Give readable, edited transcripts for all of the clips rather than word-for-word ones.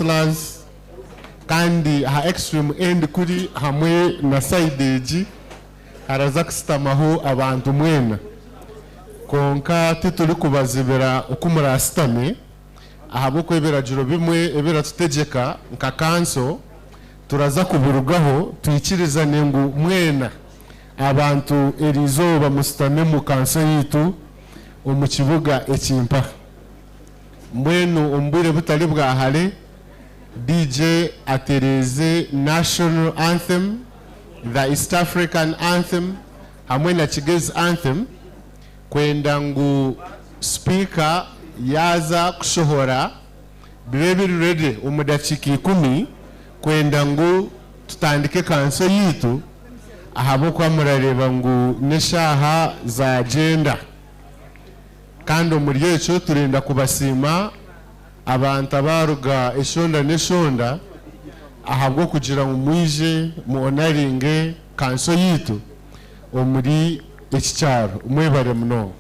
wrestlers kandi ha extreme end kuri hamwe na side egi haraza kusitamaho abantu mwena konka tituli kubazibira uko murasitame ahabo kwebera jiro bimwe ebera tutegeka nka kanso turaza kubirugaho tuyikiriza nengu mwena abantu erizo bamusitame mu kanso yitu mu kibuga ekimpa mwenu umbwire butari bwahare DJ atereze national anthem, the East African anthem, hamwe na Kigezi anthem kwenda ngu speaker yaza kushohora bibe biri ready umudakika 10 kwenda ngu tutandike kanso yitu ahabo kwa murareba ngu neshaha za agenda kandi muri yecho turenda kubasima abantu abaruga eshonda neshonda ahabwo kugira ngo mwije muonaringe kanso yitu omuri ekicyaro umwebare mnongo.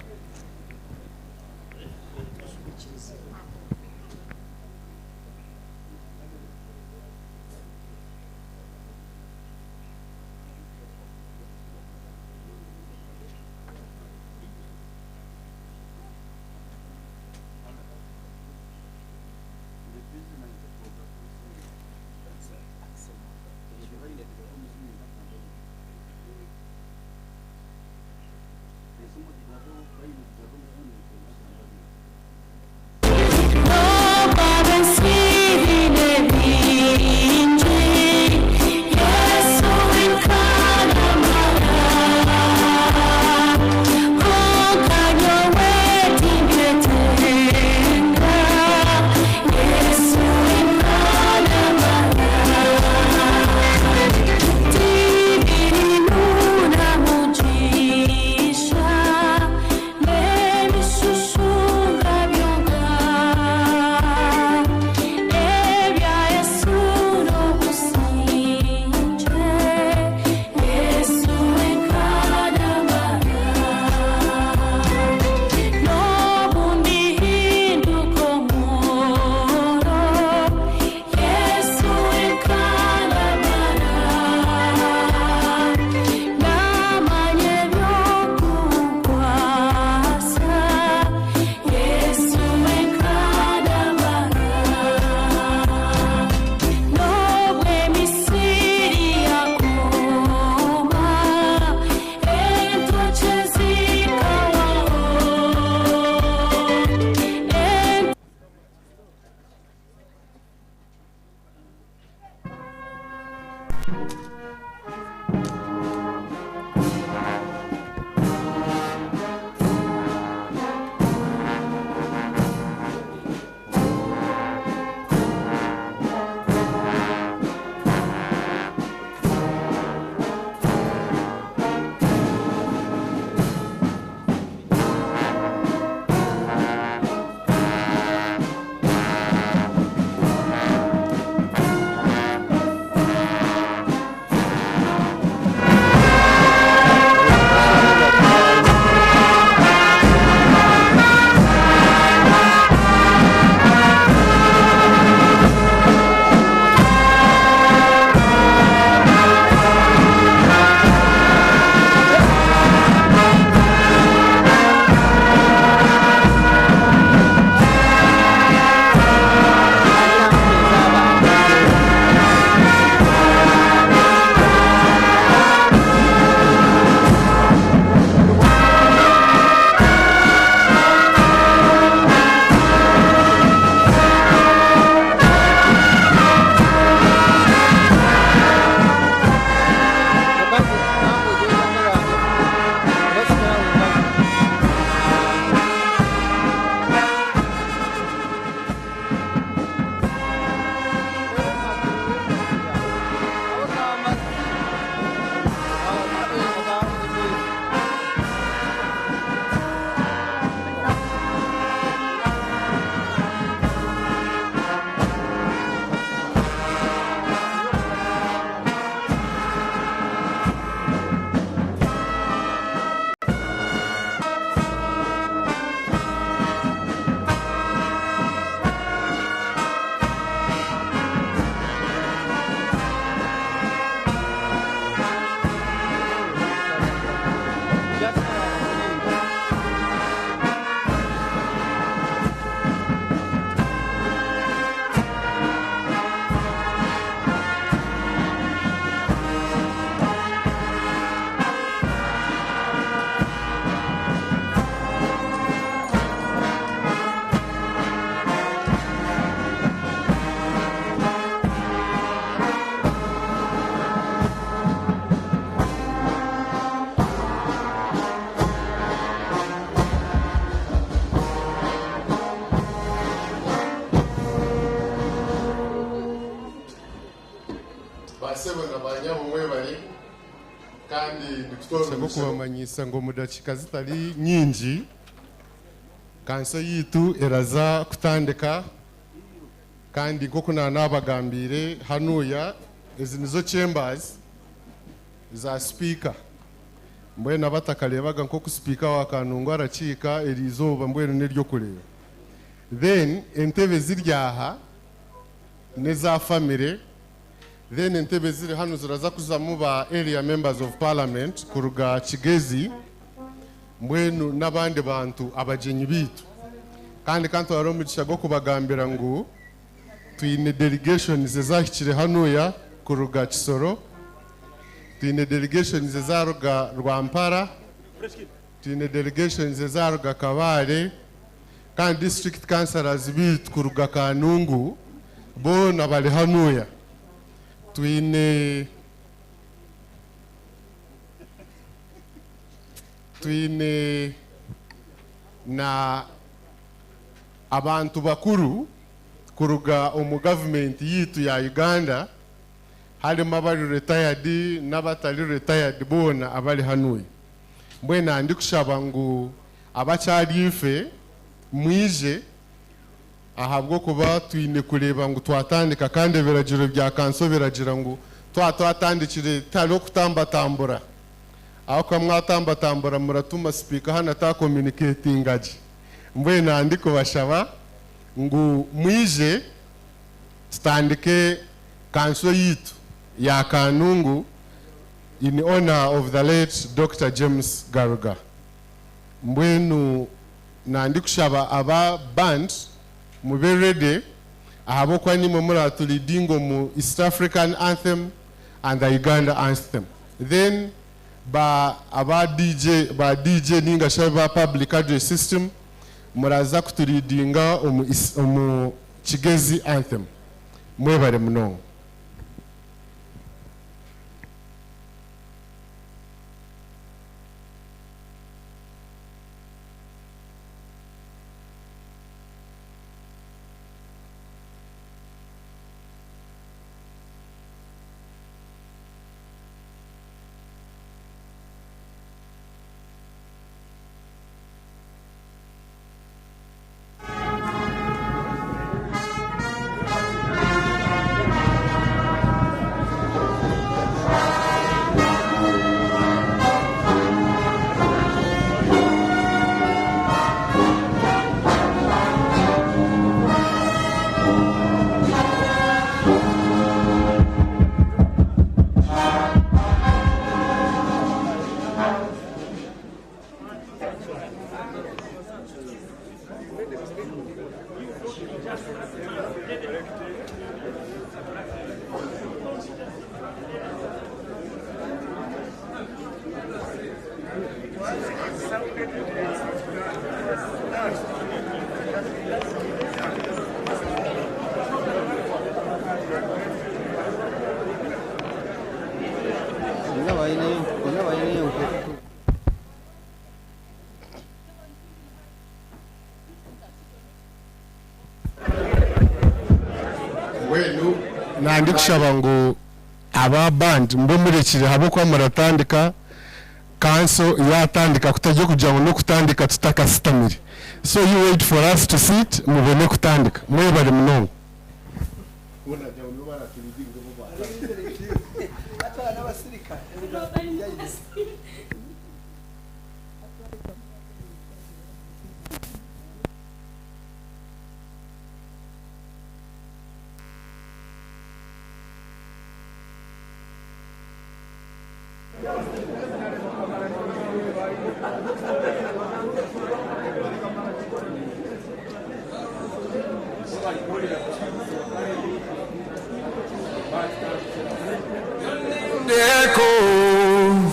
basebo na banyamwe bari kandi ndikutoza kubamanyisa ngo mu dakika zitari nyingi kanso yitu eraza kutandika kandi nkoko nabagambire hanuya izi nizo chambers za speaker mbwena batakarebaga nkoko speaker wa Kanungu aracika erizoba mbwena niryo kureba then entebe ziryaha neza family then entebe ziri hano ziraza kuzamu ba area members of parliament kuruga Kigezi mbwenu n'abandi bantu abajenyi bitu kandi kanto baromugisha go kubagambira ngo twine delegation zezahikire hanuya kuruga Kisoro twine delegation zezaruga Rwampara twine delegation zezaruga Kabare kandi district councillors bitu kuruga Kanungu bona bali hanuya twine na abantu bakuru kuruga government yitu ya Uganda harimo abali retired n'abatali retired bona abali hanuye mbwena ndikushaba ngo abacyarife mwije ahabwo kuba twine kureba ngo twatandika kandi biragiro bya kanso biragira ngo twatandikire talo kutambatambura aho kwa mwatambatambura muratuma speaker hana ta communicating aje mbwena ndiko bashaba ngo mwije standike kanso yitu ya Kanungu in honor of the late Dr. James Garuga mbwenu nandikushaba aba band mube ready ahabo kwa ni mumura tulidingo mu East African anthem and the Uganda anthem then aba DJ ninga shaba public address system muraza kutulidinga omu Kigezi anthem mwebare muno ndikushaba ngo aba band mbo murekire habo kwa muratandika kanso yatandika kutajya kujya no kutandika tutakasitamire so you wait for us to sit mubone kutandika mwebare muno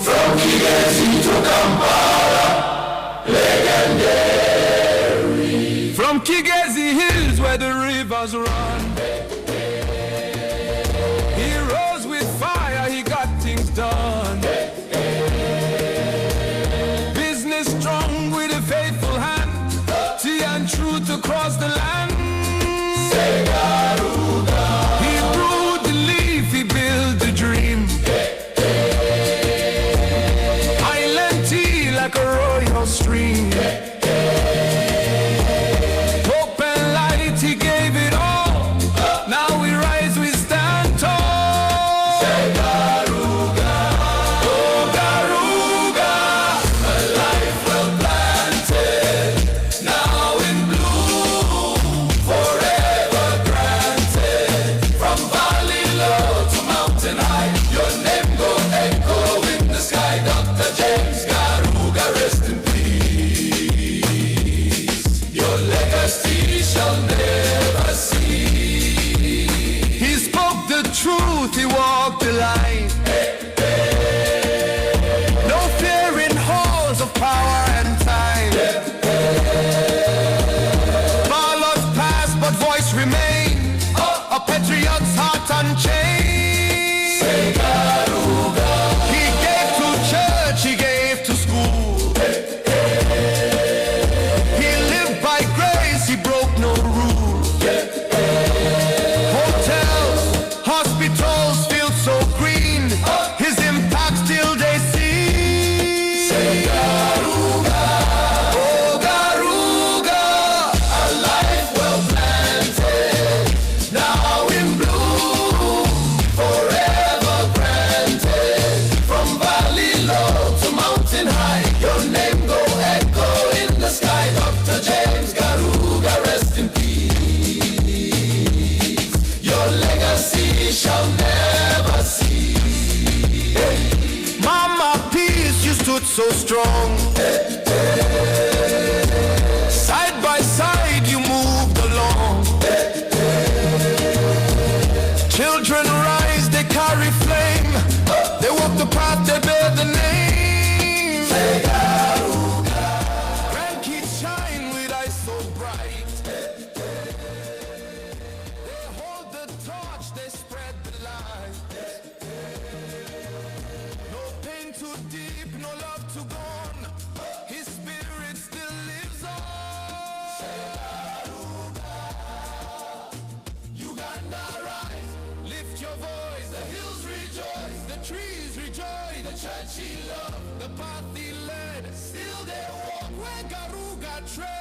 From Kigezi to Kampala, legendary. From Kigezi hills where the rivers run, he rose with fire, he got things done. Business strong with a faithful hand, tea and truth across the land. Say Garuga. He brewed the leaf, he built the dream. walk the line. No fear in halls of power and time. Ballots pass, but voice remain. A patriot's heart unchained. Say Garuga. He gave to church, he gave to school. He lived by grace, he broke no rule. Hotels, hospitals, fields so green. His impact still they see. Say Garuga. Oh Garuga, a life well planted, now in bloom, forever granted. From valley low to mountain high, your name go echo in the sky. Dr. James Garuga, rest in peace. Your legacy shall never cease. Mama, peace, you stood so strong. Side by side, you moved along. Children rise, they carry flame. They walk the path, they bear the name. Say Garuga. Grandkids shine with eyes so bright. They hold the torch, they spread the light. No pain too deep, no love too gone. His spirit still lives on. Say Garuga. Uganda rise, lift your voice. The hills rejoice, the trees rejoice. The church he loved, the path he led. Still they walk where Garuga tread.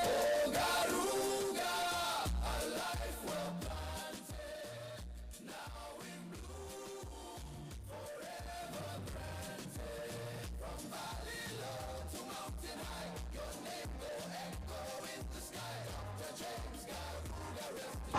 Oh Garuga, a life well planted, now in bloom, forever granted. From valley low to mountain high, your name go echo in the sky. Dr. James Garuga, rest in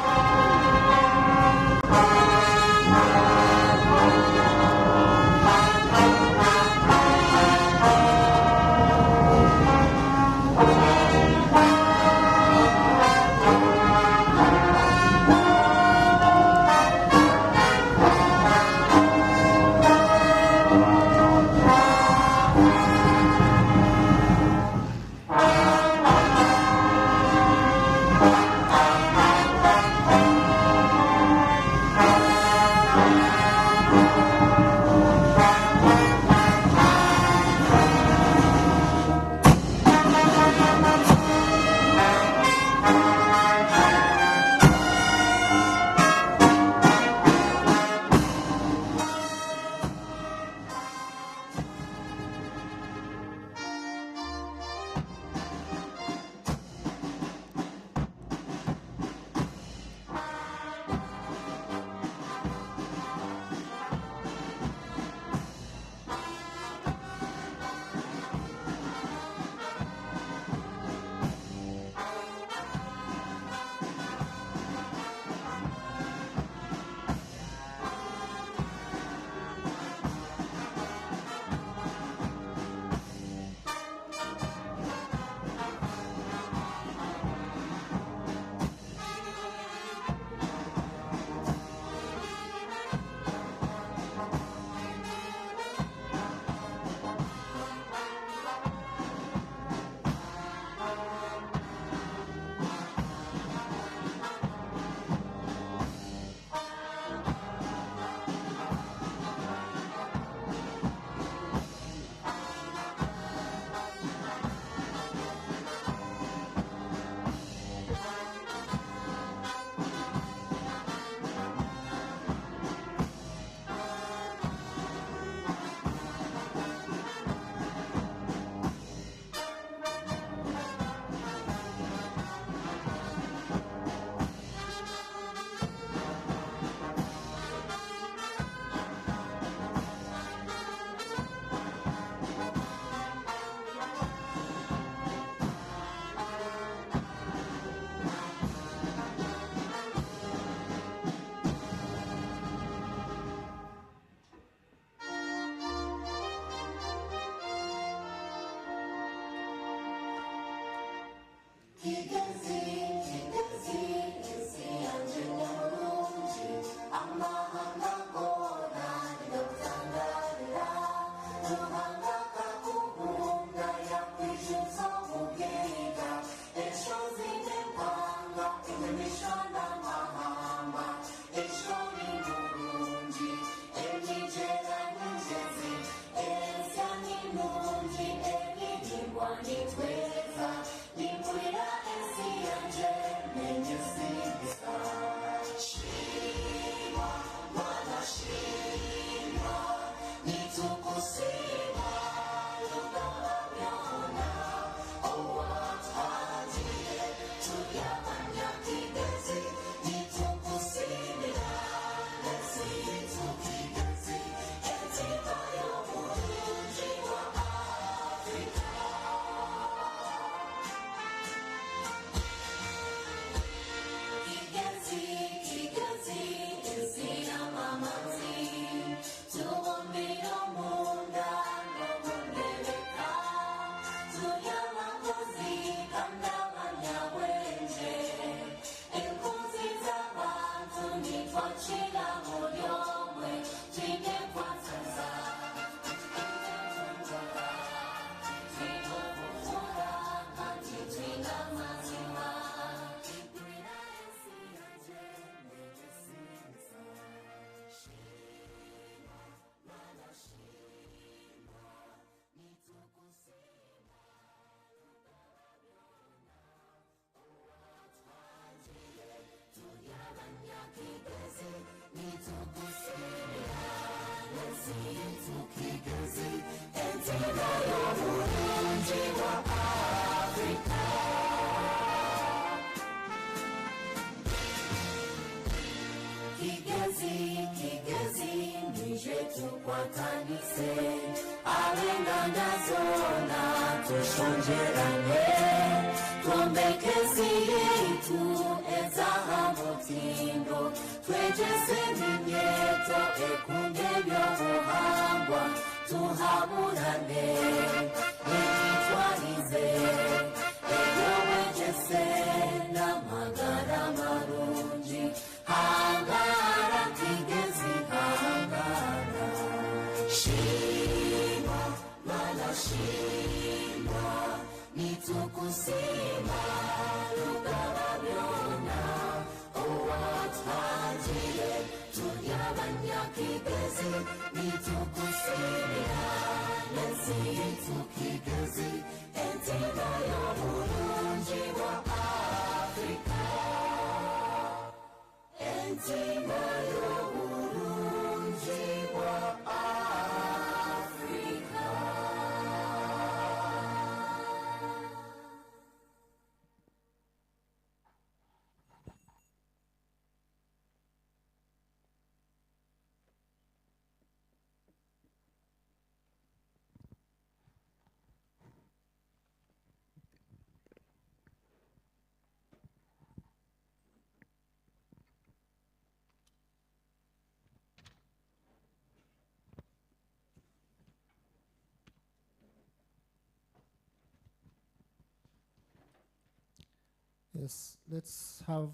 Yes, let's have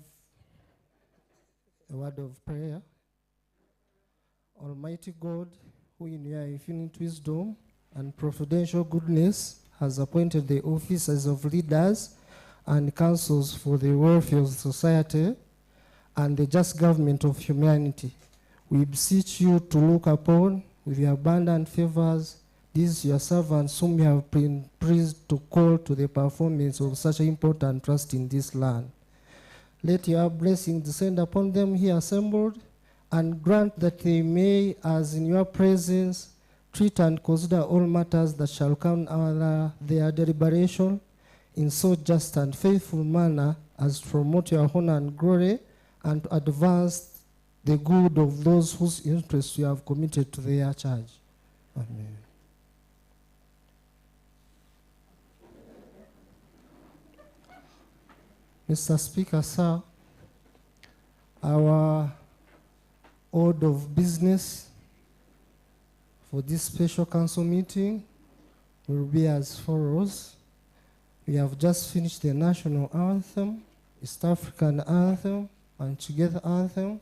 a word of prayer. Almighty God, who in your infinite wisdom and providential goodness has appointed the officers of leaders and councils for the welfare of society and the just government of humanity, we beseech you to look upon with your abundant favors these your servants whom you have been pleased to call to the performance of such important trust in this land. Let your blessing descend upon them here assembled, and grant that they may, as in your presence, treat and consider all matters that shall come under their deliberation in so just and faithful manner as to promote your honor and glory and to advance the good of those whose interests you have committed to their charge. Amen. Mr. Speaker, sir, our order of business for this special council meeting will be as follows. We have just finished the national anthem, East African anthem, and Together anthem.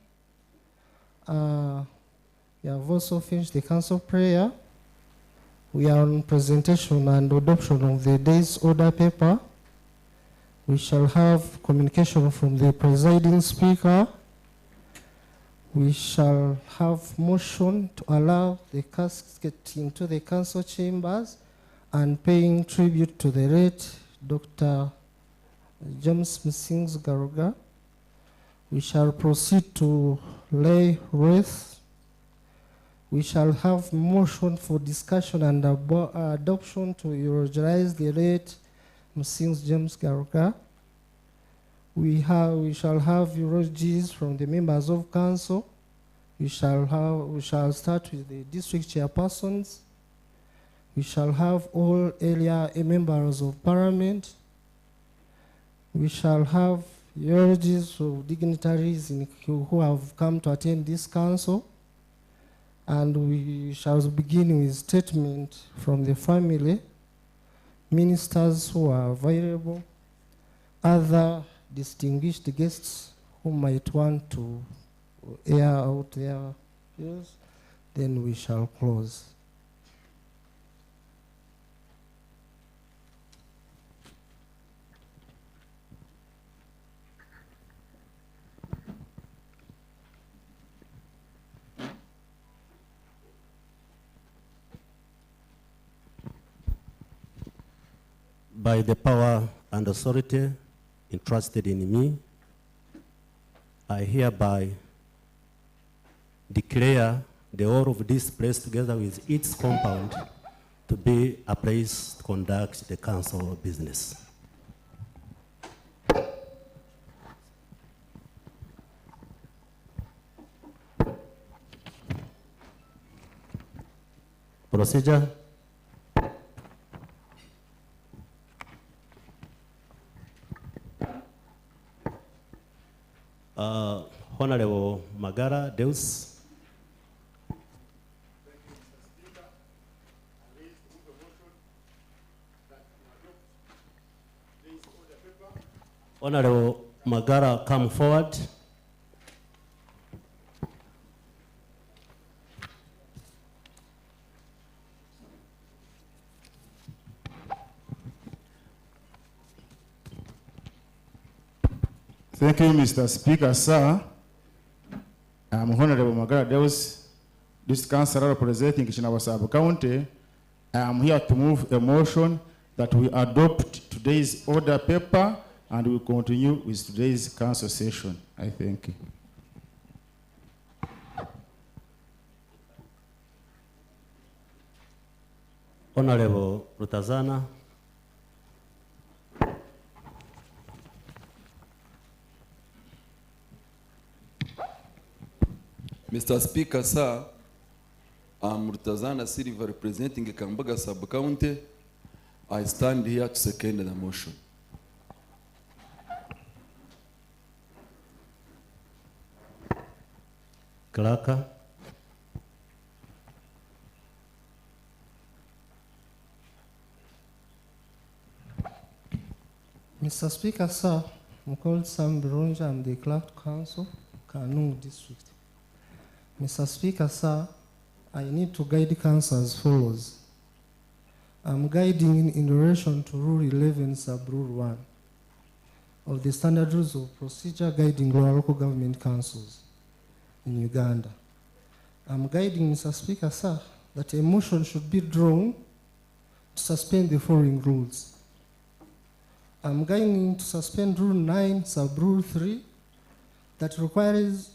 We have also finished the council prayer. We are on presentation and adoption of the day's order paper. We shall have communication from the presiding speaker. We shall have motion to allow the casket into the council chambers and paying tribute to the late Dr. James Musinguzi Garuga. We shall proceed to lay wreath. We shall have motion for discussion and adoption to eulogize the late Musinguzi James Garuga. We shall have eulogies from the members of council. We shall start with the district chairpersons. We shall have all area members of parliament. We shall have eulogies of dignitaries who have come to attend this council. And we shall begin with statement from the family, ministers who are available, other distinguished guests who might want to air out their views, then we shall close. By the power and authority entrusted in me, I hereby declare the whole of this place together with its compound to be a place to conduct the council business. Procedure. Honorable Magara Deus. Honorable Magara, come forward. Thank you, Mr. Speaker, sir. I'm Honorable Magara Deus, District Councillor representing Kishinaba Sub-County. I am here to move a motion that we adopt today's order paper and we continue with today's council session. I thank you. Honorable Rutazana. Mr. Speaker, sir, I'm Rutazana Silva representing Kambaga Sub-County. I stand here to second the motion. Clerk. Mr. Speaker, sir, I'm called Sam Birunja. I'm the Clerk Council, Kanungu District. Mr. Speaker, sir, I need to guide council as follows. I'm guiding in relation to Rule 11, Sub-Rule 1 of the Standard Rules of Procedure guiding local government councils in Uganda. I'm guiding, Mr. Speaker, sir, that a motion should be drawn to suspend the following rules. I'm guiding to suspend Rule 9, Sub-Rule 3, that requires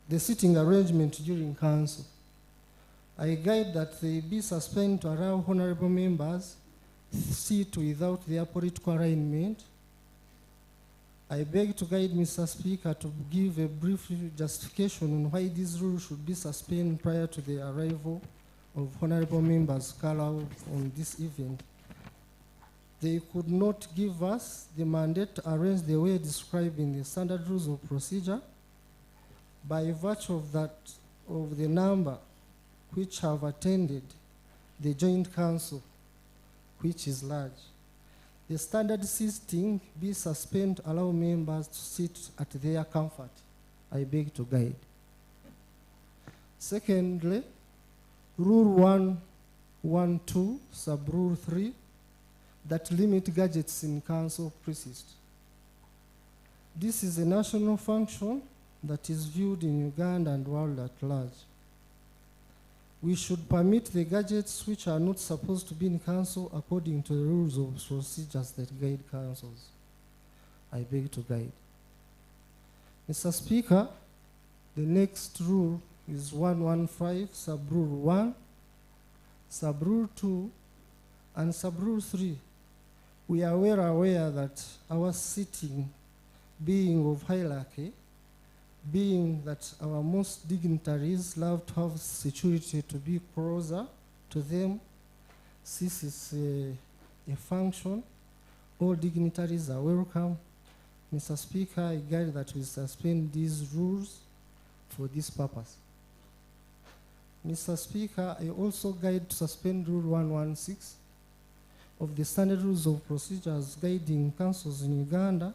the sitting arrangement during council. I guide that they be suspended to allow honorable members sit without their political alignment. I beg to guide Mr. Speaker to give a brief justification on why these rules should be suspended prior to the arrival of honorable members called out on this event. They could not give us the mandate to arrange the way described in the Standard Rules of Procedure by virtue of that, of the number which have attended the joint council, which is large. The standard sitting be suspended to allow members to sit at their comfort. I beg to guide. Secondly, Rule 112, Sub-Rule 3, that limit gadgets in council precincts. This is a national function that is viewed in Uganda and world at large. We should permit the gadgets which are not supposed to be in council according to the rules of procedures that guide councils. I beg to guide. Mr. Speaker, the next rule is 115, Sub-Rule 1, Sub-Rule 2, and Sub-Rule 3. We are well aware that our sitting being of hierarchy, being that our most dignitaries love to have security to be closer to them, this is a function. All dignitaries are welcome. Mr. Speaker, I guide that we suspend these rules for this purpose. Mr. Speaker, I also guide to suspend Rule 116 of the Standard Rules of Procedures guiding councils in Uganda,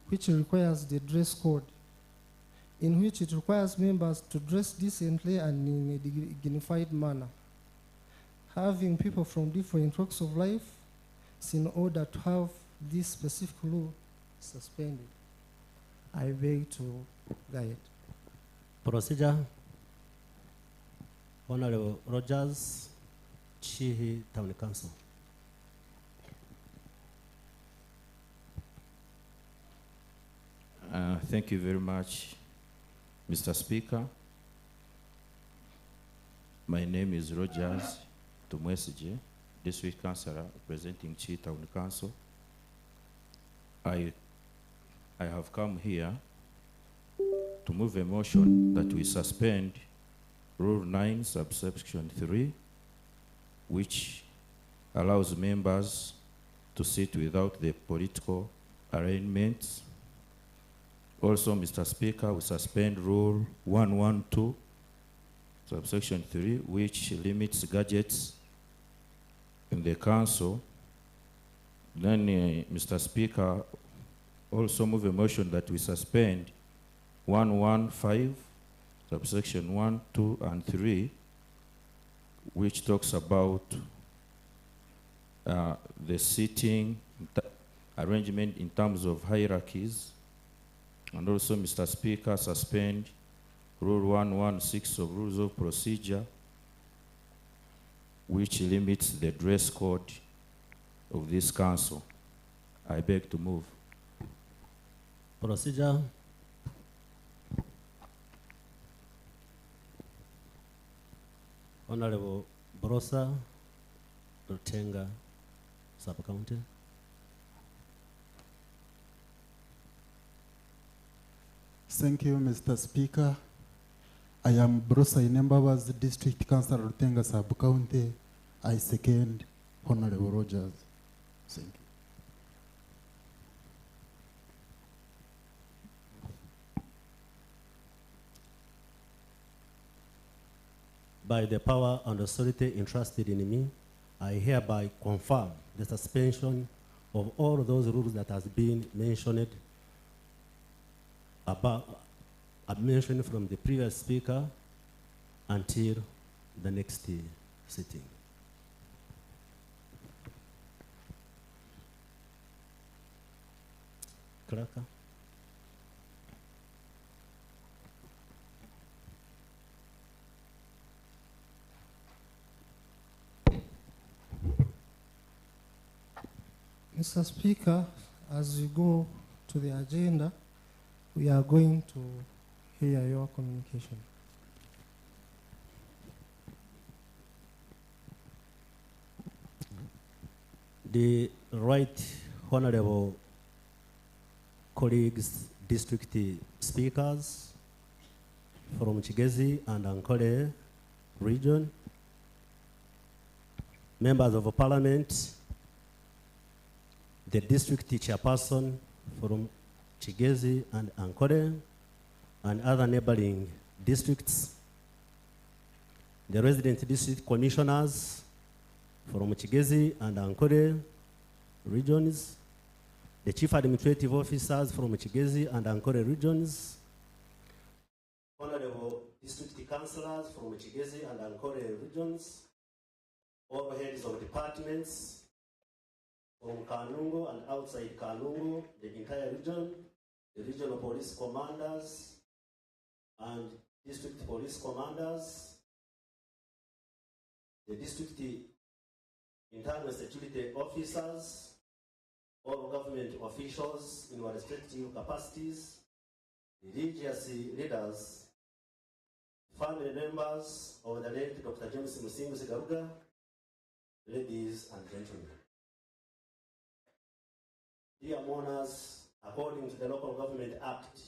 which requires the dress code. in which it requires members to dress decently and in a dignified manner. Having people from different walks of life is in order to have this specific rule suspended. I beg to guide. Procedure. Honorable Rogers, Chihi Town Council. Thank you very much, Mr. Speaker. My name is Rogers Tumwesije, District Councillor representing Chi Town Council. I have come here to move a motion that we suspend Rule 9, subsection 3, which allows members to sit without the political arrangements. Also, Mr. Speaker, we suspend Rule 112, subsection 3, which limits gadgets in the council. Then, Mr. Speaker, also move a motion that we suspend 115, subsection 1, 2, and 3, which talks about the seating arrangement in terms of hierarchies. And also, Mr. Speaker, suspend Rule 116 of Rules of Procedure, which limits the dress code of this council. I beg to move. Procedure. Honorable Brosa Rutenga, Sub-County. Thank you, Mr. Speaker. I am Brosa Inembaba's District Councillor Rutenga Sub-County. I second Honorable Rogers. Thank you. By the power and authority entrusted in me, I hereby confirm the suspension of all those rules that has been mentioned mentioned from the previous speaker until the next sitting. Cracker. Mr. Speaker, as we go to the agenda, we are going to hear your communication. The right honorable colleagues, district speakers from Chigezi and Ankole region, members of parliament, the district chairperson from Chigezi and Ankole, and other neighboring districts, the resident district commissioners from Chigezi and Ankole regions, the chief administrative officers from Chigezi and Ankole regions, honorable district councillors from Chigezi and Ankole regions, all heads of departments from Kanungo and outside Kanungo, the entire region, the regional police commanders and district police commanders, the district internal security officers, all government officials in their respective capacities, religious leaders, family members of the late Dr. James Musinguzi Garuga, ladies and gentlemen. Dear mourners, according to the Local Government Act,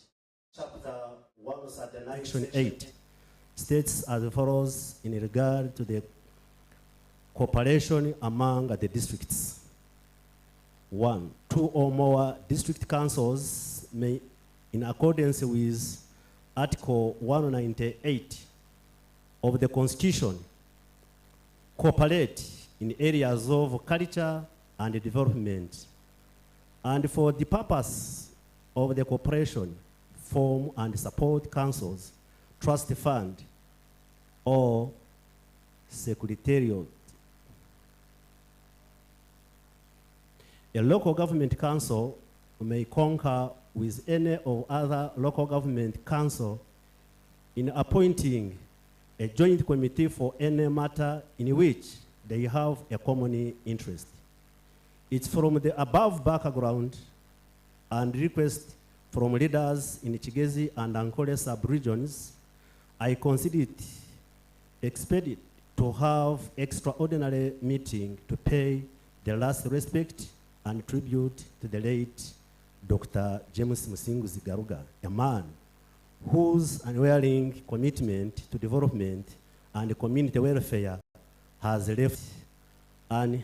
Chapter 139, Section 8, states as follows in regard to the cooperation among the districts. 1, 2 or more district councils may, in accordance with Article 198 of the Constitution, cooperate in areas of culture and development. And for the purpose of the cooperation, form and support councils, trust fund, or secretariat. A local government council may concur with any or other local government council in appointing a joint committee for any matter in which they have a common interest. It's from the above background and request from leaders in Chigezi and Ankole sub-regions, I consider it expedient to have extraordinary meeting to pay the last respect and tribute to the late Dr. James Musinguzi Garuga, a man whose unwavering commitment to development and community welfare has left an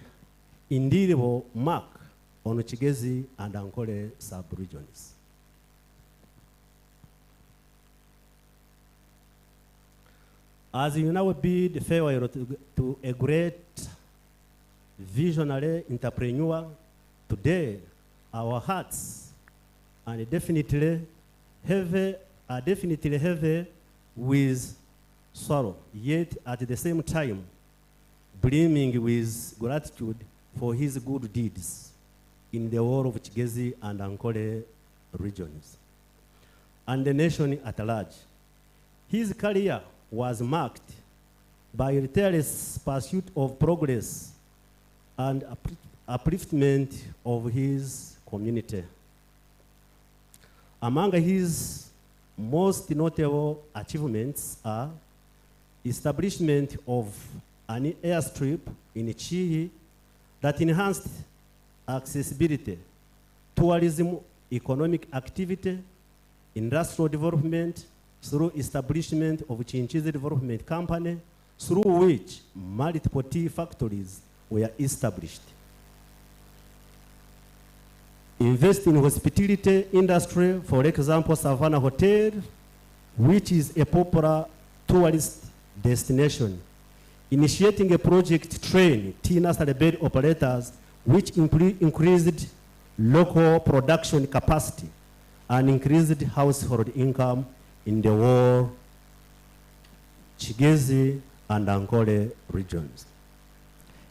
indelible mark on Chigezi and Ankole sub-regions. As you now bid farewell to a great visionary entrepreneur, today our hearts are definitely heavy with sorrow, yet at the same time brimming with gratitude for his good deeds in the whole of Chigezi and Ankole regions and the nation at large. His career was marked by a tireless pursuit of progress and upliftment of his community. Among his most notable achievements are establishment of an airstrip in Chihi that enhanced accessibility, tourism, economic activity, industrial development, through establishment of Chinchizi Development Company, through which multiple tea factories were established. Invest in hospitality industry, for example, Savannah Hotel, which is a popular tourist destination. Initiating a project to train tea nursery bed operators, which increased local production capacity and increased household income in the whole Chigezi and Ankole regions.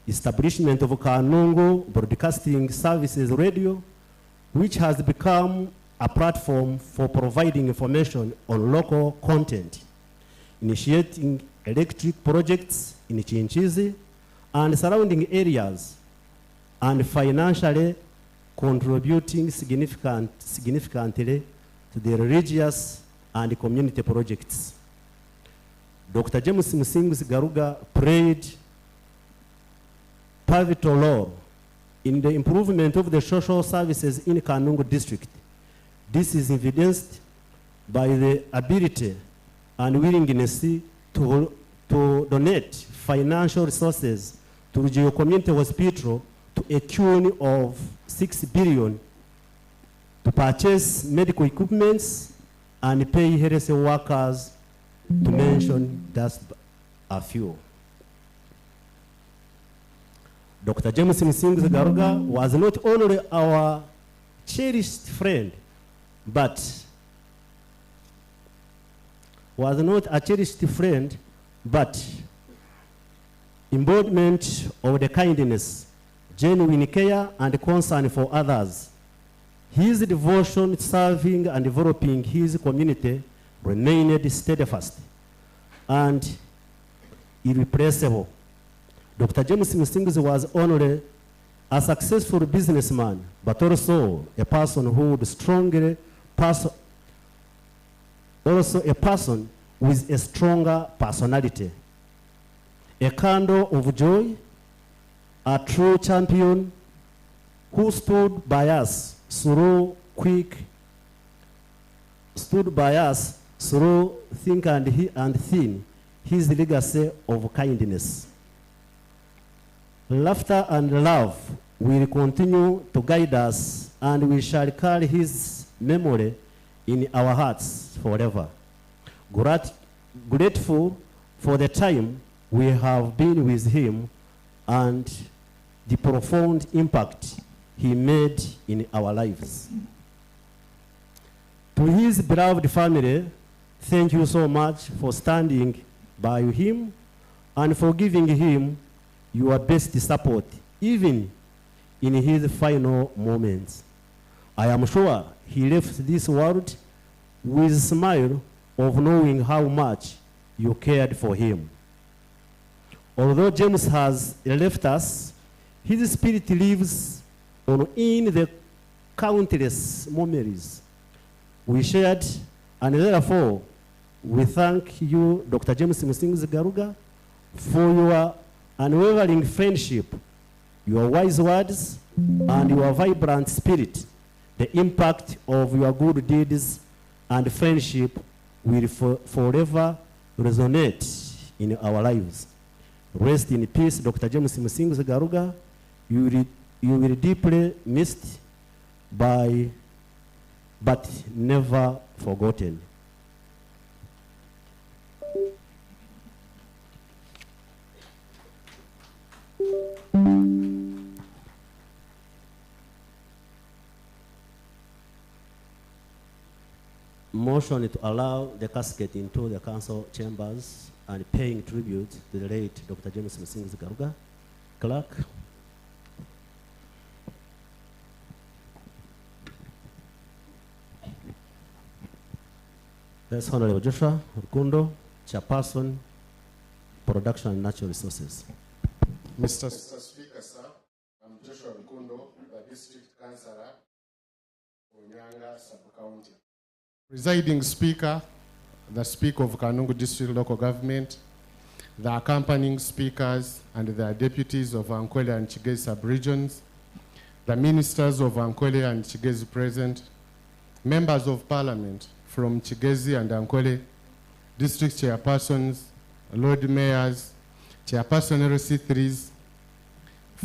Establishment of Kanungu Broadcasting Services Radio, which has become a platform for providing information on local content. Initiating electric projects in Chinchizi and surrounding areas, and financially contributing significantly to the religious and community projects. Dr. James Musinguzi Garuga played pivotal role in the improvement of the social services in Kanungu district. This is evidenced by the ability and willingness to donate financial resources to Rugio Community Hospital to a tune of 6 billion to purchase medical equipments and pay health workers, to mention just a few. Dr. James Musinguzi Garuga was not only our cherished friend, but embodiment of the kindness, genuine care, and concern for others. His devotion to serving and developing his community remained steadfast and irrepressible. Dr. James Musinguzi was only a successful businessman, but also a person who would also a person with a stronger personality, a candle of joy, a true champion who stood by us through thick and thin, his legacy of kindness. Laughter and love will continue to guide us, and we shall carry his memory in our hearts forever. Grateful for the time we have been with him and the profound impact he made in our lives. To his beloved family, thank you so much for standing by him and for giving him your best support, even in his final moments. I am sure he left this world with a smile of knowing how much you cared for him. Although James has left us, his spirit lives on in the countless memories we shared, and therefore we thank you, Dr. James Musinguzi Garuga, for your unwavering friendship, your wise words, and your vibrant spirit. The impact of your good deeds and friendship will forever resonate in our lives. Rest in peace, Dr. James Musinguzi Garuga. You will deeply missed but never forgotten. Motion to allow the casket into the council chambers and paying tribute to the late Dr. James Musinguzi Garuga. Clerk. That's Honorable Joshua Rukundo, Chairperson, Production and Natural Resources. Mr. Speaker, sir, I'm Joshua Rukundo, the District Councillor for Nyanga Sub-County. Presiding Speaker, the Speaker of Kanungu District Local Government, the accompanying speakers and the deputies of Ankwele and Chigezi sub-regions, the ministers of Ankwele and Chigezi present, members of Parliament from Chigezi and Ankwele, district chairpersons, Lord Mayors, chairperson LC3s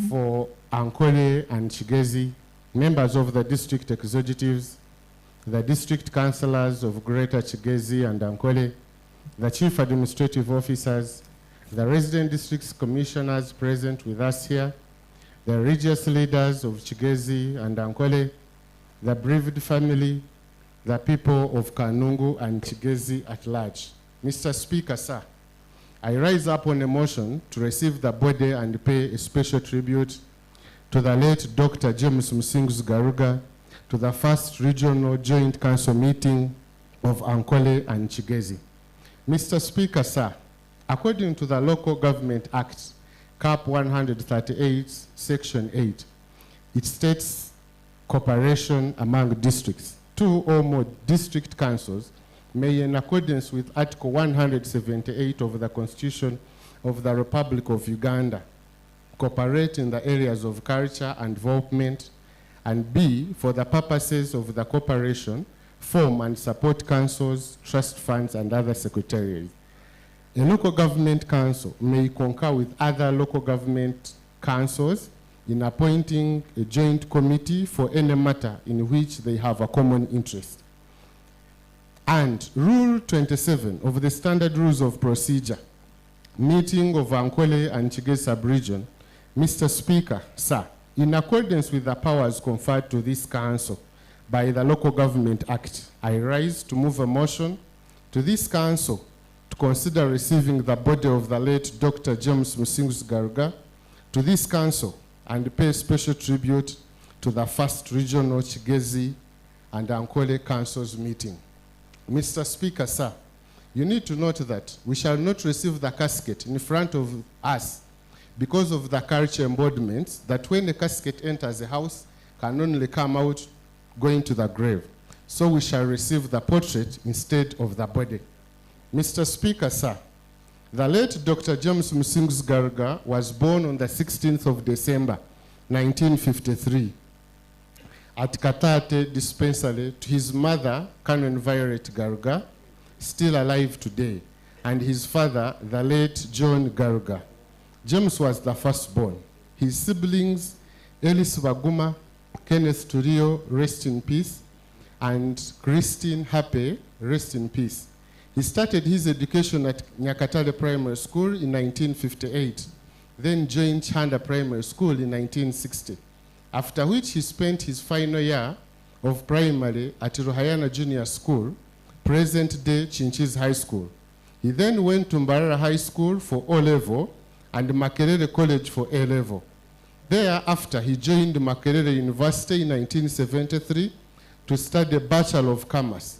for Ankwele and Chigezi, members of the district executives, the district councillors of Greater Chigezi and Ankwele, the chief administrative officers, the resident district commissioners present with us here, the religious leaders of Chigezi and Ankwele, the bereaved family, the people of Kanungu and Chigezi at large. Mr. Speaker, sir, I rise up on a motion to receive the body and pay a special tribute to the late Dr. James Musinguzi Garuga, to the first regional joint council meeting of Ankwele and Chigezi. Mr. Speaker, sir, according to the Local Government Act, Cap 138, Section 8, it states cooperation among districts. Two or more district councils may, in accordance with Article 178 of the Constitution of the Republic of Uganda, cooperate in the areas of culture and development, and B, for the purposes of the cooperation, form and support councils, trust funds, and other secretariats. A local government council may concur with other local government councils in appointing a joint committee for any matter in which they have a common interest. And Rule 27 of the Standard Rules of Procedure, meeting of Ankwele and Chigezi sub-region, Mr. Speaker, sir, in accordance with the powers conferred to this council by the Local Government Act, I rise to move a motion to this council to consider receiving the body of the late Dr. James Musinguzi Garuga to this council and pay special tribute to the first regional Chigezi and Ankwele councils meeting. Mr. Speaker, sir, you need to note that we shall not receive the casket in front of us because of the culture embodiments that when the casket enters a house can only come out going to the grave. So we shall receive the portrait instead of the body. Mr. Speaker, sir, the late Dr. James Musinguzi Garuga was born on the 16th of December, 1953, at Katate Dispensary to his mother, Canon Violet Garuga, still alive today, and his father, the late John Garuga. James was the firstborn. His siblings, Ellis Waguma, Kenneth Turio, rest in peace, and Christine Hape, rest in peace. He started his education at Nyakatale Primary School in 1958, then joined Chanda Primary School in 1960, after which he spent his final year of primary at Ruhayana Junior School, present-day Chinchiz High School. He then went to Mbarara High School for O-level and Makerere College for A-level. Thereafter, he joined Makerere University in 1973 to study Bachelor of Commerce,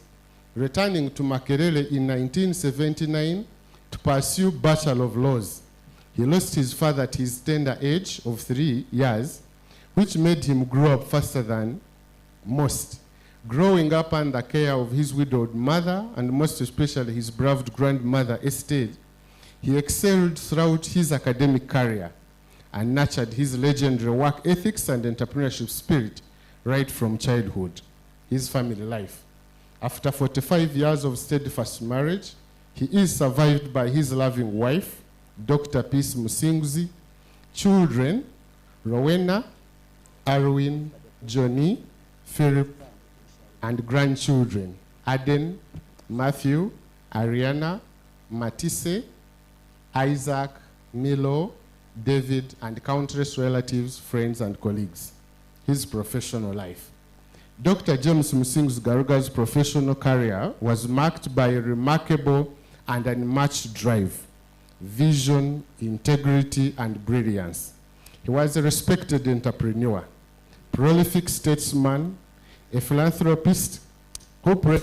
returning to Makerere in 1979 to pursue Bachelor of Laws. He lost his father at his tender age of 3 years, which made him grow up faster than most. Growing up under care of his widowed mother and most especially his beloved grandmother Esther, he excelled throughout his academic career and nurtured his legendary work ethics and entrepreneurship spirit right from childhood. His family life. After 45 years of steadfast marriage, he is survived by his loving wife, Dr. Peace Musinguzi, children, Rowena, Arwin, Johnny, Philip, and grandchildren, Aden, Matthew, Ariana, Matisse, Isaac, Milo, David, and countless relatives, friends, and colleagues. His professional life. Dr. James Musinguzi Garuga's professional career was marked by a remarkable and unmatched drive, vision, integrity, and brilliance. He was a respected entrepreneur, prolific statesman, a philanthropist who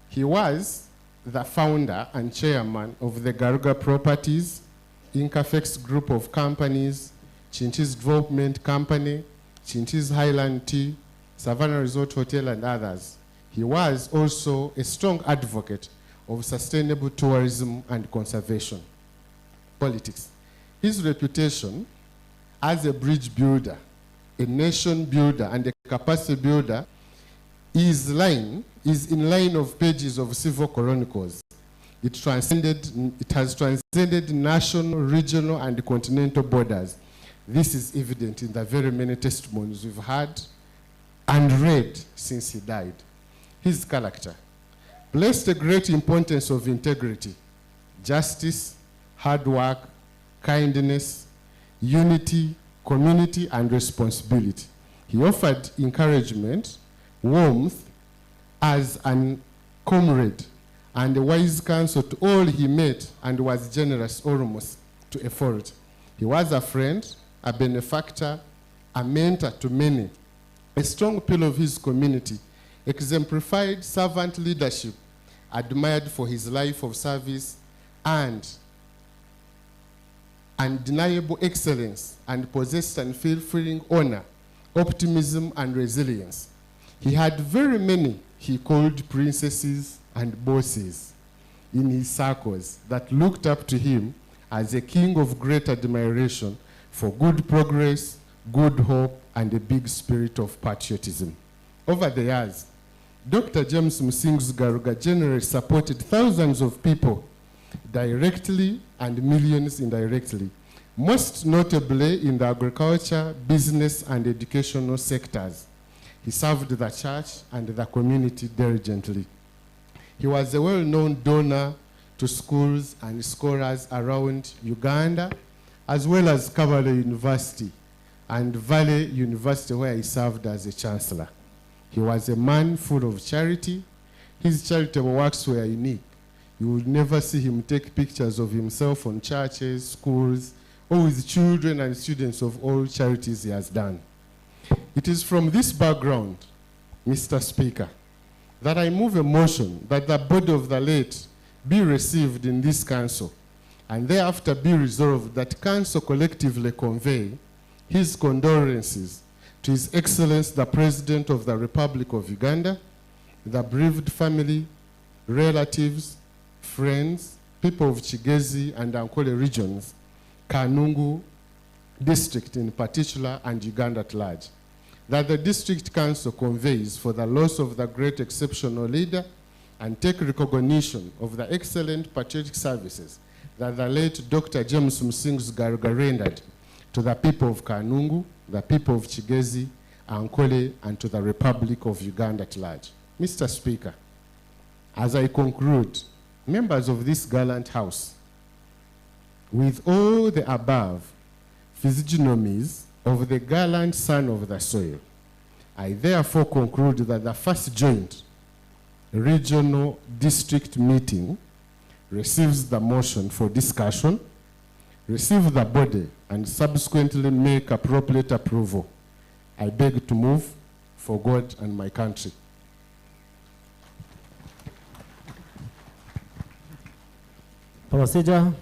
He was the founder and chairman of the Garuga Properties, Incafex Group of Companies, Chinchiz Development Company, Chinchiz Highland Tea, Savannah Resort Hotel, and others. He was also a strong advocate of sustainable tourism and conservation. Politics. His reputation as a bridge builder, a nation builder, and a capacity builder is in line of pages of civil chronicles. It has transcended national, regional, and continental borders. This is evident in the very many testimonies we've had and read since he died. His character placed a great importance of integrity, justice, hard work, kindness, unity, community, and responsibility. He offered encouragement, warmth as an comrade, and a wise counsel to all he met, and was generous almost to a fault. He was a friend, a benefactor, a mentor to many, a strong pillar of his community, exemplified servant leadership, admired for his life of service and undeniable excellence, and possessed unfulfilling honor, optimism, and resilience. He had very many he called princesses and bosses in his circles that looked up to him as a king of great admiration for good progress, good hope, and a big spirit of patriotism. Over the years, Dr. James Musinguzi Garuga generally supported thousands of people directly and millions indirectly, most notably in the agriculture, business, and educational sectors. He served the church and the community diligently. He was a well-known donor to schools and scholars around Uganda, as well as Kabale University and Valley University, where he served as a chancellor. He was a man full of charity. His charitable works were unique. You would never see him take pictures of himself on churches, schools, or with children and students of all charities he has done. It is from this background, Mr. Speaker, that I move a motion that the body of the late be received in this council, and thereafter be resolved that council collectively convey his condolences to His Excellency the President of the Republic of Uganda, the bereaved family, relatives, friends, people of Kigezi and Ankole regions, Kanungu district in particular, and Uganda at large, that the district council conveys for the loss of the great exceptional leader and take recognition of the excellent patriotic services that the late Dr. James Musinguzi Garuga rendered to the people of Kanungu, the people of Kigezi, Ankole, and to the Republic of Uganda at large. Mr. Speaker, as I conclude, members of this gallant House, with all the above, physiognomies of the gallant son of the soil. I therefore conclude that the first joint regional district meeting receives the motion for discussion, receive the body, and subsequently make appropriate approval. I beg to move for God and my country. Procedure.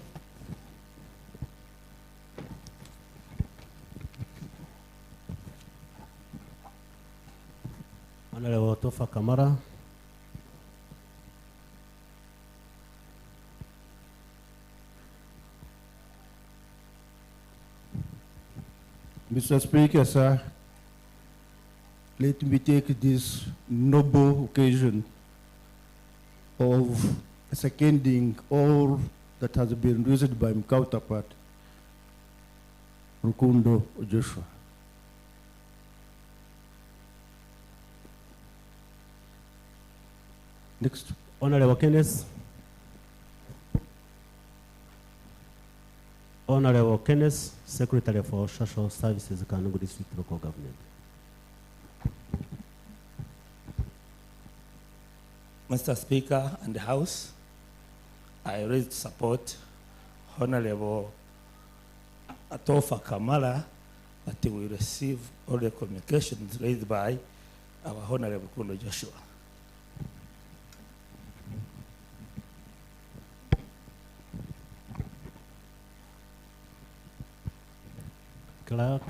Honorable Tofa Kamara. Mr. Speaker, sir, let me take this noble occasion of seconding all that has been raised by my counterpart, Rukundo Joshua. Next, Honorable Kenneth. Honorable Kenneth, Secretary for Social Services, Garuga District Local Government. Mr. Speaker and the House, I raise support Honorable Atofa Kamara that we receive all the communications raised by our Honorable Kundo Joshua. Clerk.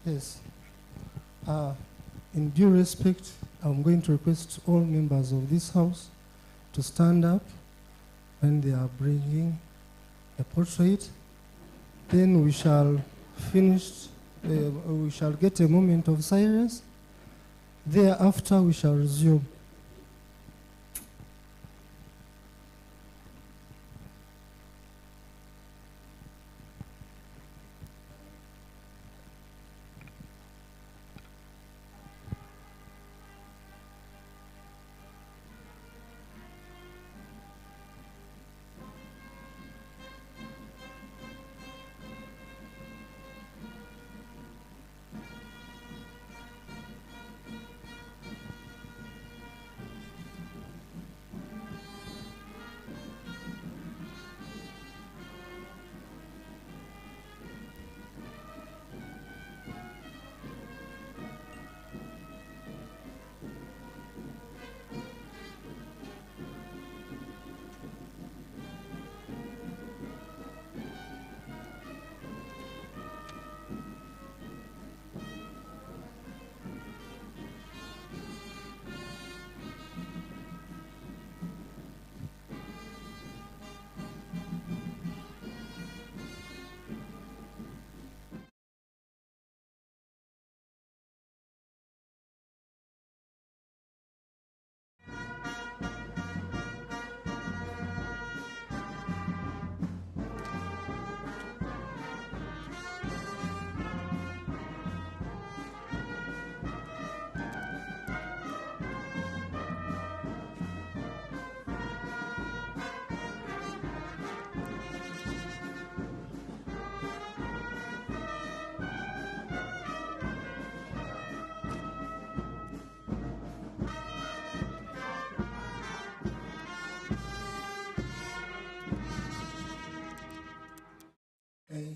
Yes. In due respect, I'm going to request all members of this House to stand up when they are bringing a portrait. Then we shall finish, we shall get a moment of silence. Thereafter, we shall resume.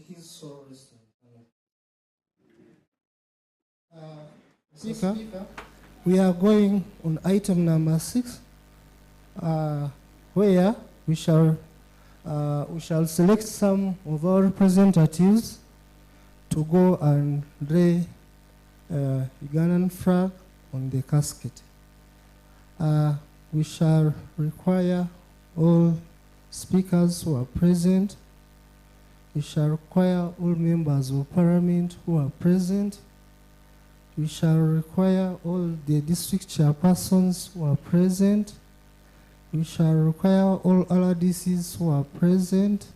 His soul rest in Speaker, we are going on item number 6, where we shall select some of our representatives to go and lay Ugandan flag on the casket. We shall require all speakers who are present. We shall require all members of parliament who are present. We shall require all the district chairpersons who are present. We shall require all LRDCs who are present.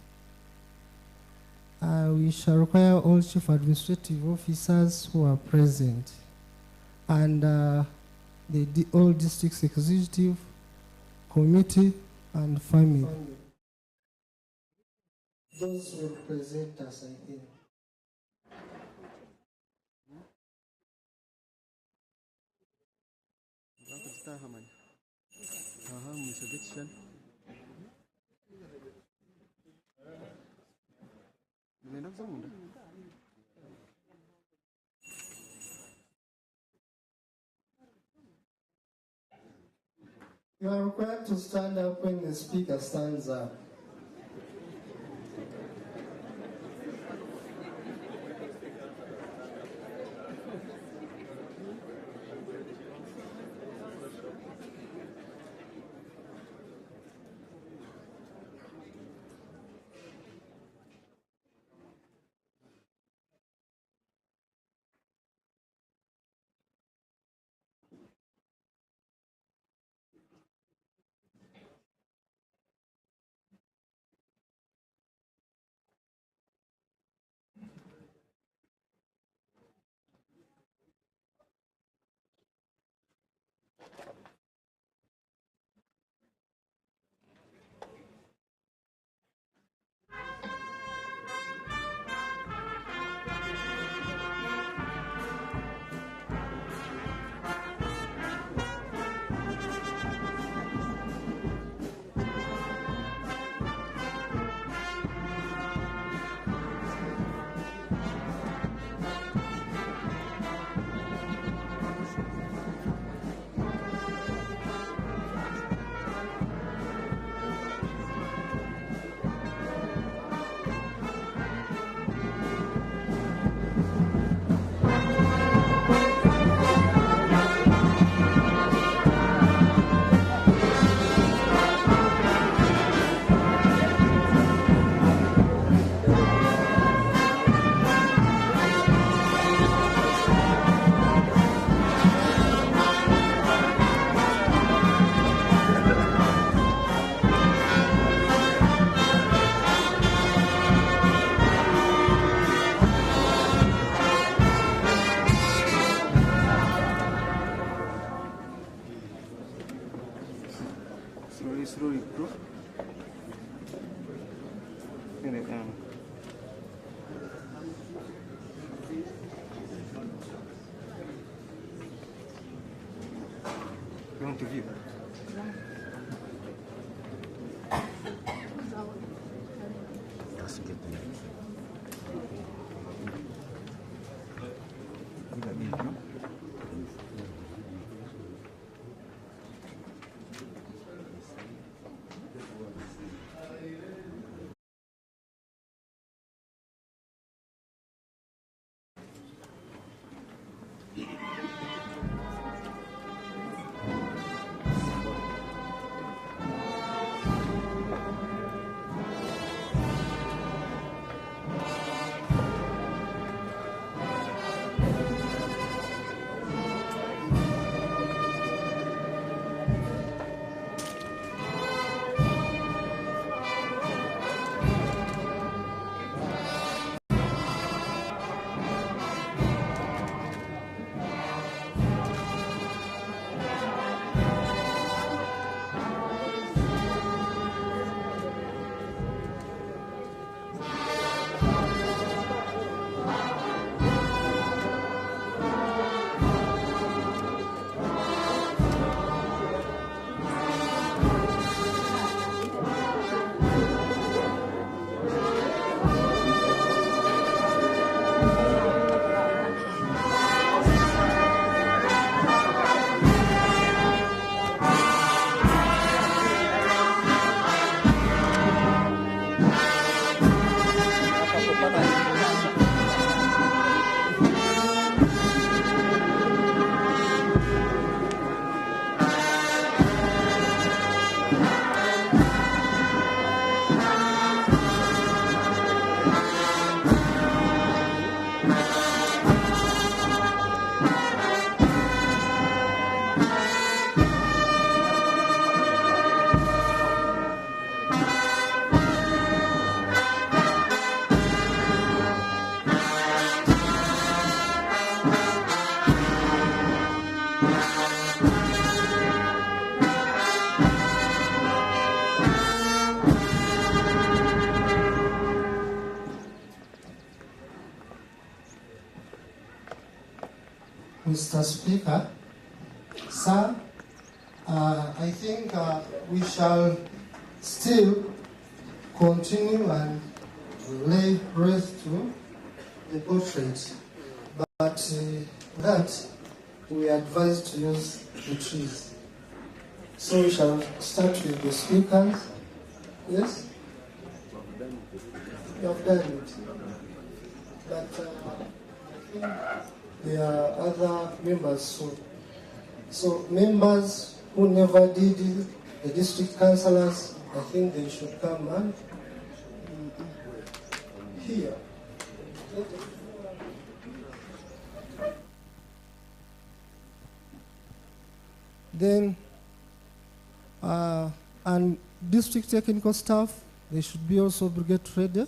We shall require all chief administrative officers who are present. And all district executive committee and family. Those will present us, I think. You are required to stand up when the speaker stands up. Slowly, bro. You want to view? That's a good thing. Mr. Speaker. Sir, I think we shall still continue and lay breath to the portrait, but that we advise to use the trees. So we shall start with the speakers. Yes? You have done it. But I think there are other members soon. So members who never did it, the district councillors, I think they should come and here. Then, and district technical staff, they should be also brigade ready.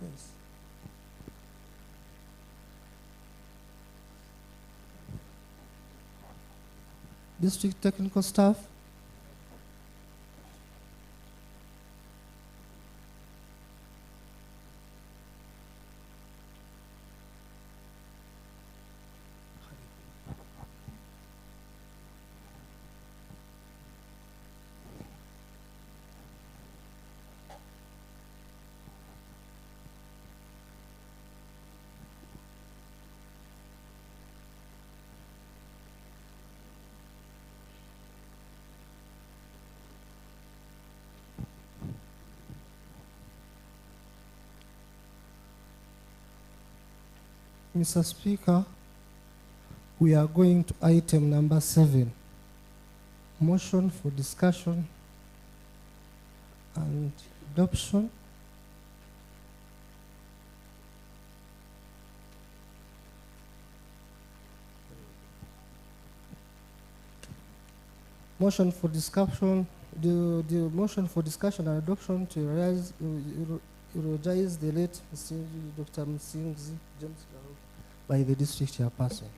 Yes. District technical staff. Mr. Speaker, we are going to item number 7, motion for discussion and adoption. Motion for discussion, the motion for discussion and adoption to eulogize the late Dr. Musinguzi James Garuga by the district chairperson.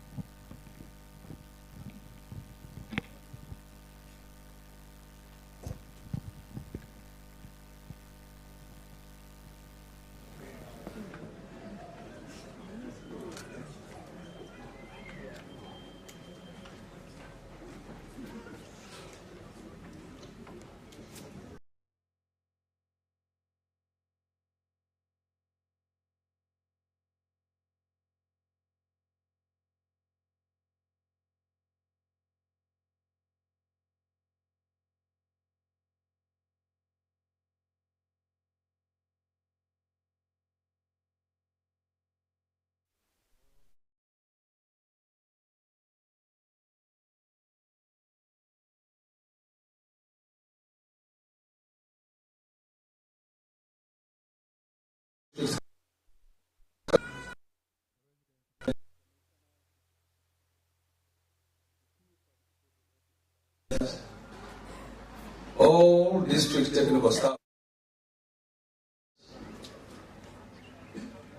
All district technical staff,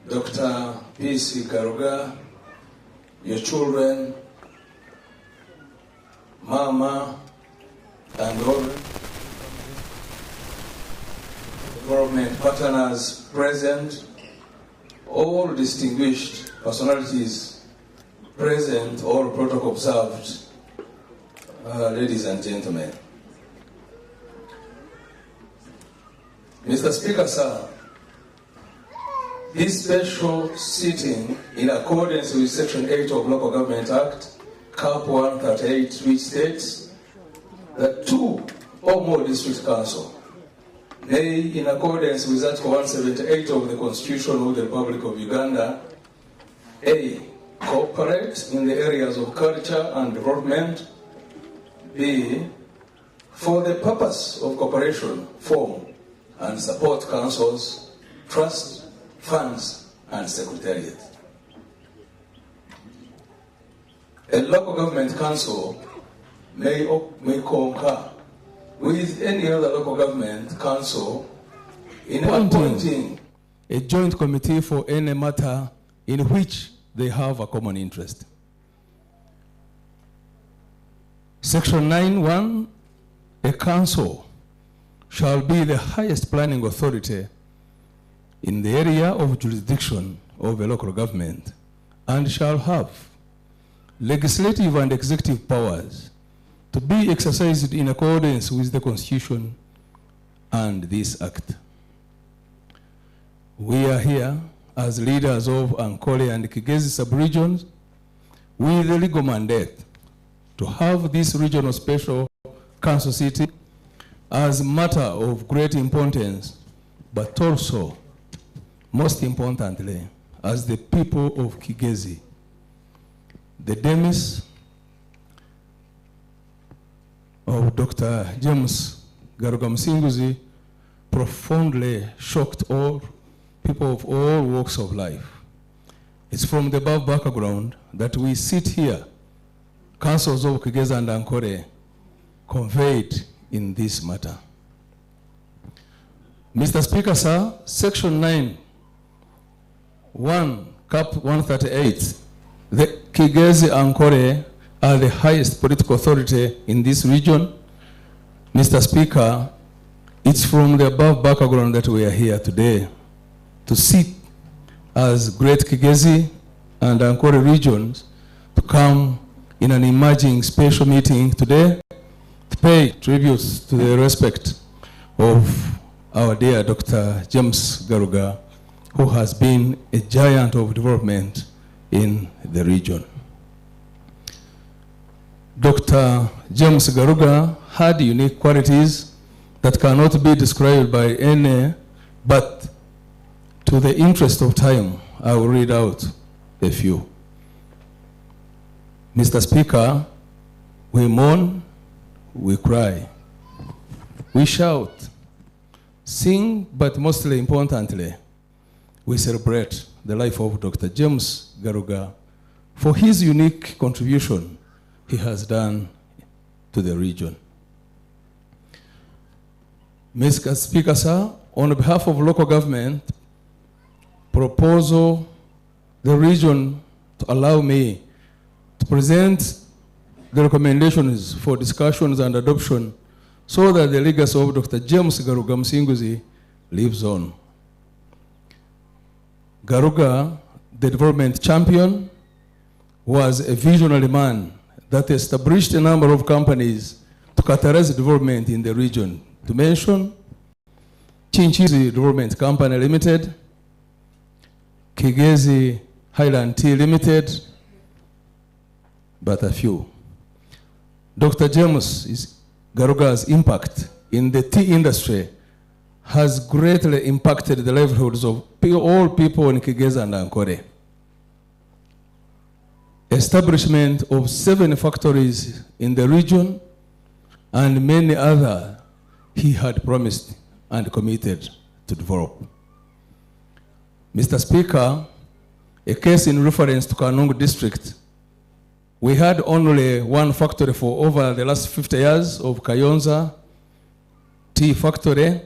Dr. P.C. Garuga, your children, Mama, and all government partners present, all distinguished personalities present, all protocol observed, ladies and gentlemen. Mr. Speaker, sir, this special sitting, in accordance with Section 8 of Local Government Act, Cap 138, which states that 2 or more district council may, in accordance with Article 178 of the Constitution of the Republic of Uganda, A, cooperate in the areas of culture and development, B, for the purpose of cooperation, form and support councils, trust, funds, and secretariat. a local government council may concur with any other local government council in appointing a joint committee for any matter in which they have a common interest. Section 9(1), a council shall be the highest planning authority in the area of jurisdiction of a local government and shall have legislative and executive powers to be exercised in accordance with the Constitution and this Act. We are here as leaders of Ankole and Kigezi sub-regions with the legal mandate to have this regional special council city as a matter of great importance, but also, most importantly, as the people of Kigezi. The demise of Dr. James Garuga Musinguzi profoundly shocked all people of all walks of life. It's from the above background that we sit here, councils of Kigezi and Ankole, conveyed in this matter. Mr. Speaker, sir, Section 9(1), Cap 138, the Kigezi and Ankole are the highest political authority in this region. Mr. Speaker, it's from the above background that we are here today to sit as great Kigezi and Ankole regions to come in an emerging special meeting today to pay tributes to the respect of our dear Dr. James Garuga, who has been a giant of development in the region. Dr. James Garuga had unique qualities that cannot be described by any, but to the interest of time, I will read out a few. Mr. Speaker, we mourn, we cry, we shout, sing, but mostly importantly, we celebrate the life of Dr. James Garuga for his unique contribution he has done to the region. Mr. Speaker, sir, on behalf of local government, proposal the region to allow me to present the recommendations for discussions and adoption so that the legacy of Dr. James Garuga Musinguzi lives on. Garuga, the development champion, was a visionary man that established a number of companies to catalyze development in the region. To mention, Chinchizi Development Company Limited, Kigezi Highland Tea Limited, but a few. Dr. James Garuga's impact in the tea industry has greatly impacted the livelihoods of all people in Kigezi and Ankole. Establishment of 7 factories in the region and many other he had promised and committed to develop. Mr. Speaker, a case in reference to Kanungu district, we had only one factory for over the last 50 years of Kayonza Tea Factory,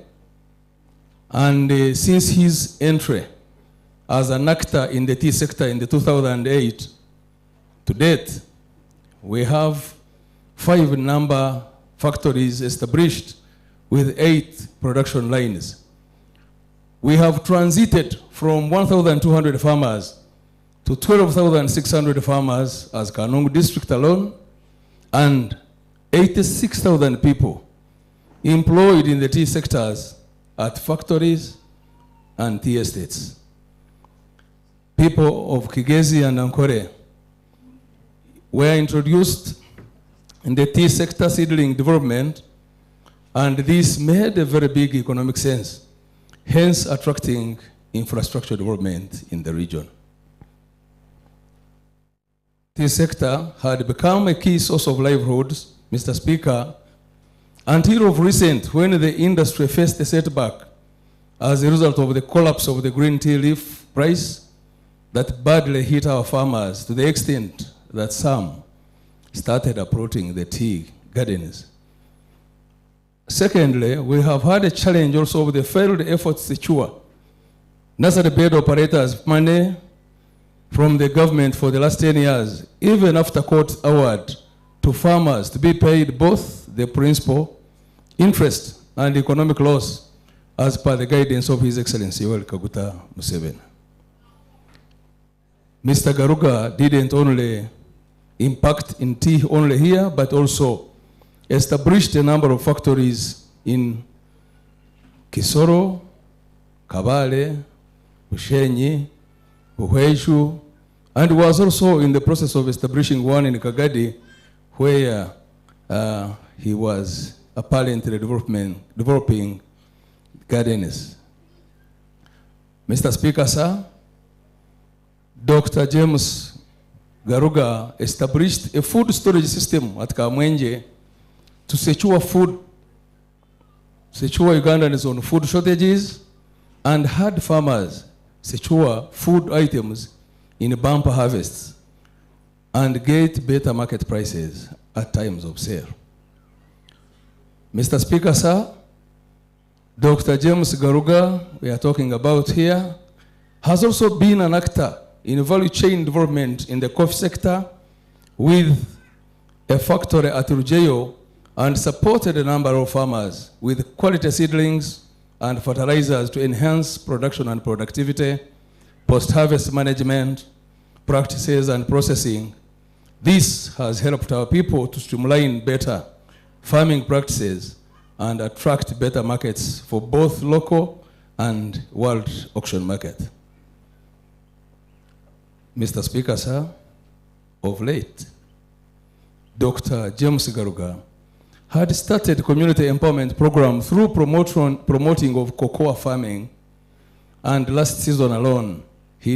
and since his entry as an actor in the tea sector in the 2008, to date, we have 5 number factories established with 8 production lines. We have transited from 1,200 farmers to 12,600 farmers as Kanungu district alone, and 86,000 people employed in the tea sectors at factories and tea estates. People of Kigezi and Ankole were introduced in the tea sector seedling development, and this made a very big economic sense, hence attracting infrastructure development in the region. This sector had become a key source of livelihoods, Mr. Speaker, until of recent, when the industry faced a setback as a result of the collapse of the green tea leaf price that badly hit our farmers to the extent that some started uprooting the tea gardens. Secondly, we have had a challenge also with the failed efforts to secure nursery bed operators money from the government for the last 10 years, even after court award to farmers to be paid both the principal, interest, and economic loss as per the guidance of His Excellency Yoweri Kaguta Museveni. Mr. Garuga didn't only impact in tea only here, but also established a number of factories in Kisoro, Kabale, Bushenyi, Buhweju, and was also in the process of establishing one in Kagadi, where he was apparently developing gardens. Mr. Speaker, sir, Dr. James Garuga established a food storage system at Kamwenje to secure food, secure Ugandans on food shortages, and had farmers secure food items in bumper harvests and get better market prices at times of sale. Mr. Speaker, sir, Dr. James Garuga, we are talking about here, has also been an actor in value chain development in the coffee sector with a factory at Rujeyo and supported a number of farmers with quality seedlings and fertilizers to enhance production and productivity, post-harvest management, practices and processing. This has helped our people to streamline better farming practices and attract better markets for both local and world auction market. Mr. Speaker, sir, of late, Dr. James Garuga had started community empowerment program through promoting of cocoa farming, and last season alone, he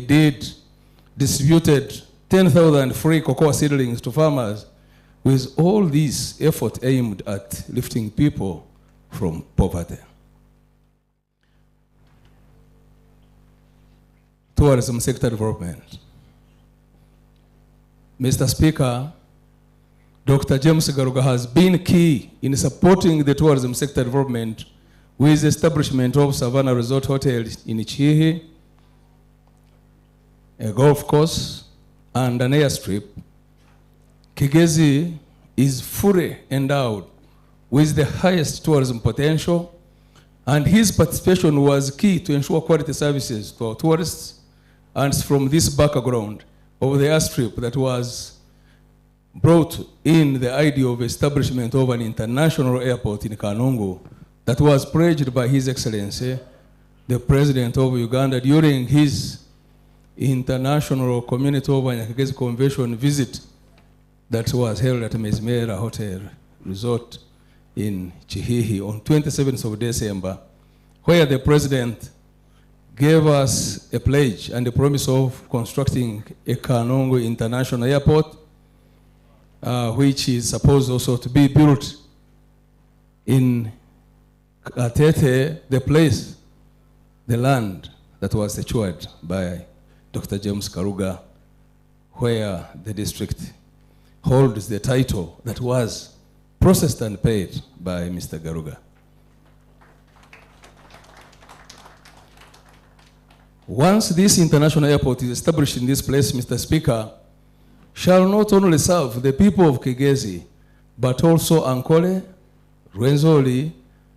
distributed 10,000 free cocoa seedlings to farmers, with all this effort aimed at lifting people from poverty. Tourism sector development. Mr. Speaker, Dr. James Garuga has been key in supporting the tourism sector development with the establishment of Savannah Resort Hotel in Chihi, a golf course, and an airstrip. Kigezi is fully endowed with the highest tourism potential, and his participation was key to ensure quality services to our tourists. And from this background of the airstrip that was brought in the idea of establishment of an international airport in Kanungu that was pledged by His Excellency, the President of Uganda, during his International Community of Nyakagezi Convention visit that was held at Mezmera Hotel Resort in Chihihi on 27th of December, where the President gave us a pledge and a promise of constructing a Kanungu International Airport, which is supposed also to be built in Katete, the place, the land that was secured by Dr. James Garuga, where the district holds the title that was processed and paid by Mr. Garuga. Once this international airport is established in this place, Mr. Speaker, shall not only serve the people of Kigezi, but also Ankole, Rwenzori,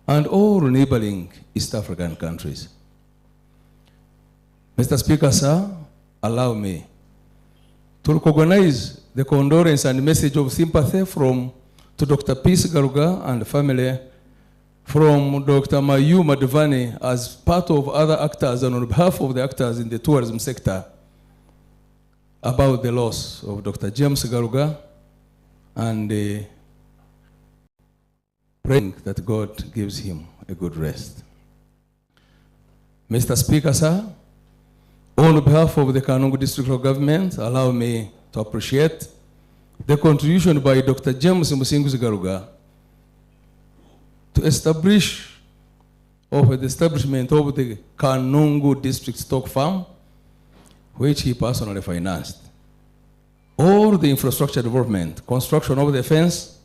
and all neighboring East African countries. Mr. Speaker, sir, allow me to recognize the condolence and message of sympathy to Dr. Peace Garuga and family from Dr. Mayu Madhavani as part of other actors and on behalf of the actors in the tourism sector about the loss of Dr. James Garuga, and praying that God gives him a good rest. Mr. Speaker, sir, on behalf of the Kanungu District Government, allow me to appreciate the contribution by Dr. James Musinguzi Garuga to the establishment of the Kanungu District Stock Farm, which he personally financed. all the infrastructure development, construction of the fence,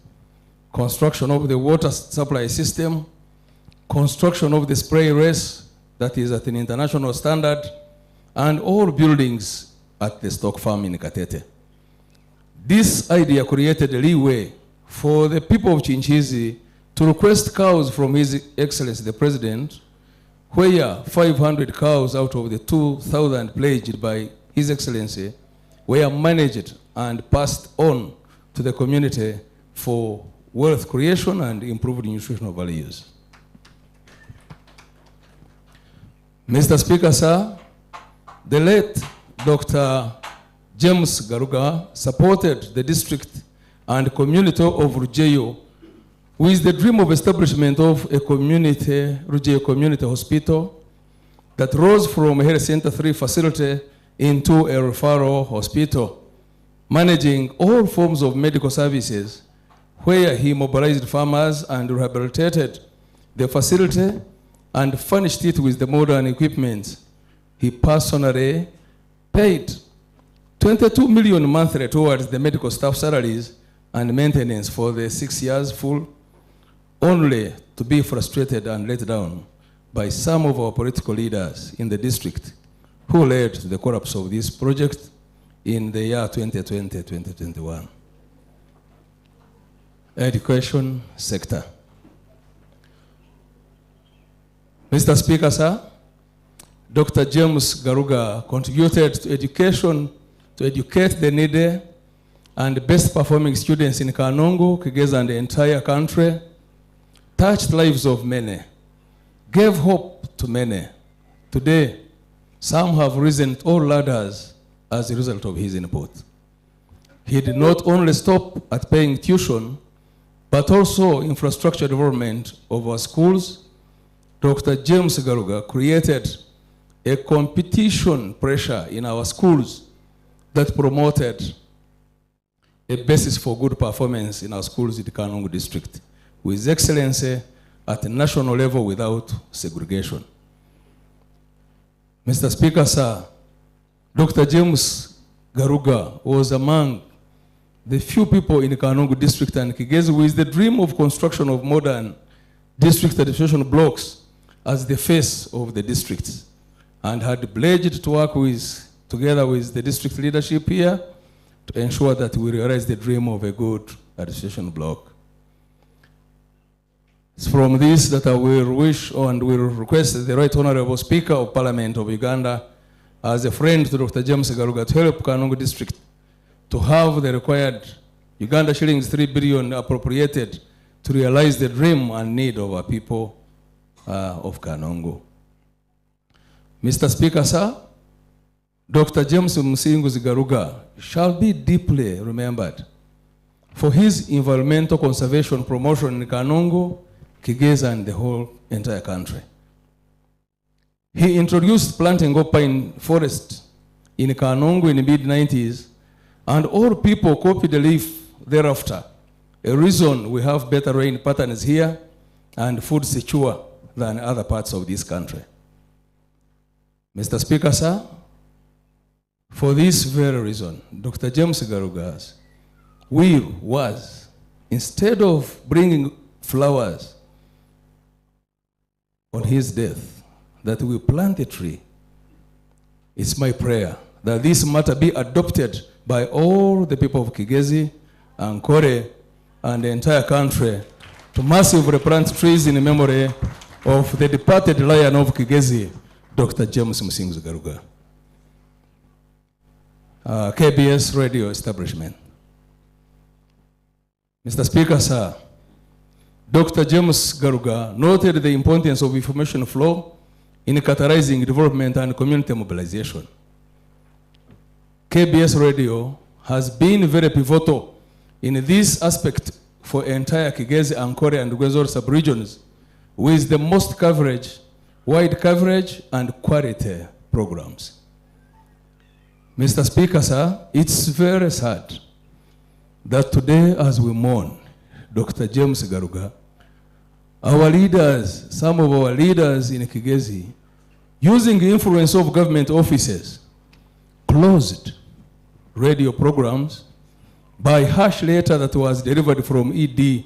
construction of the water supply system, construction of the spray race that is at an international standard, and all buildings at the stock farm in Katete. This idea created a leeway for the people of Chinchizi to request cows from His Excellency the President, where 500 cows out of the 2,000 pledged by His Excellency were managed and passed on to the community for wealth creation and improved nutritional values. Mr. Speaker, sir, the late Dr. James Garuga supported the district and community of Rujeyo with the dream of establishment of a community, Rujeyo Community Hospital, that rose from a Health Center 3 facility into a referral hospital, managing all forms of medical services, where he mobilized farmers and rehabilitated the facility and furnished it with the modern equipment. He personally paid 22 million monthly towards the medical staff salaries and maintenance for the 6 years full, only to be frustrated and let down by some of our political leaders in the district who led to the collapse of this project in the year 2020-2021. Education sector. Mr. Speaker, sir, Dr. James Garuga contributed to education to educate the needy and best performing students in Kanongo, Kigeza, and the entire country, touched lives of many, gave hope to many. Today, some have risen all ladders as a result of his input. He did not only stop at paying tuition, but also infrastructure development of our schools. Dr. James Garuga created a competition pressure in our schools that promoted a basis for good performance in our schools in the Kanongo district, with excellency at the national level without segregation. Mr. Speaker, sir, Dr. James Garuga was among the few people in the Kanongo district and Kigezi with the dream of construction of modern district administration blocks as the face of the district, and had pledged to work together with the district leadership here to ensure that we realize the dream of a good administration block. It's from this that I will wish and will request the Right Honorable Speaker of Parliament of Uganda, as a friend to Dr. James Garuga, to help Kanongo district to have the required Uganda shillings 3 billion appropriated to realize the dream and need of our people of Kanongo. Mr. Speaker, sir, Dr. James Musinguzi Garuga shall be deeply remembered for his environmental conservation promotion in Kanongo, Kigeza, and the whole entire country. He introduced planting of pine forest in Kanongo in the mid-90s, and all people copied the leaf thereafter, a reason we have better rain patterns here and food secure than other parts of this country. Mr. Speaker, sir, for this very reason, Dr. James Garuga's will was, instead of bringing flowers on his death, that we plant a tree. It's my prayer that this matter be adopted by all the people of Kigezi and Kore and the entire country to massively plant trees in memory of the departed lion of Kigezi, Dr. James Musinguzi Garuga. KBS radio establishment. Mr. Speaker, sir, Dr. James Garuga noted the importance of information flow in catalyzing development and community mobilization. KBS radio has been very pivotal in this aspect for entire Kigezi, Ankole, and Rwenzori sub-regions, with the most coverage, wide coverage, and quality programs. Mr. Speaker, sir, it's very sad that today, as we mourn Dr. James Garuga, our leaders, some of our leaders in Kigezi, using the influence of government offices, closed radio programs by harsh letter that was delivered from ED,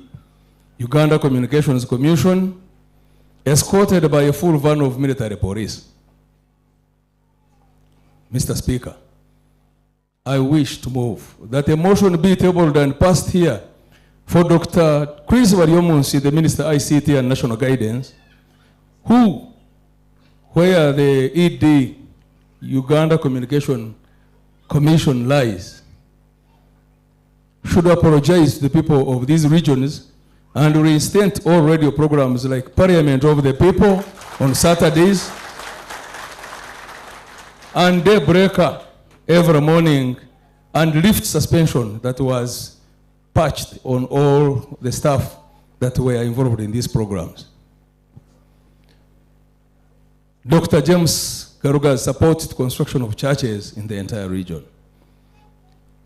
Uganda Communications Commission, escorted by a full van of military police. Mr. Speaker, I wish to move that a motion be tabled and passed here for Dr. Chris Wariomunsi, the Minister ICT and National Guidance, where the ED, Uganda Communication Commission lies, should apologize to the people of these regions and reinstate all radio programs like Parliament of the People on Saturdays and Daybreaker every morning, and lift suspension that was patched on all the staff that were involved in these programs. Dr. James Garuga supported construction of churches in the entire region.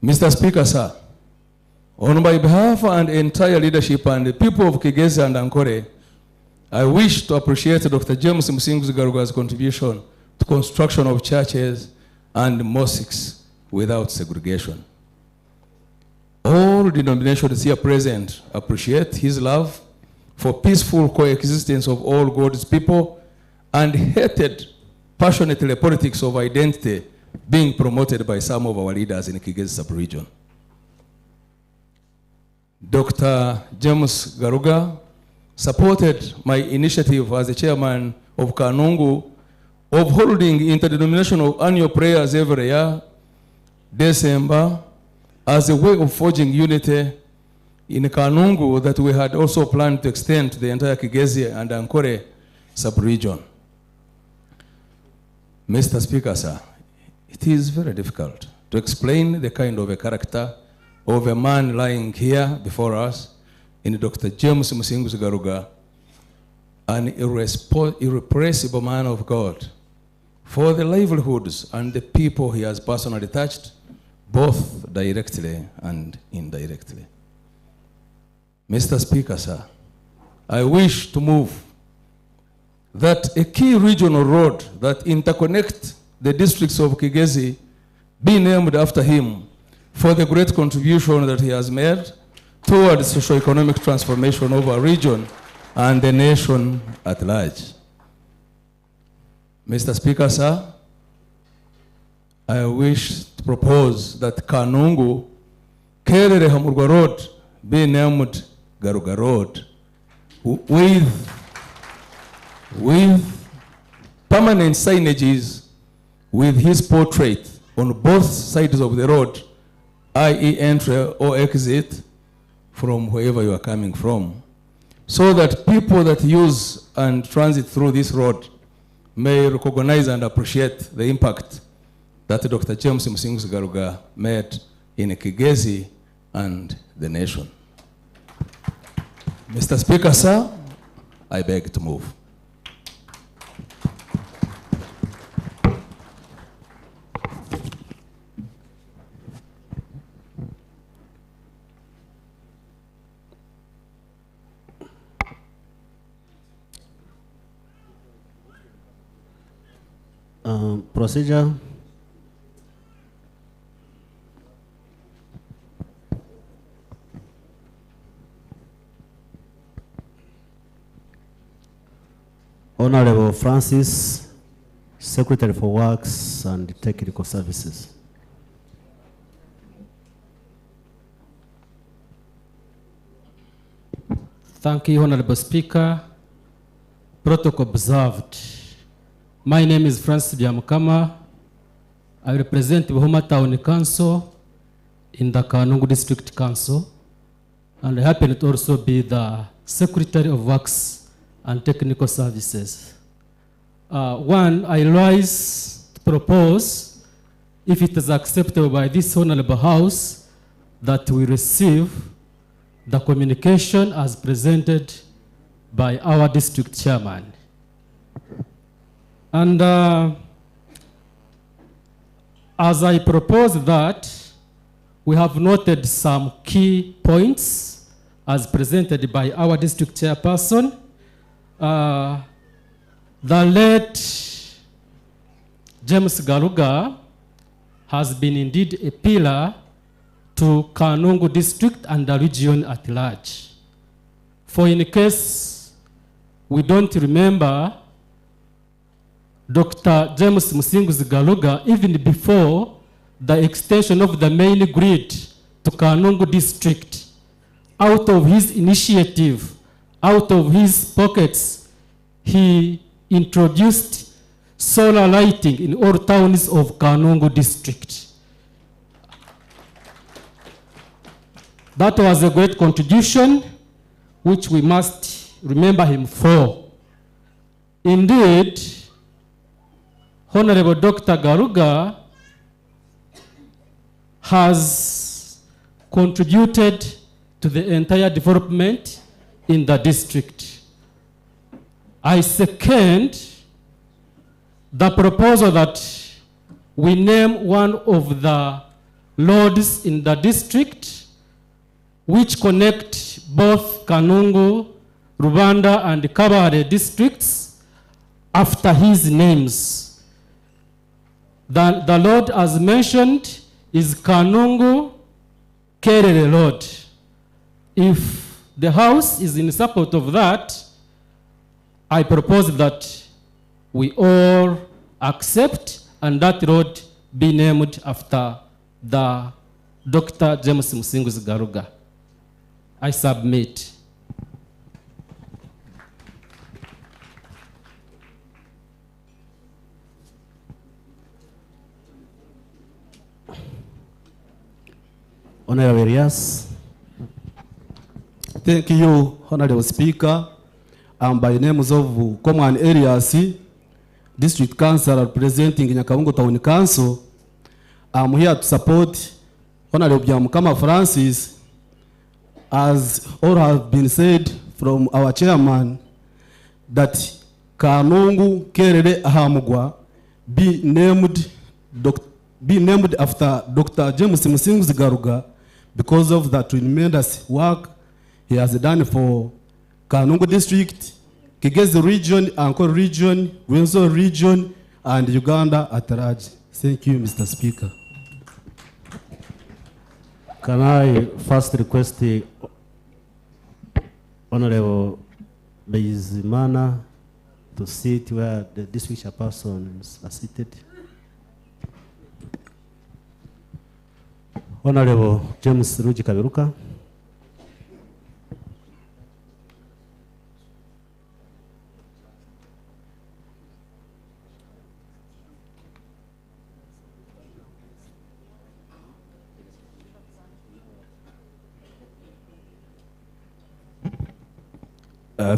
Mr. Speaker, sir, on my behalf and entire leadership and the people of Kigezi and Ankole, I wish to appreciate Dr. James Musinguzi Garuga's contribution to construction of churches and mosques without segregation. All denominations here present appreciate his love for peaceful coexistence of all God's people and hated passionately politics of identity being promoted by some of our leaders in Kigezi sub-region. Dr. James Garuga supported my initiative as the chairman of Kanungu of holding interdenominational annual prayers every year, December, as a way of forging unity in Kanungu that we had also planned to extend to the entire Kigezi and Ankole sub-region. Mr. Speaker, sir, it is very difficult to explain the kind of a character of a man lying here before us in Dr. James Musinguzi Garuga, an irrepressible man of God, for the livelihoods and the people he has personally touched, both directly and indirectly. Mr. Speaker, sir, I wish to move that a key regional road that interconnects the districts of Kigezi be named after him for the great contribution that he has made towards socio-economic transformation of our region and the nation at large. Mr. Speaker, sir, I wish to propose that Kanungu Kerere Hamurgwa Road be named Garuga Road with permanent signages with his portrait on both sides of the road, i.e. entry or exit from wherever you are coming from, so that people that use and transit through this road may recognize and appreciate the impact that Dr. James Musinguzi Garuga made in Kigezi and the nation. Mr. Speaker, sir, I beg to move. Procedure. Honorable Francis, Secretary for Works and Technical Services. Thank you, Honorable Speaker. Protocol observed. My name is Francis Byamukama. I represent Buhoma Town Council in the Kanungu District Council, and I happen to also be the Secretary of Works and Technical Services. One, I rise to propose, if it is acceptable by this Honorable House, that we receive the communication as presented by our district chairman. And as I propose that, we have noted some key points as presented by our district chairperson. The late James Garuga has been indeed a pillar to Kanungu district and the region at large. For in case we don't remember, Dr. James Musinguzi Garuga, even before the extension of the main grid to Kanungu district, out of his initiative, out of his pockets, he introduced solar lighting in all towns of Kanungu district. That was a great contribution which we must remember him for. Indeed, Honorable Dr. Garuga has contributed to the entire development in the district. I second the proposal that we name one of the roads in the district which connect both Kanungu, Rubanda, and Kabare districts after his names. The road, as mentioned, is Kanungu Kerere Road. If the House is in support of that, I propose that we all accept and that road be named after the Dr. James Musinguzi Garuga. I submit. Honorable Elias. Thank you, Honorable Speaker. By the names of Common Elias, District Council representing Nyakaungo Town Council, I'm here to support Honorable Byamukama Francis. As all have been said from our chairman, that Kanungu Kerere Ahamugwa be named after Dr. James Musinguzi Garuga because of the tremendous work he has done for Kanungu district, Kigezi region, Ankole region, Windsor region, and Uganda at large. Thank you, Mr. Speaker. Can I first request the Honorable Bizimana to sit where the district chairpersons are seated? Honorable James Ruji Kaberuka.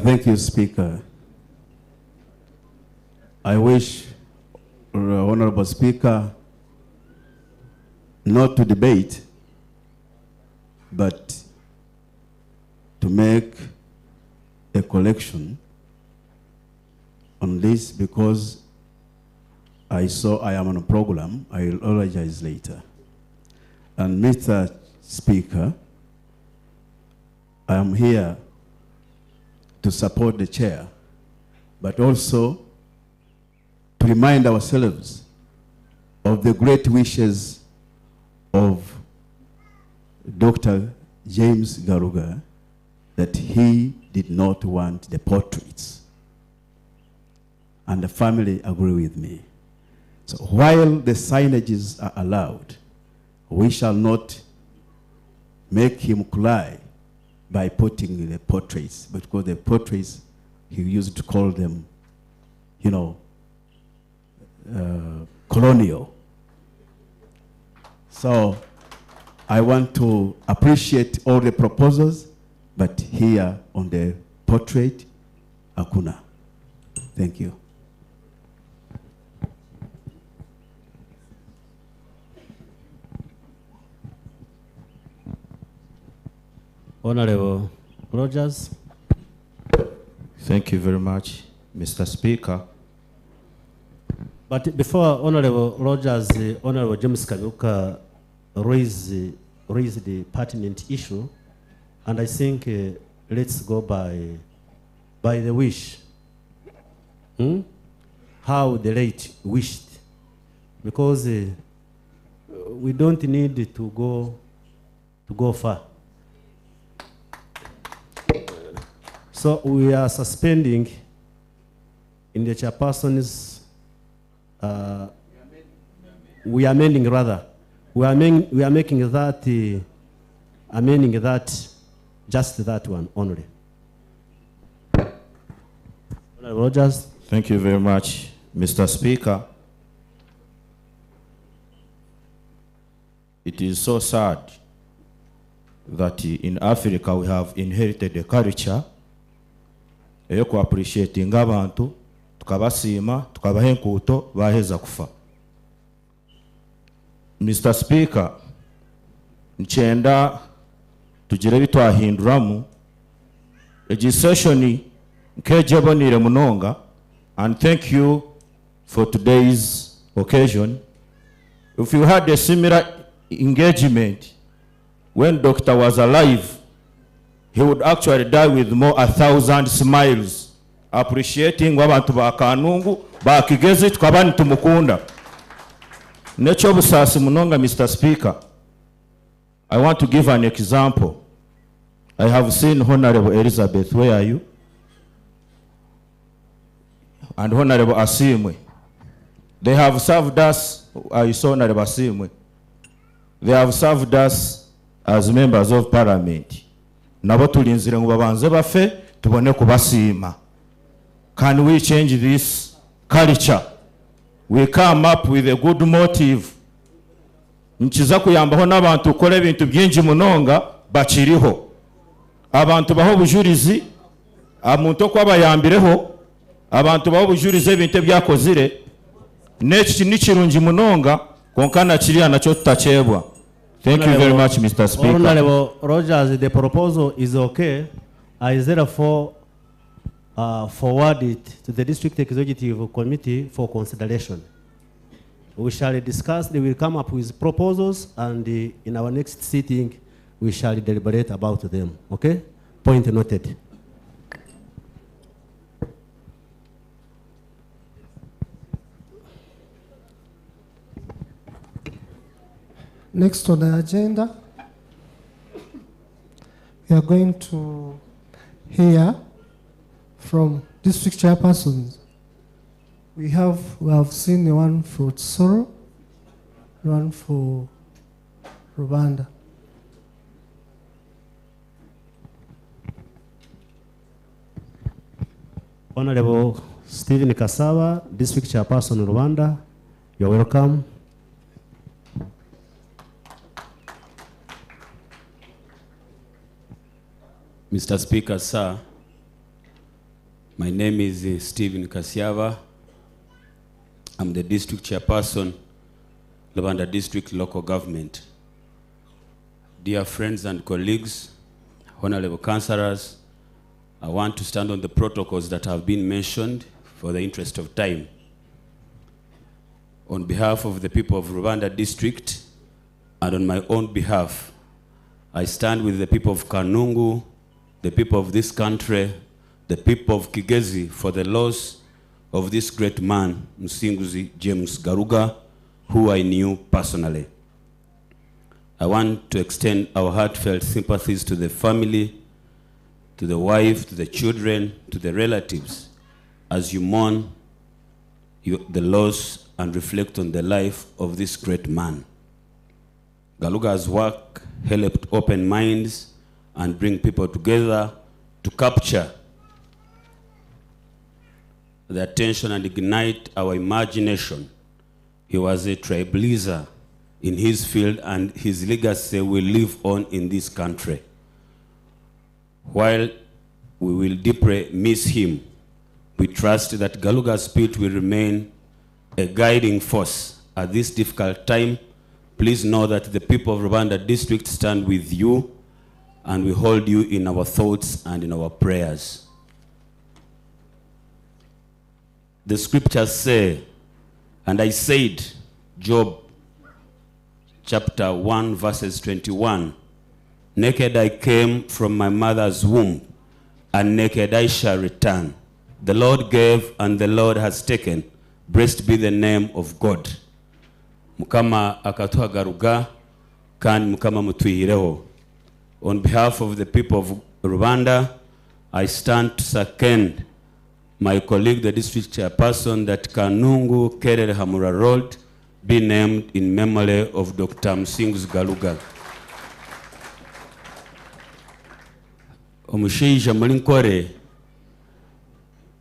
Thank you, Speaker. I wish, Honorable Speaker, not to debate, but to make a collection on this because I saw I am on a program. I will apologize later. And Mr. Speaker, I am here to support the chair, but also to remind ourselves of the great wishes of Dr. James Garuga, that he did not want the portraits. And the family agree with me. So while the signages are allowed, we shall not make him cry by putting the portraits, because the portraits, he used to call them, you know, colonial. So I want to appreciate all the proposals, but here on the portrait, hakuna. Thank you. Honorable Rogers. Thank you very much, Mr. Speaker. But before Honorable Rogers, Honorable James Kaberuka raised the pertinent issue, and I think let's go by the wish. How the late wished, because we don't need to go far. So we are suspending in the chairperson's, we are amending that, amending that, just that one only. Rogers. Thank you very much, Mr. Speaker. It is so sad that in Africa we have inherited a culture eyo appreciating abantu tukabasima tukabaha enkuuto baheza kufa. Mr. Speaker, nchenda tugire bitwahinduramu legislation nkejebonire munonga, and thank you for today's occasion. If you had a similar engagement when Doctor was alive, he would actually die with more 1,000 smiles, appreciating wabantu ba Kanungu ba Kigezi tukabani tumukunda. Necho busasi munonga, Mr. Speaker. I want to give an example. I have seen Honorable Elizabeth, where are you? And Honorable Asimwe. They have served us, I saw Honorable Asimwe. They have served us as members of parliament. Nabo tulinzire ngo babanze bafe tubone kubasima. Can we change this culture? We come up with a good motive. Nchiza kuyambaho n'abantu ukora ibintu byinji munonga bakiriho. Abantu baho bujurizi, amuntu ko abayambireho, abantu baho bujurize ibintu byakozire. Nechi nikirungi munonga konkana kiriya nacho tutachebwa. Thank you very much, Mr. Speaker. Honorable Rogers, the proposal is okay. I therefore forward it to the District Executive Committee for consideration. We shall discuss, they will come up with proposals, and in our next sitting, we shall deliberate about them. Okay? Point noted. Next on the agenda, we are going to hear from district chairpersons. We have seen the one for Tsoro, one for Rwanda. Honorable Stephen Kasawa, district chairperson Rwanda, you're welcome. Mr. Speaker, sir, my name is Stephen Kasiava. I'm the district chairperson, Rwanda District Local Government. Dear friends and colleagues, honorable councillors, I want to stand on the protocols that have been mentioned for the interest of time. On behalf of the people of Rwanda District and on my own behalf, I stand with the people of Kanungu, the people of this country, the people of Kigezi, for the loss of this great man, Musinguzi James Garuga, who I knew personally. I want to extend our heartfelt sympathies to the family, to the wife, to the children, to the relatives, as you mourn the loss and reflect on the life of this great man. Garuga's work helped open minds and bring people together to capture the attention and ignite our imagination. He was a trailblazer in his field, and his legacy will live on in this country. While we will deeply miss him, we trust that Garuga's spirit will remain a guiding force at this difficult time. Please know that the people of Rwanda District stand with you, and we hold you in our thoughts and in our prayers. The scriptures say, and I said, Job chapter 1 verses 21, naked I came from my mother's womb, and naked I shall return. The Lord gave and the Lord has taken. Blessed be the name of God. Mukama akatuha Garuga kandi Mukama mutuyireho. On behalf of the people of Rwanda, I stand to second my colleague, the district chairperson, that Kanungu Kerere Hamura Road be named in memory of Dr. Musinguzi Garuga. Omushaija muri nkore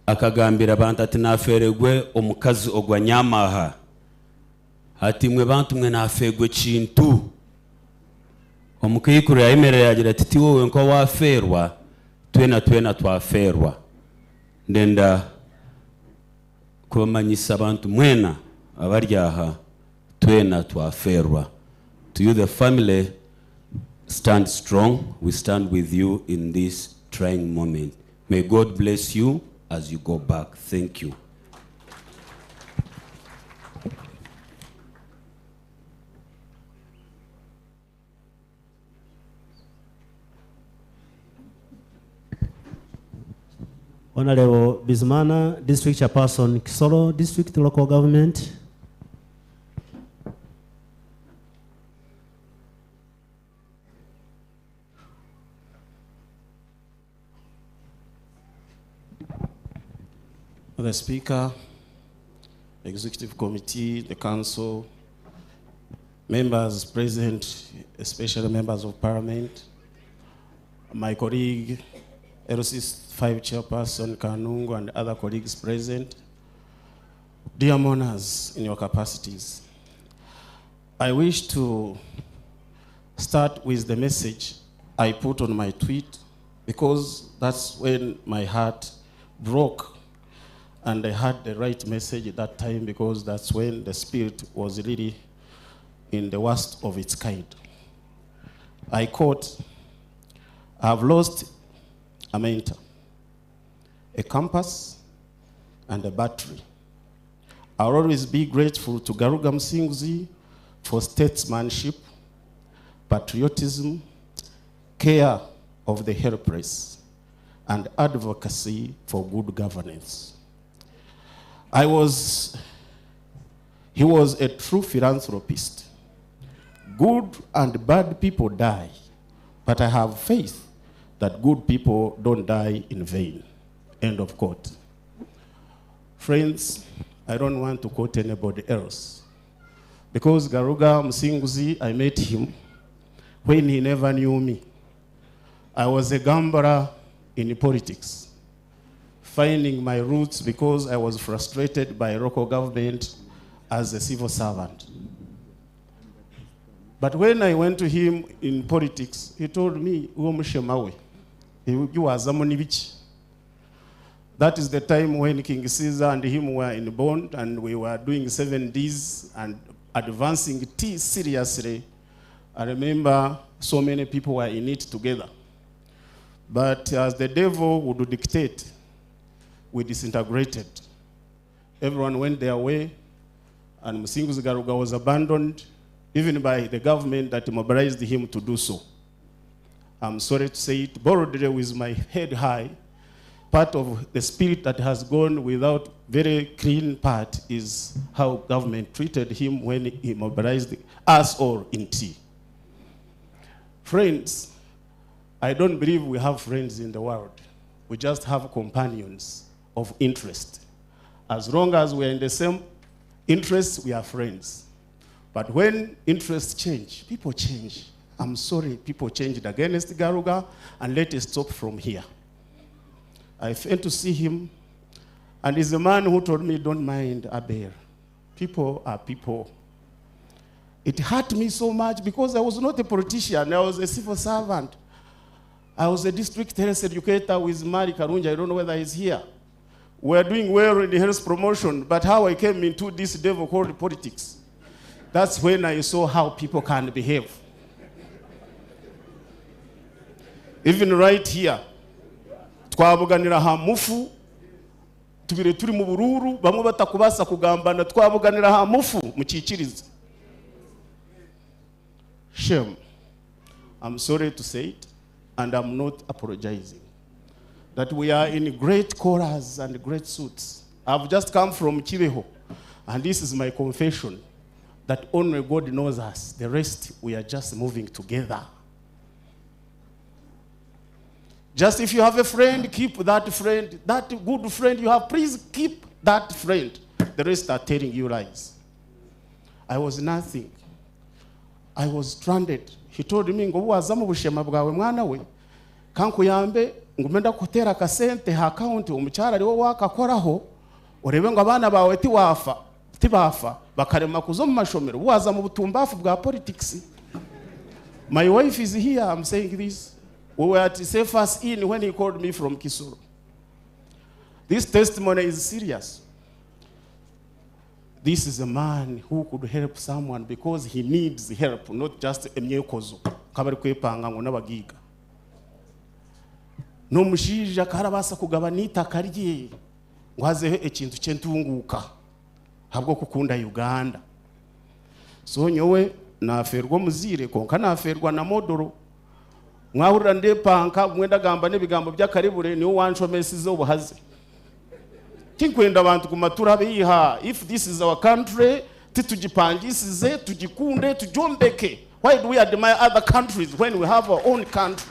akagambira abantu ati naferegwe omukazi ogwa nyamaha ati mwe bantu mwe nafegwe kintu omukikuru yayimerera yagira ati ti wowe nko waferwa twena twaferwa ndenda kubamanyisa abantu mwena abaryaha twena twaferwa. To you the family, stand strong. We stand with you in this trying moment. May God bless you as you go back. Thank you. Honorable Bizimana, District Chairperson, Kisoro District Local Government. The Speaker, Executive Committee, the Council, members present, especially members of Parliament, my colleague, LC 5 Chairperson Kanungu and other colleagues present, dear mourners in your capacities. I wish to start with the message I put on my tweet because that's when my heart broke. And I had the right message at that time because that's when the spirit was really in the worst of its kind. I quote, I've lost a mentor, a compass, and a battery. I'll always be grateful to Garuga Musinguzi for statesmanship, patriotism, care of the helpless, and advocacy for good governance. He was a true philanthropist. Good and bad people die, but I have faith that good people don't die in vain. End of quote. Friends, I don't want to quote anybody else. Because Garuga Musinguzi, I met him when he never knew me. I was a gambler in politics, finding my roots because I was frustrated by local government as a civil servant. But when I went to him in politics, he told me, that is the time when King Caesar and him were in bond and we were doing 7 Ds and advancing T seriously. I remember so many people were in it together. But as the devil would dictate, we disintegrated. Everyone went their way, and Musinguzi Garuga was abandoned, even by the government that mobilized him to do so. I'm sorry to say it boldly with my head high. Part of the spirit that has gone without very clean part is how government treated him when he mobilized us all in T. Friends, I don't believe we have friends in the world. We just have companions of interest. As long as we're in the same interests, we are friends. But when interests change, people change. I'm sorry, people changed against Garuga, and let us stop from here. I failed to see him, and he's the man who told me, don't mind Abel. People are people. It hurt me so much because I was not a politician, I was a civil servant. I was a district health educator with Mari Karunja, I don't know whether he's here. We're doing well in the health promotion, but how I came into this devil called politics, that's when I saw how people can behave. Even right here, twabuganira ha mufu, tubire turi mu bururu, bamwe batakubasa kugambana, twabuganira ha mufu mukikirize. Shame. I'm sorry to say it, and I'm not apologizing. That we are in great collars and great suits. I've just come from Kibeho, and this is my confession. that only God knows us. The rest, we are just moving together. Just if you have a friend, keep that friend. That good friend you have, please keep that friend. The rest are telling you lies. I was nothing. I was stranded. He told me, ngo waza mu bushema bwawe mwana we, kankuyambe ngumenda kutera kasente ha account umucyara ariwo wakakoraho, urebe ngo abana bawe tibafa bakarema kuzo mu mashomero, waza mu butumbafu bwa politics. My wife is here, I'm saying this. We were at Cephas Inn when he called me from Kisoro. This testimony is serious. This is a man who could help someone because he needs help, not just a myekozo. Kabari kwepanga ngo nabagiga. No mushija karabasa kugabana itaka rye ngo hazeho ekintu cyentunguka habwo kukunda Uganda. So nyowe naferwa muzire konka naferwa na modoro. Mwahurira ndepanka mwenda gamba nebigambo byakaribure niwo wanshomesize ubuhaze. Tinkwenda abantu kumatura biha, if this is our country titujipangisize tujikunde tujombeke. Why do we admire other countries when we have our own country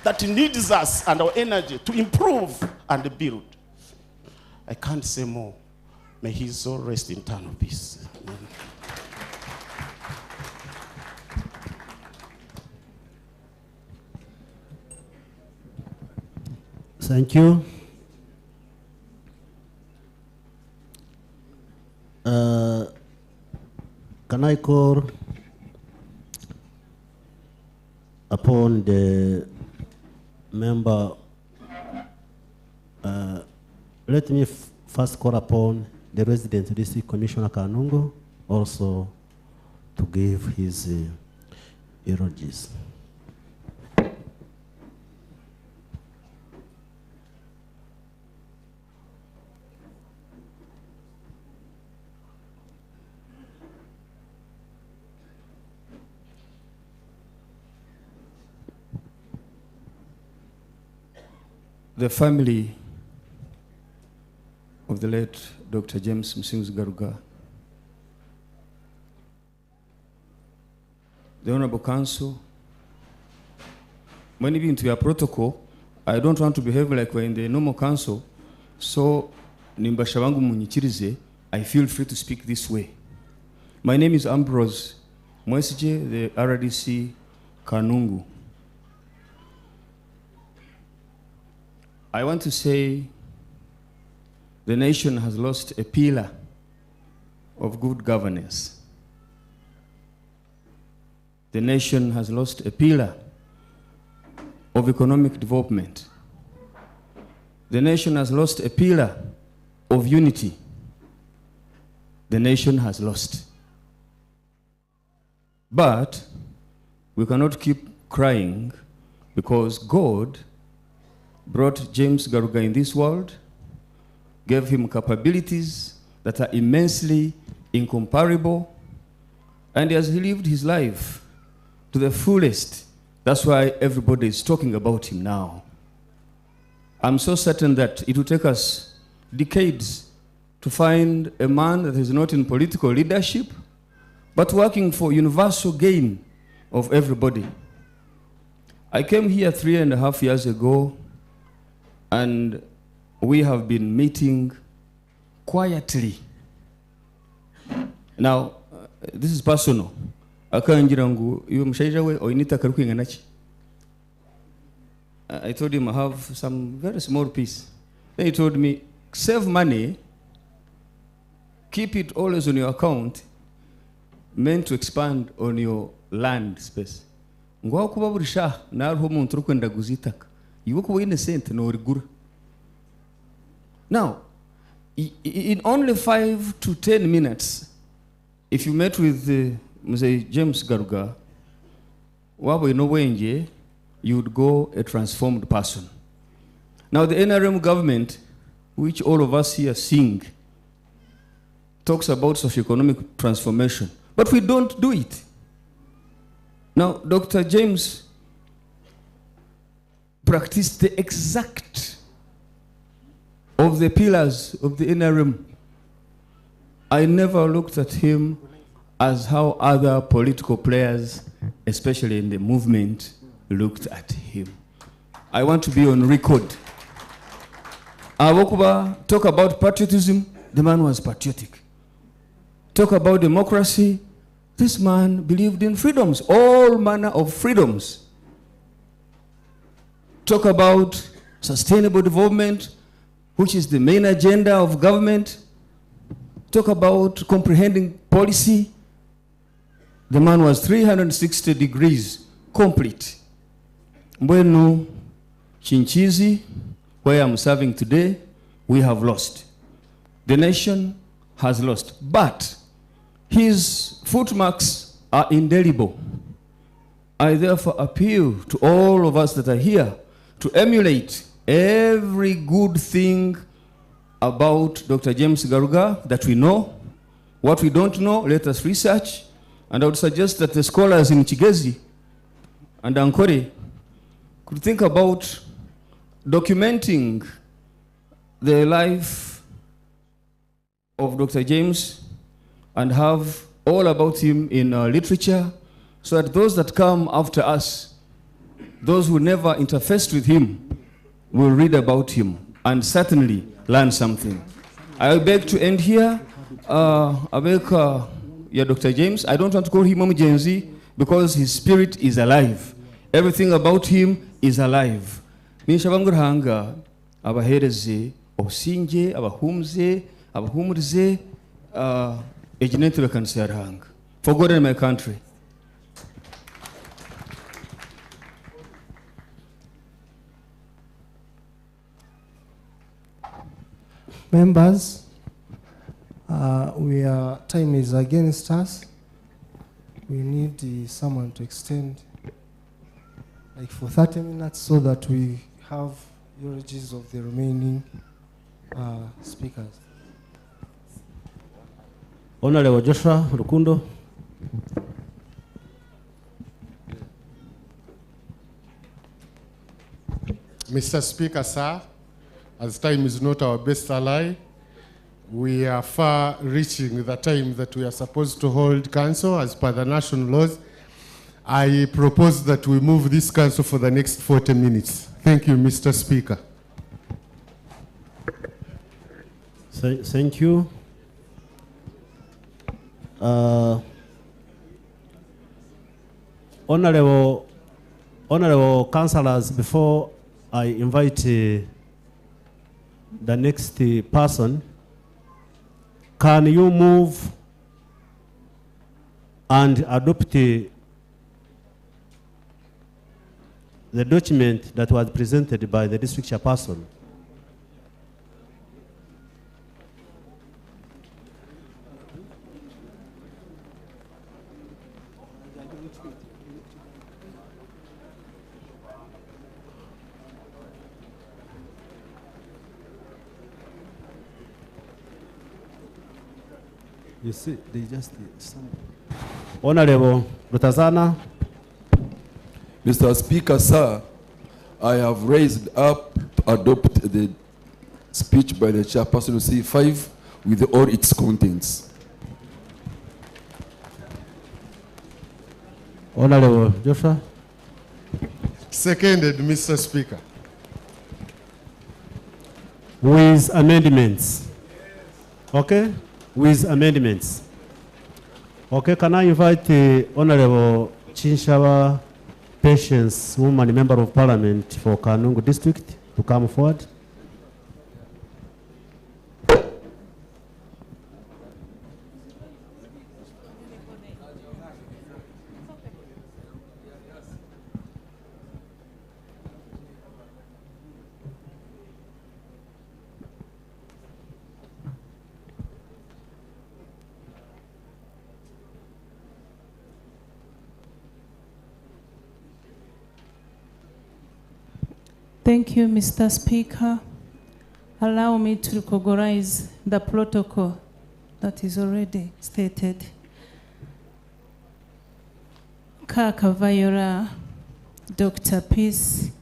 that needs us and our energy to improve and build? I can't say more. May his soul rest in eternal peace. Amen. Thank you. Can I call upon the member? Let me first call upon the resident district commissioner Kanungo also to give his eulogies. The family of the late Dr. James Musinguzi Garuga, the Honorable Council, when even to your protocol, I don't want to behave like we're in the normal council, so nimbasha wangu munyikirize, I feel free to speak this way. My name is Ambrose Mwesije, the RDC Kanungu. I want to say the nation has lost a pillar of good governance. The nation has lost a pillar of economic development. The nation has lost a pillar of unity. The nation has lost. But we cannot keep crying because God brought James Garuga in this world, gave him capabilities that are immensely incomparable, and as he lived his life to the fullest, that's why everybody is talking about him now. I'm so certain that it will take us decades to find a man that is not in political leadership, but working for universal gain of everybody. I came here 3.5 years ago, and we have been meeting quietly. Now, this is personal. I told him I have some very small piece. Then he told me, save money, keep it always on your account, meant to expand on your land space. Now, in only 5 to 10 minutes, if you met with James Garuga, you would go a transformed person. Now, the NRM government, which all of us here sing, talks about socioeconomic transformation, but we don't do it. Now, Dr. James practiced the exact of the pillars of the NRM. I never looked at him as how other political players, especially in the movement, looked at him. I want to be on record. Awokuba, talk about patriotism, the man was patriotic. Talk about democracy, this man believed in freedoms, all manner of freedoms. Talk about sustainable development, which is the main agenda of government. Talk about comprehending policy. The man was 360 degrees complete. Mbwenu, Chinchizi, where I'm serving today, we have lost. The nation has lost. But his footmarks are indelible. I therefore appeal to all of us that are here to emulate every good thing about Dr. James Garuga that we know. What we don't know, let us research. And I would suggest that the scholars in Kigezi and Ankore could think about documenting the life of Dr. James and have all about him in literature, so that those that come after us, those who never interfaced with him, will read about him and certainly learn something. I beg to end here. I beg Dr. James, I don't want to call him Musinguzi because his spirit is alive. Everything about him is alive. Nishabangurhanga, abahereze, osinje, abahumze, abahumurize, ejinetu bekansiyarhanga. For God and my country. Members, time is against us. We need someone to extend like for 30 minutes so that we have eulogies of the remaining speakers. Honorable Joshua Rukundo. Mr. Speaker, sir, as time is not our best ally, we are far reaching the time that we are supposed to hold council as per the national laws. I propose that we move this council for the next 40 minutes. Thank you, Mr. Speaker. Thank you. Honorable councillors, before I invite the next person, can you move and adopt the document that was presented by the district chairperson? You see, they just Honorable Rutazana. Mr. Speaker, sir, I have raised up to adopt the speech by the chairperson of C5 with all its contents. Honorable Joshua. Seconded, Mr. Speaker. With amendments. Okay? With amendments. Okay, can I invite the Honorable Chinshawa Patience, woman, member of parliament for Kanungu district, to come forward? Thank you, Mr. Speaker. Allow me to recognize the protocol that is already stated. Kaka Viola, Dr. Peace,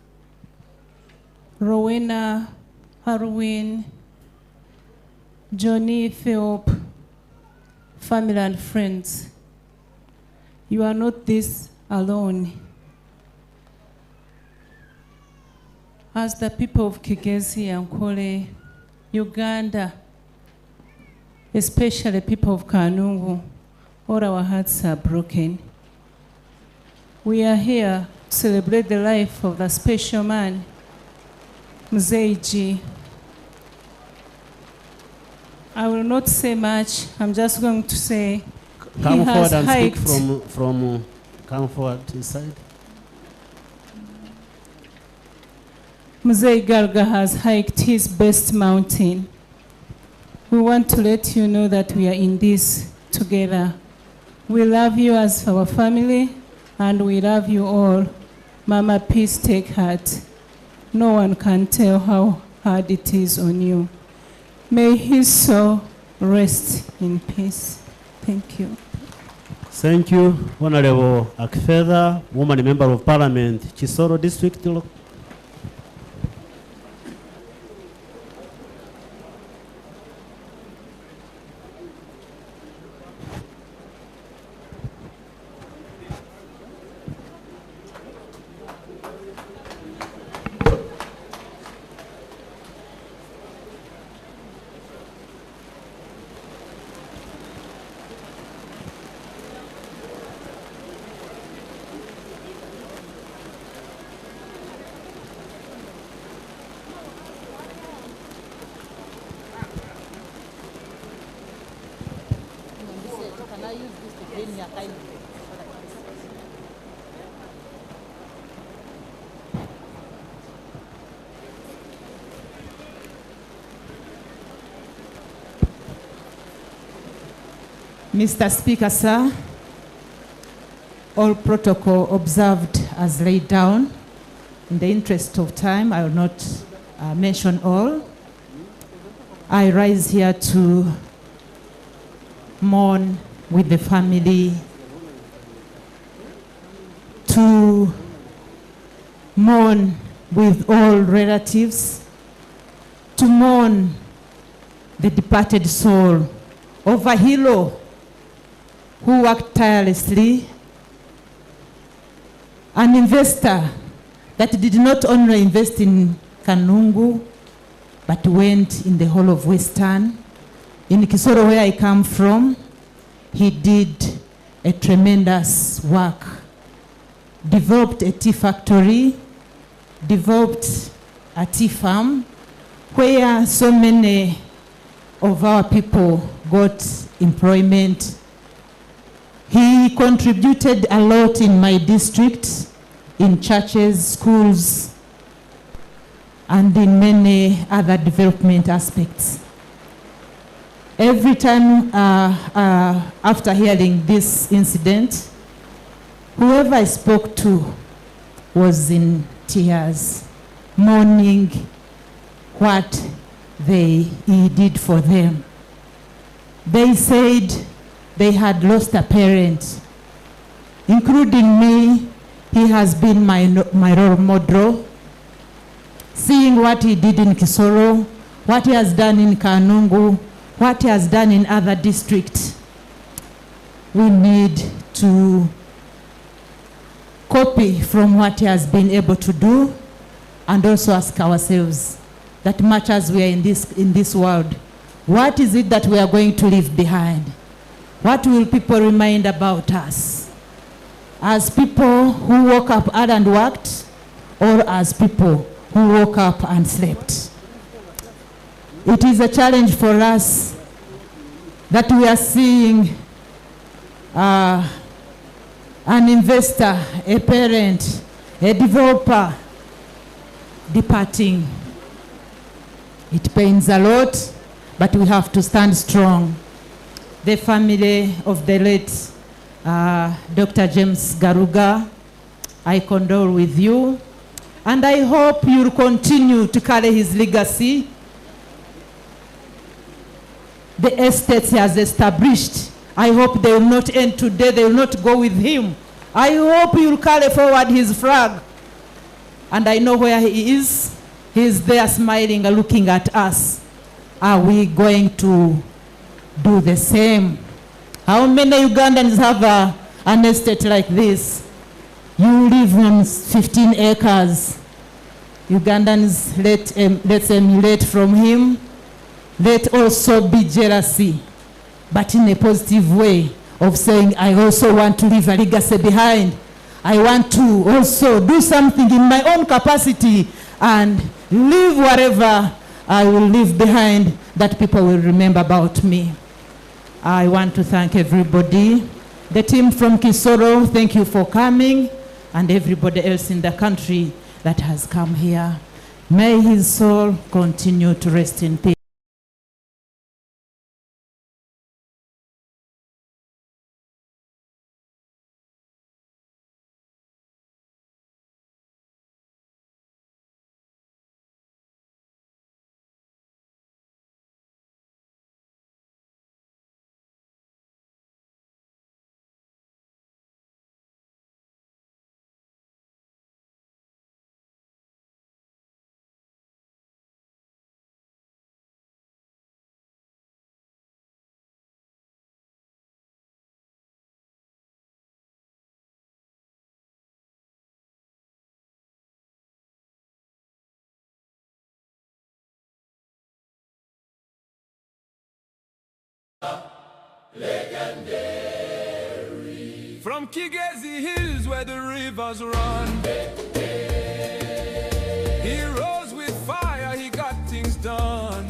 Rowena, Harwin, Johnny Philip, family and friends, You are not this alone. As the people of Kigezi and Kole, Uganda, especially people of Kanungu, all our hearts are broken. We are here to celebrate the life of the special man, Mzeiji. I will not say much. I'm just going to say Come he forward has and speak hiked. come forward inside. Mzee Garuga has hiked his best mountain. We want to let you know that we are in this together. We love you as our family, and we love you all. Mama, please take heart. No one can tell how hard it is on you. May his soul rest in peace. Thank you. Thank you, Honorable Akfeda, woman member of Parliament, Chisoro District. Mr. Speaker, sir, all protocol observed as laid down. In the interest of time, I will not mention all. I rise here to mourn with the family, to mourn with all relatives, to mourn the departed soul of a hero who worked tirelessly, an investor that did not only invest in Kanungu, but went in the whole of Western. In Kisoro, where I come from, he did a tremendous work, developed a tea factory, developed a tea farm, where so many of our people got employment. He contributed a lot in my district, in churches, schools, and in many other development aspects. Every time after hearing this incident, whoever I spoke to was in tears, mourning what he did for them. They said they had lost a parent, including me. He has been my role model. Seeing what he did in Kisoro, what he has done in Kanungu, what he has done in other districts, we need to copy from what he has been able to do, and also ask ourselves that much as we are in this world, what is it that we are going to leave behind? What will people remind about us? As people who woke up and worked, or as people who woke up and slept? It is a challenge for us that we are seeing an investor, a parent, a developer departing. It pains a lot, but we have to stand strong. The family of the late Dr. James Garuga, I condole with you, and I hope you'll continue to carry his legacy. The estates he has established, I hope they will not end today, they will not go with him. I hope you'll carry forward his flag. And I know where he is. He is there smiling and looking at us. Are we going to do the same? How many Ugandans have an estate like this. You live on 15 acres. Ugandans, let's emulate from him. Let also be jealousy, but in a positive way of saying, I also want to leave a legacy behind. I want to also do something in my own capacity and leave whatever I will leave behind that people will remember about me. I want to thank everybody. The team from Kisoro, thank you for coming, and everybody else in the country that has come here. May his soul continue to rest in peace. Legendary. From Kigezi Hills where the rivers run, he rose with fire, he got things done.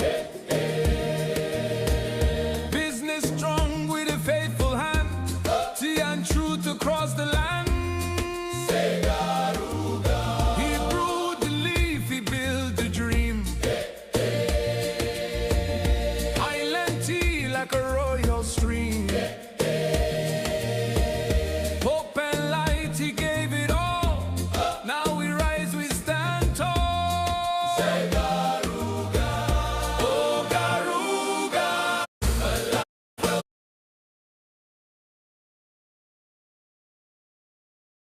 Business strong with a faithful hand, tea and truth across the land. Say Garuga. He brewed the leaf, he built the dream. Island tea like a royal stream. Hope and light, he gave it all. Now we rise, we stand tall. Say Garuga. Oh Garuga.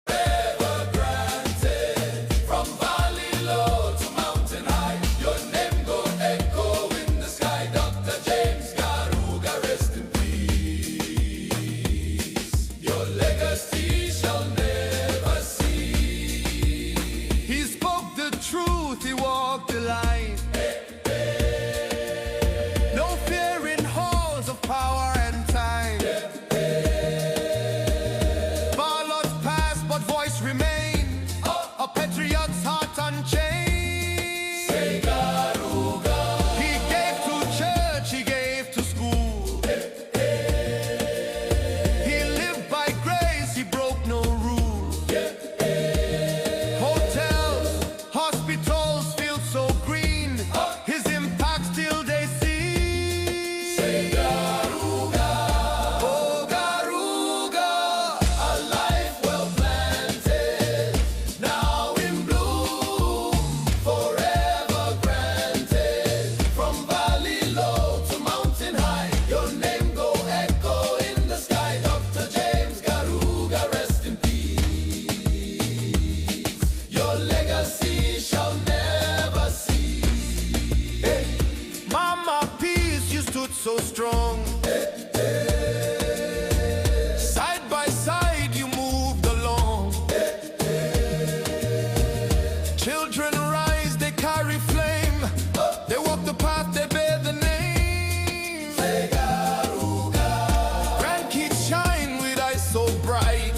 Ever granted. From valley low to mountain high, your name go echo in the sky. Dr. James Garuga, rest in peace. Your legacy shall never cease. He spoke the truth, he walked the line. No fear in halls of power and time. Ballots pass, but voice remain. A patriot's heart unchained. Say Garuga. He gave to church, he gave to school. He lived by grace, he broke no rule. Hotels, hospitals feel so green. His impact still they see. Say Garuga. Oh Garuga. A life well planted, now in bloom, forever granted. From valley low to mountain high, your name go echo in the sky. Dr. James Garuga, rest in peace. Your legacy shall never cease. Hey. Mama Peace, you stood so strong. Side by side, you moved along. Children rise, they carry flame. They walk the path, they bear the name. Say Garuga. Grandkids shine with eyes so bright.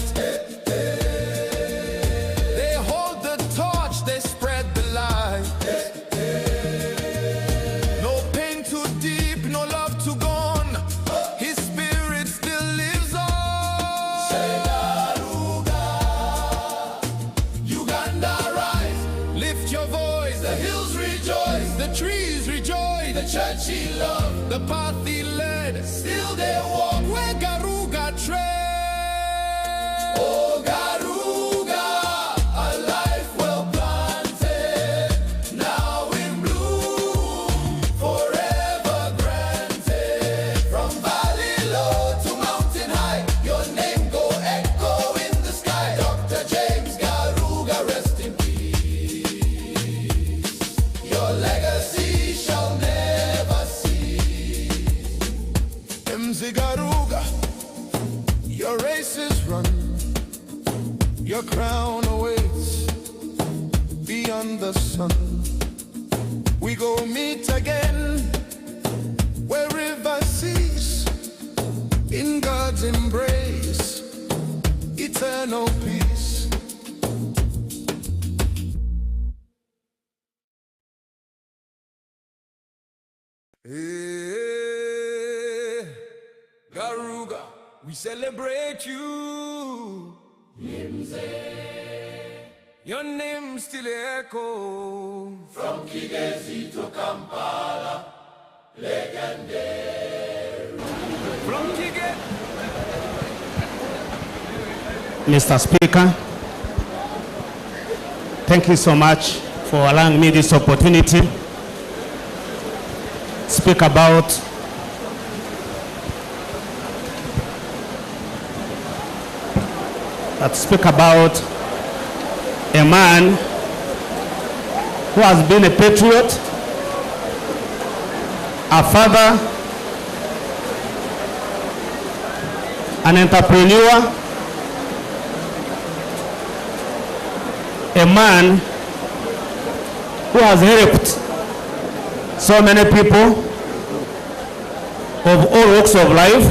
They hold the torch, they spread the light. No pain too deep, no love too gone. His spirit still lives on. Say Garuga. Uganda rise, lift your voice. The hills rejoice, the trees rejoice. The church he loved, the path he led, still they walk where Garuga tread. Oh Garuga, a life well planted, now in bloom, forever granted. From valley low to mountain high, your name go echo in the sky. Dr. James Garuga, rest in peace. Your legacy shall never cease. MZ Garuga, your race is run. a crown awaits beyond the sun. We go meet again where rivers cease, in God's embrace, eternal peace. Hey, Garuga, we celebrate you. Your name still echo from Kigezi to Kampala, legendary. From Kigezi. Mr. Speaker, thank you so much for allowing me this opportunity to speak about a man who has been a patriot, a father, an entrepreneur, a man who has helped so many people of all walks of life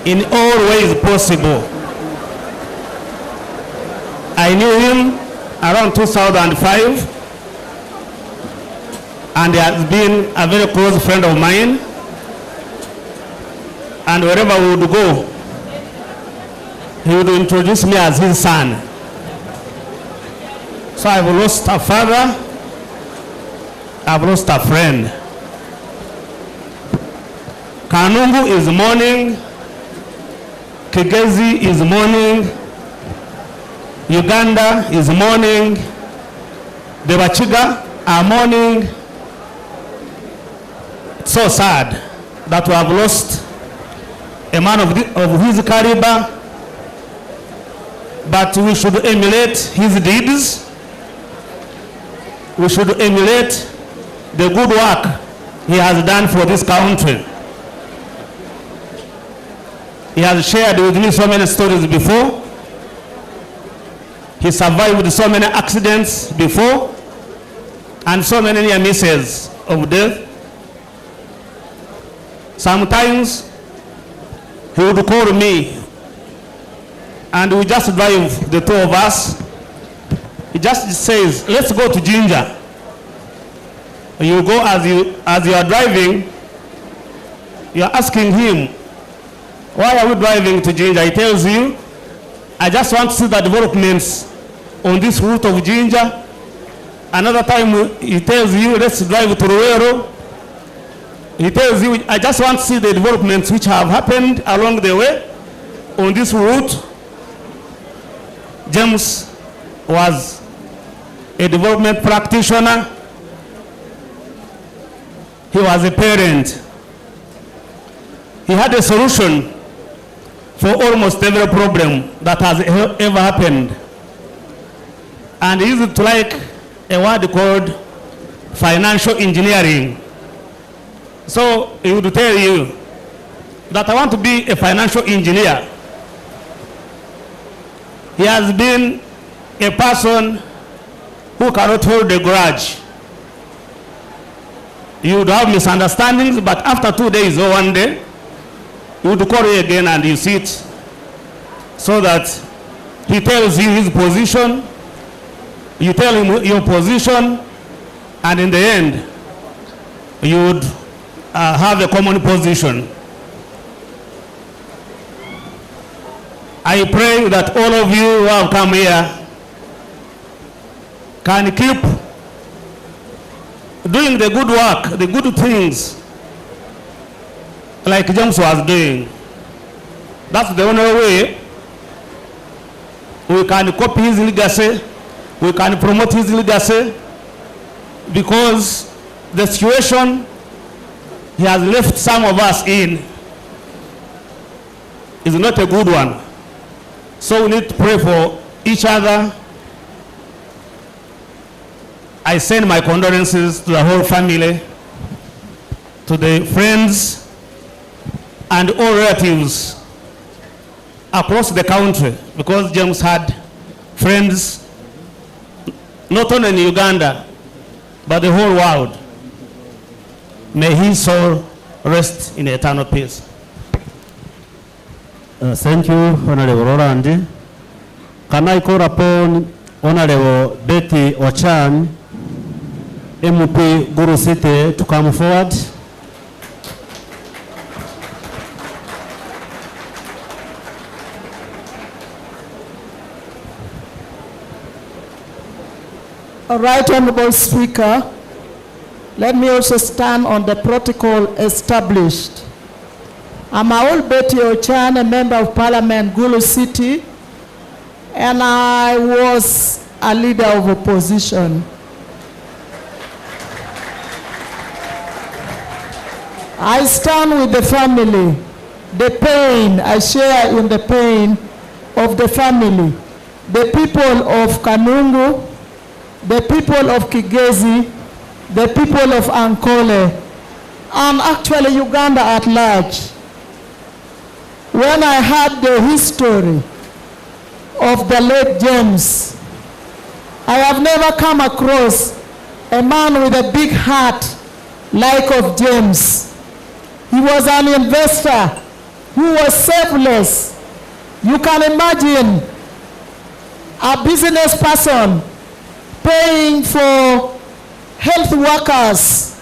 in all ways possible. I knew him around 2005, and he has been a very close friend of mine, and wherever we would go, he would introduce me as his son. So I've lost a father, I've lost a friend. Kanungu is mourning, Kigezi is mourning, Uganda is mourning, the Wachiga are mourning. It's so sad that we have lost a man of his caliber, but we should emulate his deeds. We should emulate the good work he has done for this country. He has shared with me so many stories before. He survived so many accidents before, and so many near misses of death. Sometimes he would call me, and we just drive, the two of us. He just says, let's go to Jinja. You go, as you are driving, you are asking him, why are we driving to Jinja? He tells you, I just want to see the developments on this route of Jinja. Another time he tells you, let's drive to Ruero. He tells you, I just want to see the developments which have happened along the way on this route. James was a development practitioner. He was a parent. He had a solution for almost every problem that has ever happened. And he used to like a word called financial engineering. So he would tell you that I want to be a financial engineer. He has been a person who cannot hold a grudge. You would have misunderstandings, but after 2 days or 1 day, you would call you again and you sit, so that he tells you his position, you tell him your position, and in the end, you would have a common position. I pray that all of you who have come here can keep doing the good work, the good things, like James was doing. That's the only way we can copy his legacy, we can promote his legacy, because the situation he has left some of us in is not a good one. So we need to pray for each other. I send my condolences to the whole family, to the friends, and all relatives across the country because James had friends not only in Uganda, but the whole world. May his soul rest in eternal peace. Thank you, Honorable Roland. Can I call upon Honorable Betty Ochan, MP Guru City, to come forward? All right, Honorable Speaker, let me also stand on the protocol established. I'm Aul Betty Ochan, a member of Parliament, Gulu City, and I was a leader of opposition. I stand with the family, the pain, I share in the pain of the family, the people of Kanungu, the people of Kigezi, the people of Ankole, and actually Uganda at large. When I heard the history of the late James, I have never come across a man with a big heart like of James. He was an investor who was selfless. You can imagine a business person paying for health workers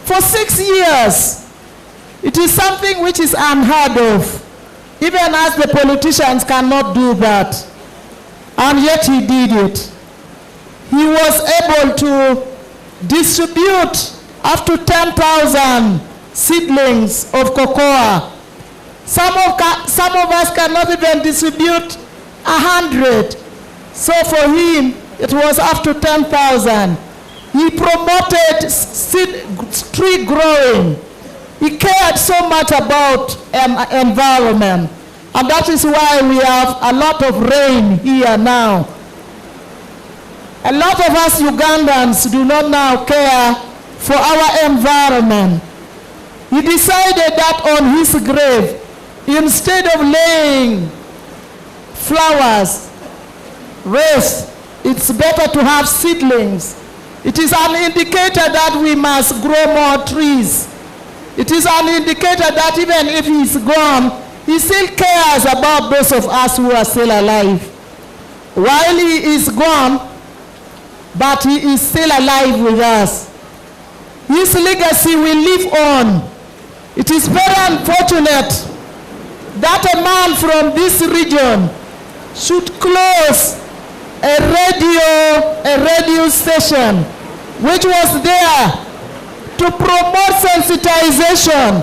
for 6 years. It is something which is unheard of. Even as the politicians cannot do that. And yet he did it. He was able to distribute up to 10,000 seedlings of cocoa. Some of us cannot even distribute 100. So for him, it was up to 10,000. He promoted tree growing. He cared so much about environment. And that is why we have a lot of rain here now. A lot of us Ugandans do not now care for our environment. He decided that on his grave, instead of laying flowers, wreaths, it's better to have seedlings. It is an indicator that we must grow more trees. It is an indicator that even if he's gone, he still cares about those of us who are still alive. While he is gone, but he is still alive with us. His legacy will live on. It is very unfortunate that a man from this region should close a radio station which was there to promote sensitization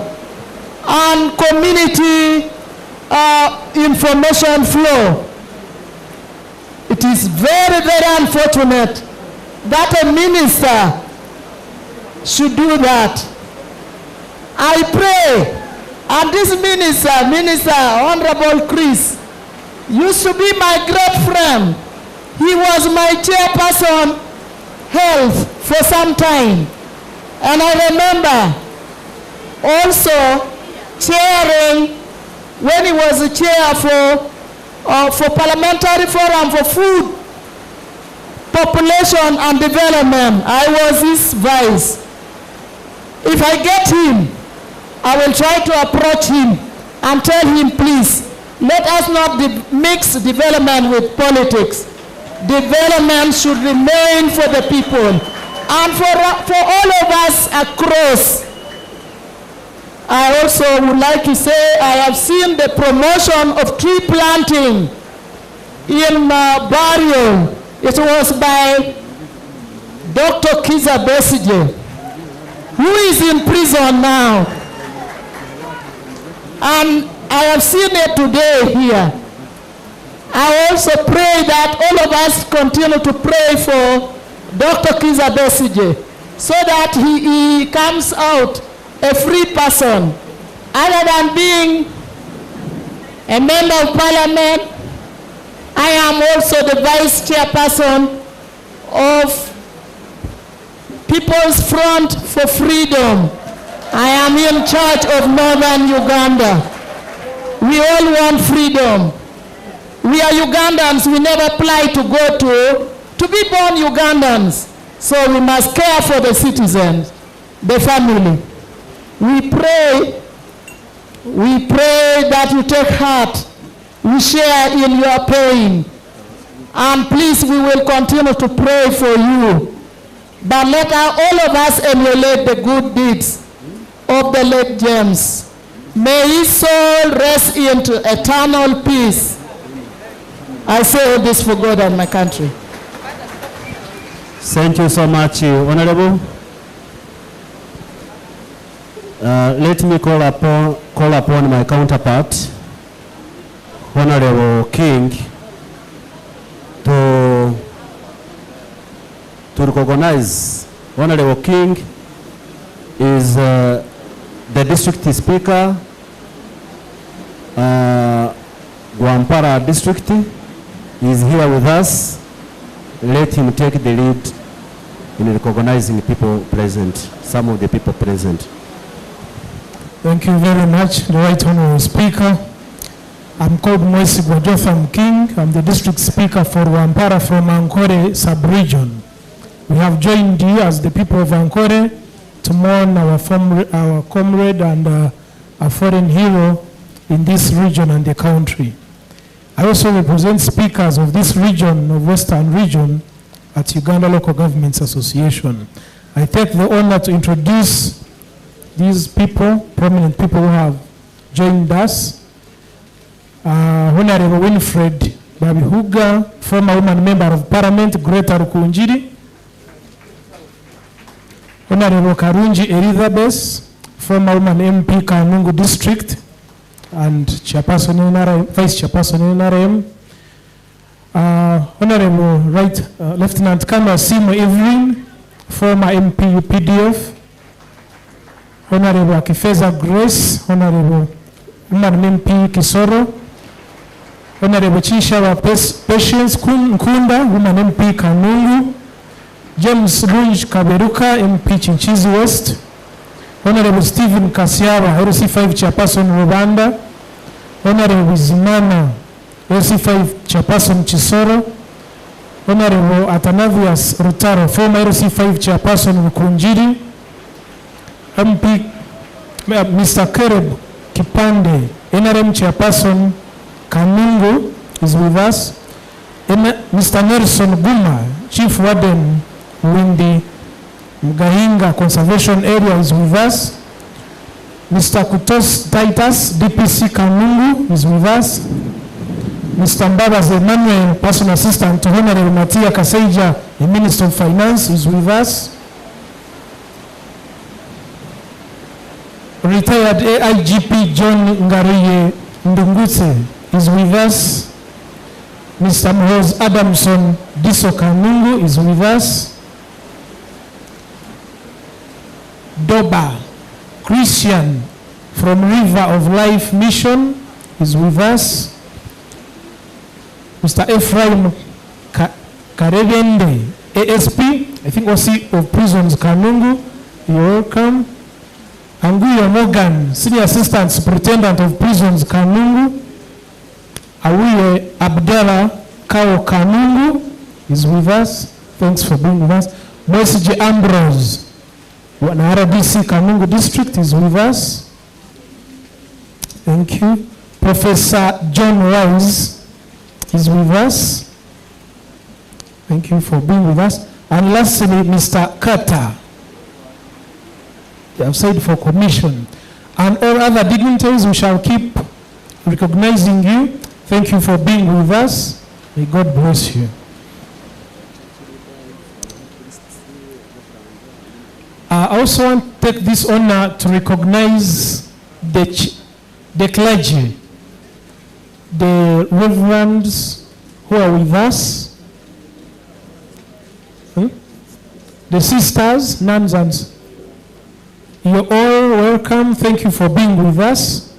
and community information flow. It is very, very unfortunate that a minister should do that. I pray, and this minister, Honorable Chris, used to be my great friend. He was my chairperson, health, for some time. And I remember also chairing, when he was a chair for Parliamentary Forum for Food, Population and Development. I was his vice. If I get him, I will try to approach him and tell him, please, let us not mix development with politics. Development should remain for the people and for all of us across. I also would like to say I have seen the promotion of tree planting in Barrio. It was by Dr. Kiza Besige, who is in prison now. And I have seen it today here. I also pray that all of us continue to pray for Dr. Kiza Besige so that he comes out a free person. Other than being a member of parliament, I am also the vice chairperson of People's Front for Freedom. I am in charge of Northern Uganda. We all want freedom. We are Ugandans. We never apply to go to be born Ugandans. So we must care for the citizens, the family. We pray that you take heart. We share in your pain. And please, we will continue to pray for you. But let all of us emulate the good deeds of the late James. May his soul rest into eternal peace. I say all this for God and my country. Thank you so much, Honorable. Let me call upon my counterpart, Honorable King, to recognize. Honorable King is the district speaker, Gwampara district. He is here with us. Let him take the lead in recognizing people present, some of the people present. Thank you very much, the Right Honorable Speaker. I'm called Musinguzi King. I'm the district speaker for Wampara from Ankole sub-region. We have joined you as the people of Ankole to mourn our comrade and a foreign hero in this region and the country. I also represent speakers of this region, of Western region, at Uganda Local Governments Association. I take the honor to introduce these people, prominent people who have joined us. Honorable Winfred Babihuga, former woman member of Parliament, Greater Rukunjiri. Honorable Karunji Elizabeth, former woman MP, Kanungu District, and chairperson NRM, vice chairperson NRM. Honorable Lieutenant Colonel Simo Evelyn, former MP UPDF. Honorable Akifeza Grace, Honorable woman MP Kisoro. Honorable Chishawa Patience Nkunda, woman MP Kanungu. James Lunj Kaberuka, MP Chinchizi West. Honorable Stephen Kasiawa, LC5 chairperson Rwanda. Honorable Zimana, LC5 chairperson Chisoro. Honorable Atanavius Rutaro, former LC5 chairperson Rukunjiri. MP Mr. Kereb Kipande, NRM chairperson Kanungu is with us. Mr. Nelson Guma, Chief Warden Windi Mgahinga Conservation Area is with us. Mr. Kutos Titus, DPC Kanungu is with us. Mr. Mbabas Emmanuel, Personal Assistant to Honorable Matia Kaseija, the Minister of Finance, is with us. Retired AIGP John Ngariye Ndungutse is with us. Mr. Mhoz Adamson Diso Kanungu is with us. Doba Christian from River of Life Mission is with us. Mr. Ephraim Karebende, ASP, I think OC of Prisons Kanungu, you're welcome. Anguya Morgan, Senior Assistant Superintendent of Prisons Kanungu. Awiye Abdallah Kao Kanungu is with us. Thanks for being with us. Mwesiji Ambrose, RDC Kanungu District is with us. Thank you. Professor John Rice is with us. Thank you for being with us. And lastly, Mr. Carter, outside for commission. And all other dignitaries, we shall keep recognizing you. Thank you for being with us. May God bless you. I also want to take this honor to recognize the clergy, the reverends who are with us, the sisters, nuns, and you're all welcome. Thank you for being with us.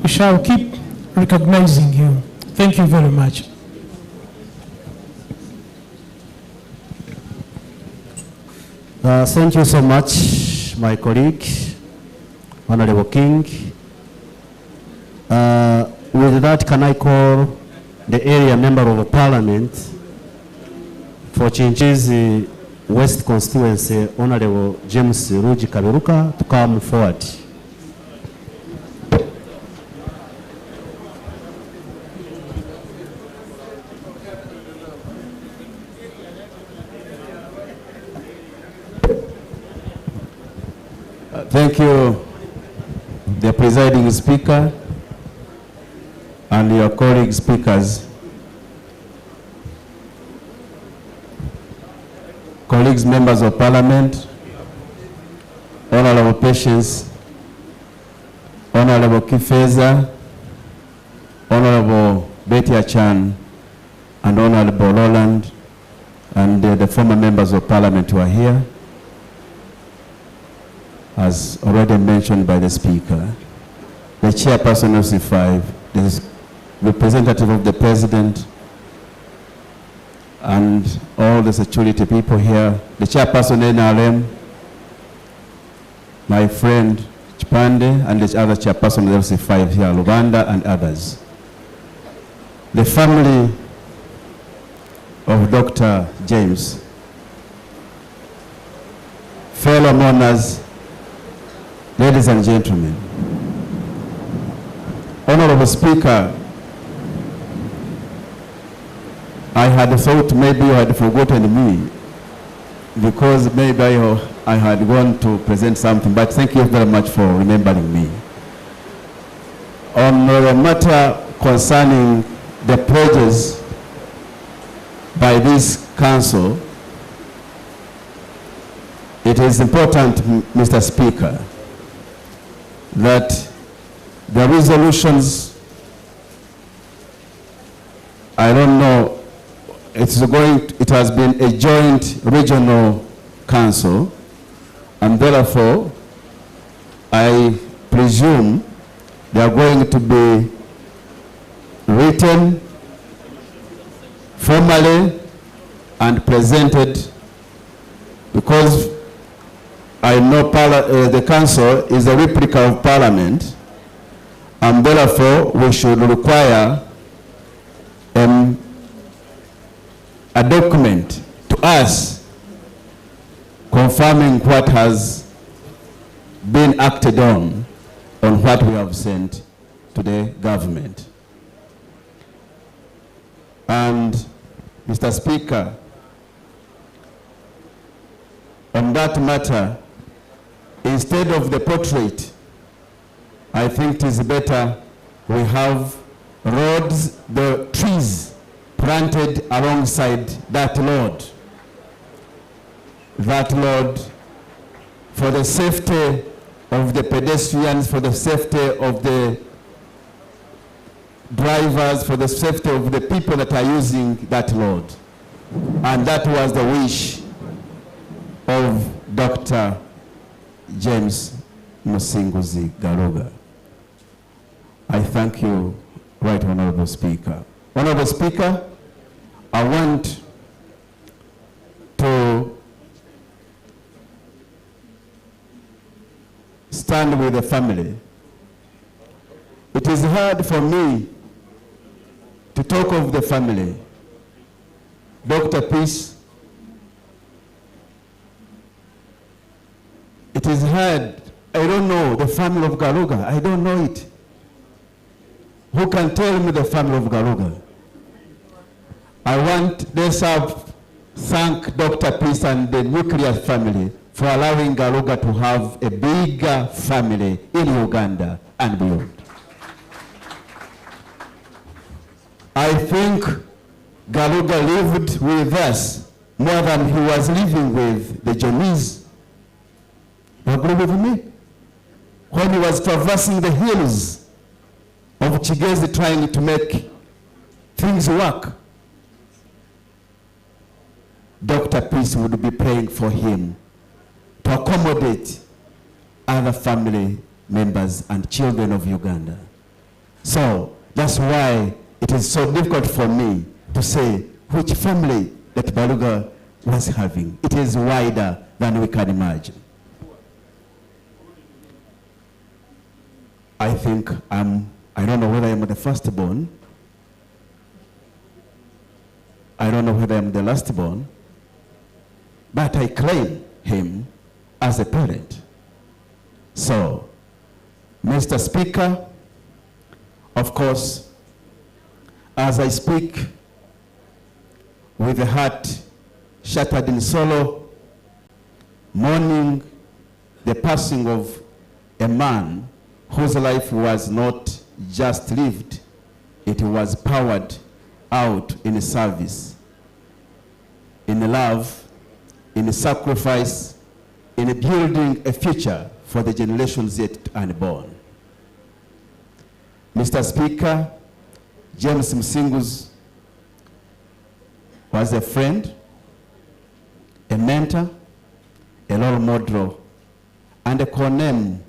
We shall keep recognizing you. Thank you very much. Thank you so much, my colleague, Honorable King. With that, can I call the area member of parliament for Musinguzi West constituency, Honorable James Ruji Kaberuka, to come forward. Thank you, the presiding speaker and your colleague speakers. Colleagues, members of parliament, Honorable Patience, Honorable Kifeza, Honorable Betty Achan, and Honorable Roland, and the former members of parliament who are here. As already mentioned by the speaker, the chairperson of C5, the representative of the president, and all the security people here, the chairperson NRM, my friend Chipande, and the other chairperson of the C5 here, Lubanda, and others. The family of Dr. James, fellow mourners, ladies and gentlemen, Honorable Speaker, I had thought maybe you had forgotten me because maybe I had gone to present something, but thank you very much for remembering me. On the matter concerning the pledges by this council, it is important, Mr. Speaker, that the resolutions, I don't know, it has been a joint regional council, and therefore I presume they are going to be written formally and presented, because I know the council is a replica of parliament, and therefore we should require a document to us confirming what has been acted on what we have sent to the government. And Mr. Speaker, on that matter, instead of the portrait, I think it is better we have roads, the trees planted alongside that road. That road, for the safety of the pedestrians, for the safety of the drivers, for the safety of the people that are using that road. And that was the wish of Dr. James Musinguzi Garuga. I thank you, Right Honorable Speaker. Honorable Speaker, I want to stand with the family. It is hard for me to talk of the family. Dr. Peace, it is hard. I don't know the family of Garuga. I don't know it. Who can tell me the family of Garuga? Let's thank Dr. Peace and the nuclear family for allowing Garuga to have a bigger family in Uganda and beyond. I think Garuga lived with us more than he was living with the Johnese. You agree with me? When he was traversing the hills of Kigezi trying to make things work, Dr. Peace would be praying for him to accommodate other family members and children of Uganda. So that's why it is so difficult for me to say which family that Garuga was having. It is wider than we can imagine. I think I don't know whether I'm the firstborn, I don't know whether I'm the last born, but I claim him as a parent. So, Mr. Speaker, of course, as I speak with a heart shattered in sorrow, mourning the passing of a man whose life was not just lived, it was powered out in service, in love, in sacrifice, in building a future for the generations yet unborn. Mr. Speaker, James Musinguzi was a friend, a mentor, a role model, and a co-name.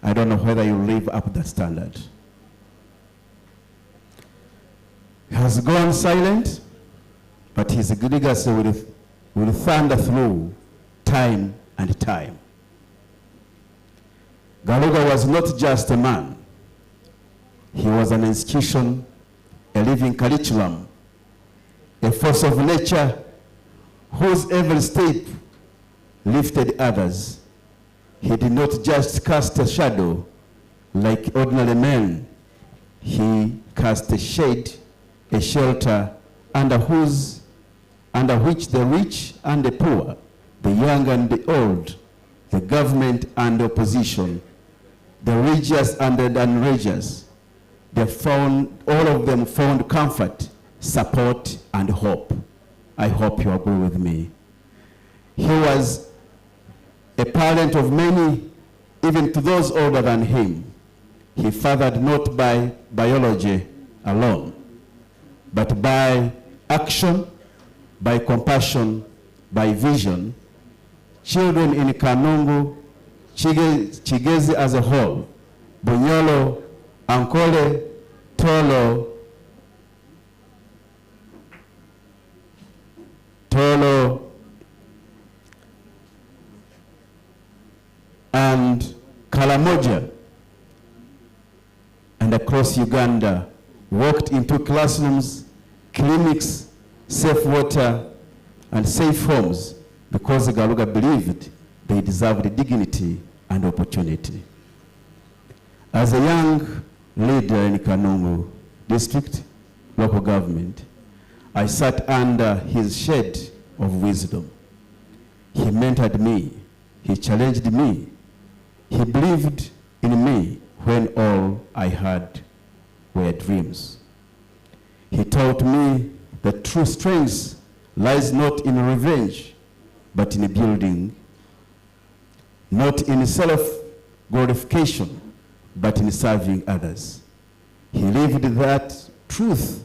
I don't know whether you live up to that standard. He has gone silent, but his legacy will thunder through time and time. Garuga was not just a man. He was an institution, a living curriculum, a force of nature whose every step lifted others. He did not just cast a shadow like ordinary men. He cast a shade, a shelter under which the rich and the poor, the young and the old, the government and the opposition, the religious and the unreligious, all of them found comfort, support, and hope. I hope you agree with me. He was a parent of many, even to those older than him. He fathered not by biology alone, but by action, by compassion, by vision. Children in Kanungu, Kigezi as a whole, Bunyolo, Ankole, Tolo, and Kalamoja, and across Uganda, walked into classrooms, clinics, safe water, and safe homes because Garuga believed they deserved dignity and opportunity. As a young leader in Kanungu district, local government, I sat under his shade of wisdom. He mentored me, he challenged me, he believed in me when all I had were dreams. He taught me that true strength lies not in revenge, but in building, not in self-glorification, but in serving others. He lived that truthful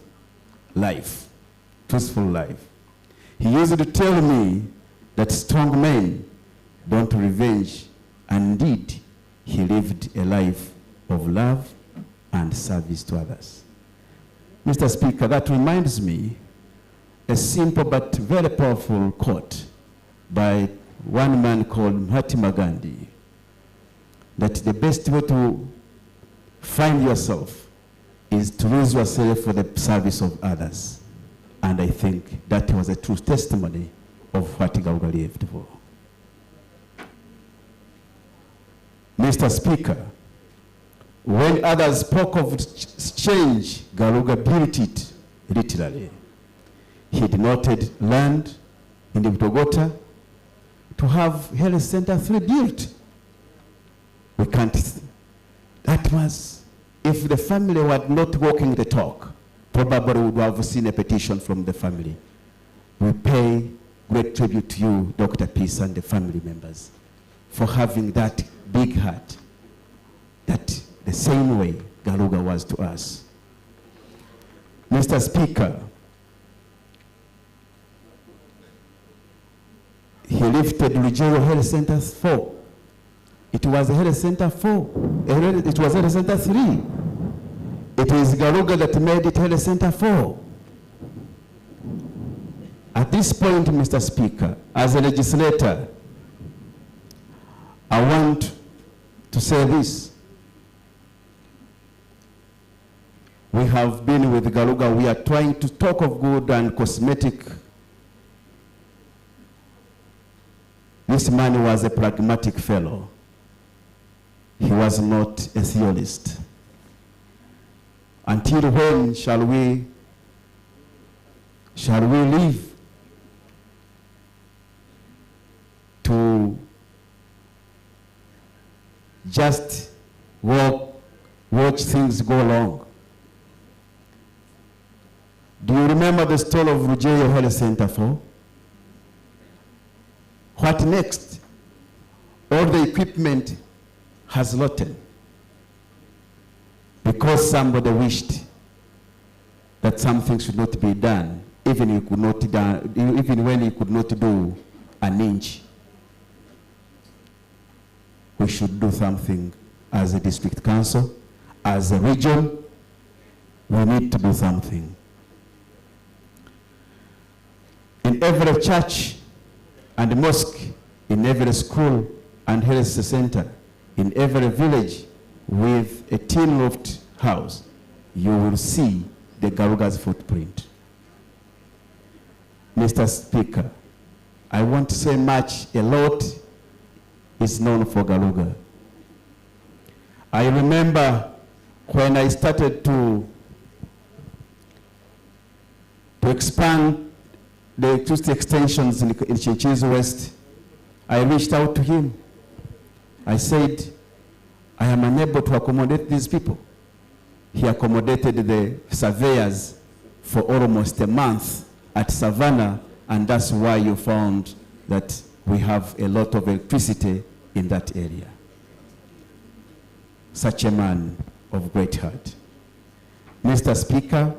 life. He used to tell me that strong men don't revenge, and indeed, he lived a life of love and service to others. Mr. Speaker, that reminds me a simple but very powerful quote by one man called Mahatma Gandhi, that the best way to find yourself is to lose yourself for the service of others. And I think that was a true testimony of what Garuga lived for. Mr. Speaker, when others spoke of change, Garuga built it literally. He denoted land in the Butogota to have health center 3 built. We can't, that was, if the family were not walking the talk, probably would have seen a petition from the family. We pay great tribute to you, Dr. Peace, and the family members for having that big heart, that the same way Garuga was to us. Mr. Speaker, he lifted Ruggiero Health Center 4. It was a Health Center 4. It was Health Center 3. It is Garuga that made it Health Center 4. At this point, Mr. Speaker, as a legislator, I want to say this. We have been with Garuga, we are trying to talk of good and cosmetic. This man was a pragmatic fellow. He was not a theorist. Until when shall we live to just watch things go along? Do you remember the story of Rujeyo Health Center for? What next? All the equipment has rotten because somebody wished that something should not be done, even when he could not do an inch. We should do something as a district council, as a region. We need to do something. In every church and mosque, in every school and health center, in every village with a tin roofed house, you will see the Garuga's footprint. Mr. Speaker, I want to say a lot is known for Garuga. I remember when I started to expand the electricity extensions in Chinchiz West, I reached out to him. I said, I am unable to accommodate these people. He accommodated the surveyors for almost a month at Savannah, and that's why you found that we have a lot of electricity in that area. Such a man of great heart. Mr. Speaker,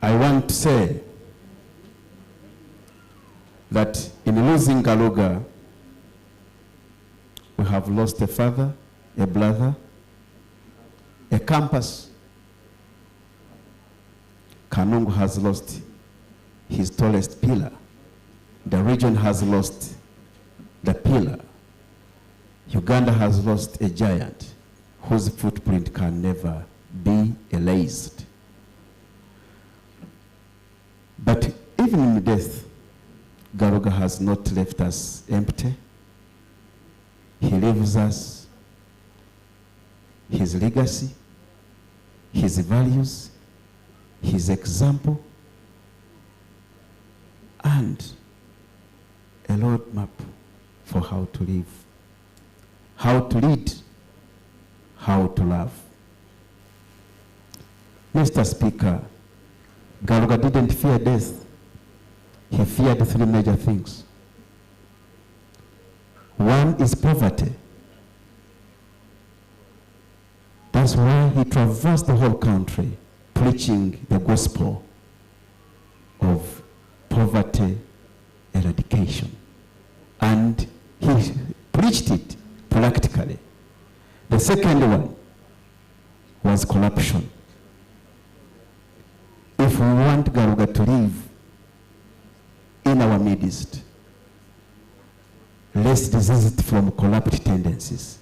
I want to say that in losing Garuga, we have lost a father, a brother, a campus. Kanungu has lost his tallest pillar. The region has lost the pillar. Uganda has lost a giant whose footprint can never be erased. But even in death, Garuga has not left us empty. He leaves us his legacy, his values, his example, and a roadmap for how to live, how to lead, how to love. Mr. Speaker, Garuga didn't fear death. He feared three major things. One is poverty. That's why he traversed the whole country preaching the gospel of poverty eradication. And he preached it practically. The second one was corruption. If we want Garuga to live in our midst, let's disease it from corrupt tendencies.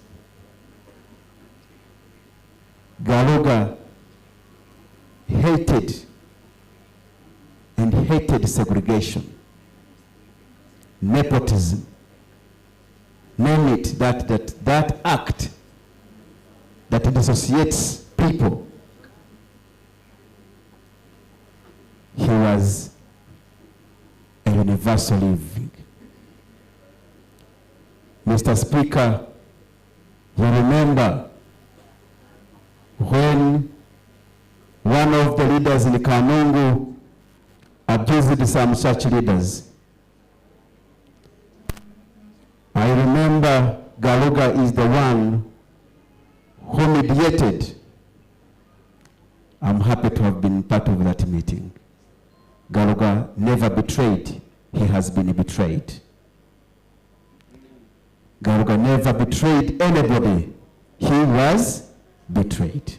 Garuga hated segregation, nepotism, name it, that act that dissociates people. He was a universal living. Mr. Speaker, you remember when one of the leaders in Kanungu abused some such leaders. I remember Garuga is the one who mediated. I'm happy to have been part of that meeting. Garuga never betrayed, he has been betrayed. Garuga never betrayed anybody, he was betrayed.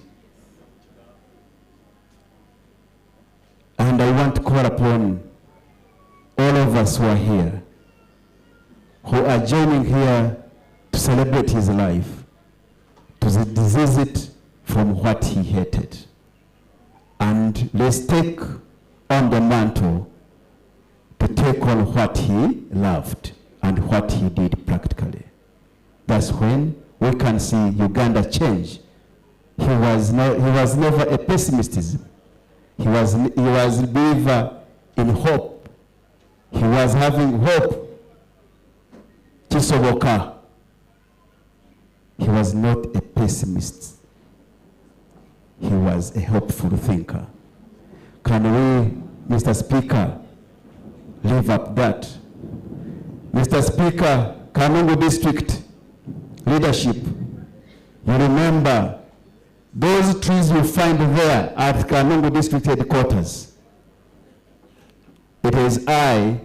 And I want to call upon all of us who are here, who are joining here to celebrate his life, to disease it from from what he hated. And let's take on the mantle to take on what he loved and what he did practically. That's when we can see Uganda change. He was never a pessimism. He was a believer in hope. He was having hope. Chisoboka. He was not a pessimist. He was a hopeful thinker. Can we, Mr. Speaker, live up that? Mr. Speaker, Kanungu District leadership, you remember those trees you find there at Kanungu District headquarters. It is I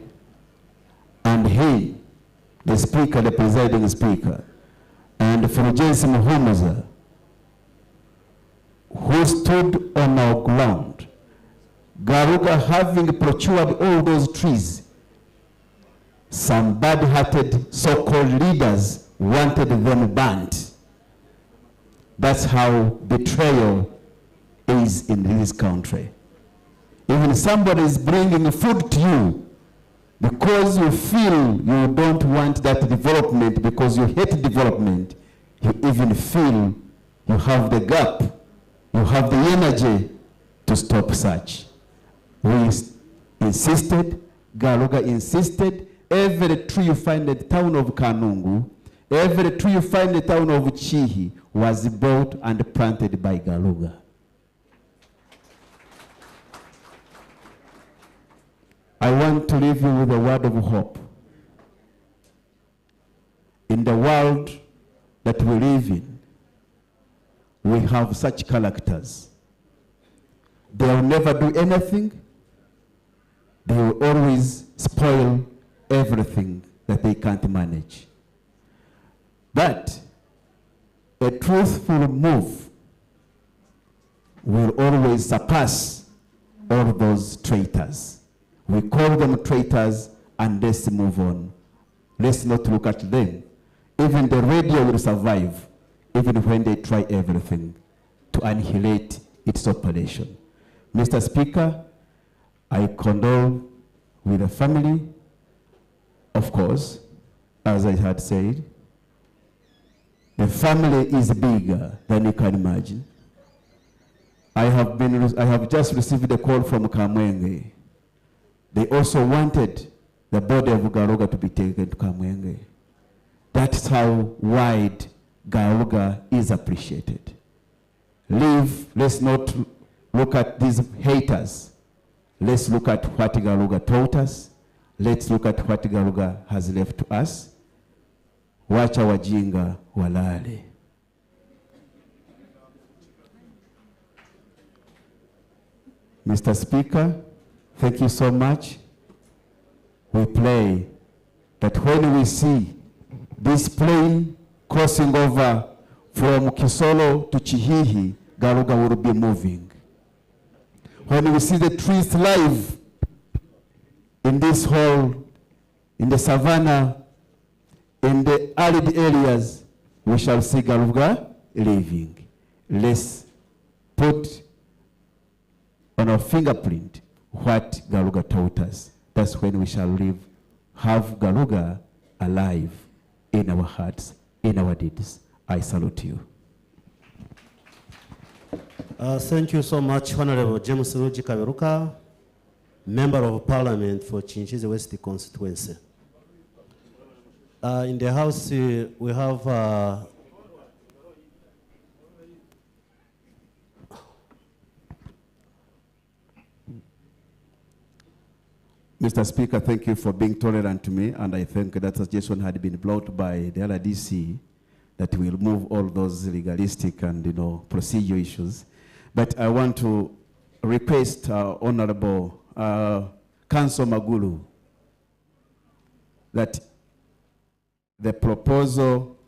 and he, the speaker, the presiding speaker, and Fulgenzi Muhumuza, who stood on our ground. Garuga having procured all those trees, some bad-hearted so-called leaders wanted them burnt. That's how betrayal is in this country. Even somebody is bringing food to you because you feel you don't want that development, because you hate development, you even feel you have the gap, you have the energy to stop such. We insisted, Garuga insisted, every tree you find in the town of Kanungu, every tree you find in the town of Chihi was bought and planted by Garuga. I want to leave you with a word of hope. In the world that we live in, we have such characters. They will never do anything. They will always spoil everything that they can't manage. But a truthful move will always surpass all those traitors. We call them traitors, and let's move on. Let's not look at them. Even the radio will survive, even when they try everything to annihilate its operation. Mr. Speaker, I condole with the family, of course, as I had said. The family is bigger than you can imagine. I have just received a call from Kamwenge. They also wanted the body of Garuga to be taken to Kamwenge. That's how wide Garuga is appreciated. Let's not look at these haters. Let's look at what Garuga taught us. Let's look at what Garuga has left to us. Wacha wajinga walale. Mr. Speaker, thank you so much. We pray that when we see this plane crossing over from Kisolo to Chihihi, Garuga will be moving. When we see the trees live in this hall, in the savannah, in the arid areas, we shall see Garuga living. Let's put on our fingerprint what Garuga taught us. That's when we shall have Garuga alive in our hearts, in our deeds. I salute you. Thank you so much, Honorable James Ruji Kaberuka, Member of Parliament for Chinchize West constituency. In the House, we have Mr. Speaker, thank you for being tolerant to me, and I think that suggestion had been brought by the LDC that will remove all those legalistic and procedure issues. But I want to request Honorable Council Magulu that the proposal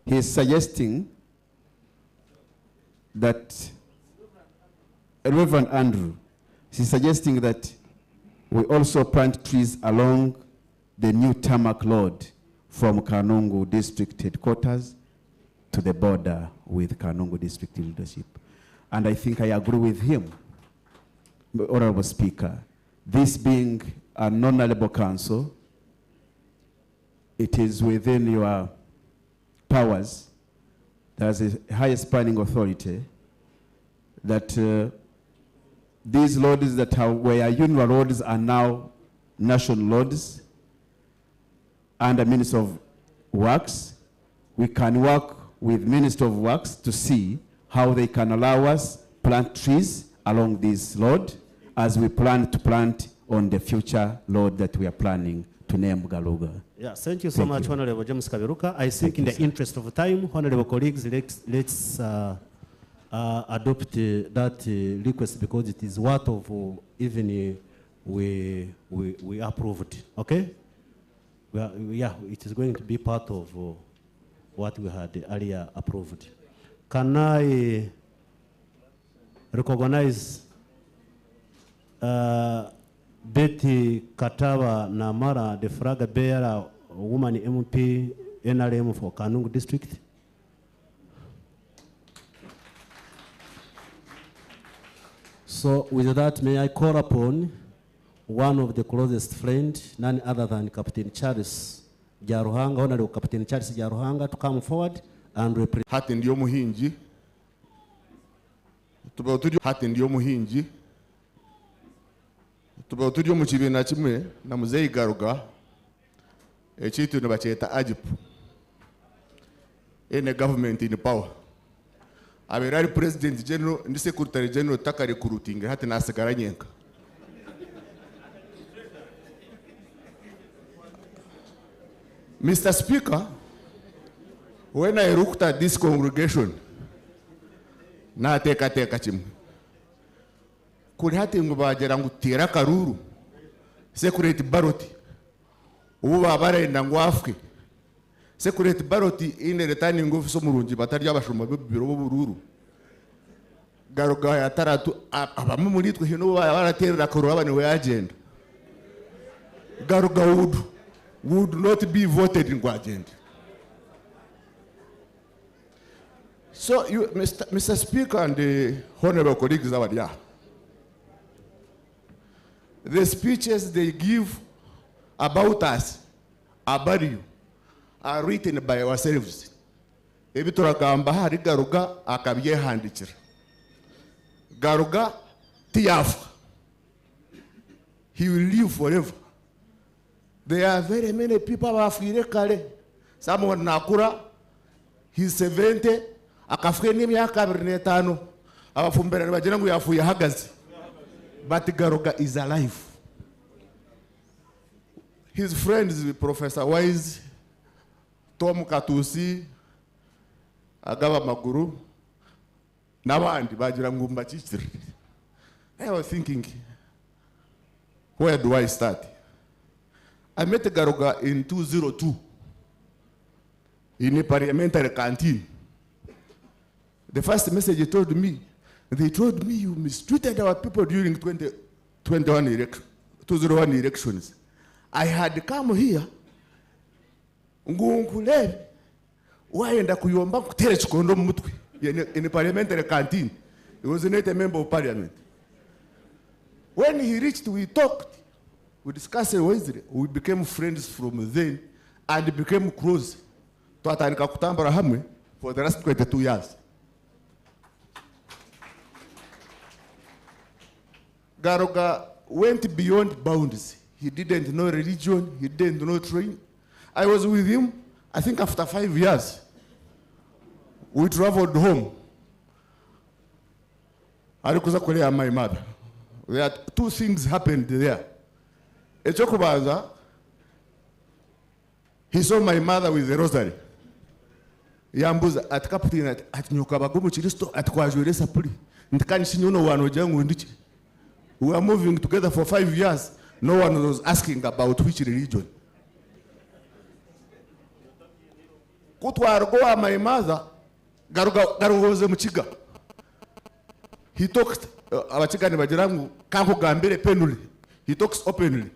he is suggesting that Reverend Andrew is suggesting that we also plant trees along the new tarmac road from Kanungu District Headquarters to the border with Kanungu district leadership. And I think I agree with him, Honorable Speaker. This being a non-honorable council, it is within your powers, as the highest planning authority, that these roads that were union roads are now national roads under Minister of Works. We can work with Minister of Works to see how they can allow us plant trees along this road as we plan to plant on the future road that we are planning to name Garuga. Yeah, thank you so much, Honorable James Kaberuka. I think in the interest of time, Honorable colleagues, let's adopt that request because it is worth of even we approved. Okay? Yeah, it is going to be part of what we had earlier approved. Can I recognize Betty Katawa Namara, the flag bearer, woman MP, NRM for Kanungu district? So with that, may I call upon one of the closest friends, none other than Captain Charles Jaruhanga, Honorable Captain Charles Jaruhanga, to come forward and represent. Hati ndio muhinji. Hati ndio muhinji. Tubautudio muchibina chimwe na muzei Garuga. Echitu nabacheta ajipu. Ene government in power. Aberari President General, ndi Secretary General taka recruiting hati nasigara nyenka. Mr. Speaker, when I looked at this congregation, na teka chimwe. Kuri hati ngubajera ngutira karuru, security baroti, ubu babarenda ngwafwe. Security baroti ine retani ngufu so murungi batarya abashumba bibiro bururu. Garuga ya taratu abamu muri twe hino baraterera karuru abane we agenda. Garuga would not be voted in agenda. So you, Mr. Speaker and the honorable colleagues over there, the speeches they give about us, about you, are written by ourselves. Ebitora gamba hari Garuga akabiye handikira. Garuga tiyafu. He will live forever. There are very many people bafire kale. Someone nakura, he's 70, akafike n'imyaka 25. Abafumbera bagira ngo yafuye hagaze. But Garuga is alive. His friends, Professor Wise, Tom Katusi, Agaba Maguru, n'abandi bagira ngo mbakikire. I was thinking, where do I start? I met Garuga in 2002 in a parliamentary canteen. The first message they told me you mistreated our people during 2001 elections. I had come here, Ngunkulele, waenda kuyomba kutere chikondo mutwe in a parliamentary canteen. He was not a member of parliament. When he reached, we talked. We discussed it wisely. We became friends from then and became close. For the last 22 years. Garuga went beyond bounds. He didn't know religion. He didn't know training. I was with him, I think after 5 years. We traveled home. I was my mother. There are two things happened there. Echokubaza, he saw my mother with the rosary. Yambuza at Captain at Nyukabagumu Chiristo at Kwajure Sapuri. We were moving together for 5 years. No one was asking about which religion. Kutwargoa my mother, Garuga was a Muchiga. He talked about Chigan Bajirangu, Kanko Gambere penuli. He talks openly.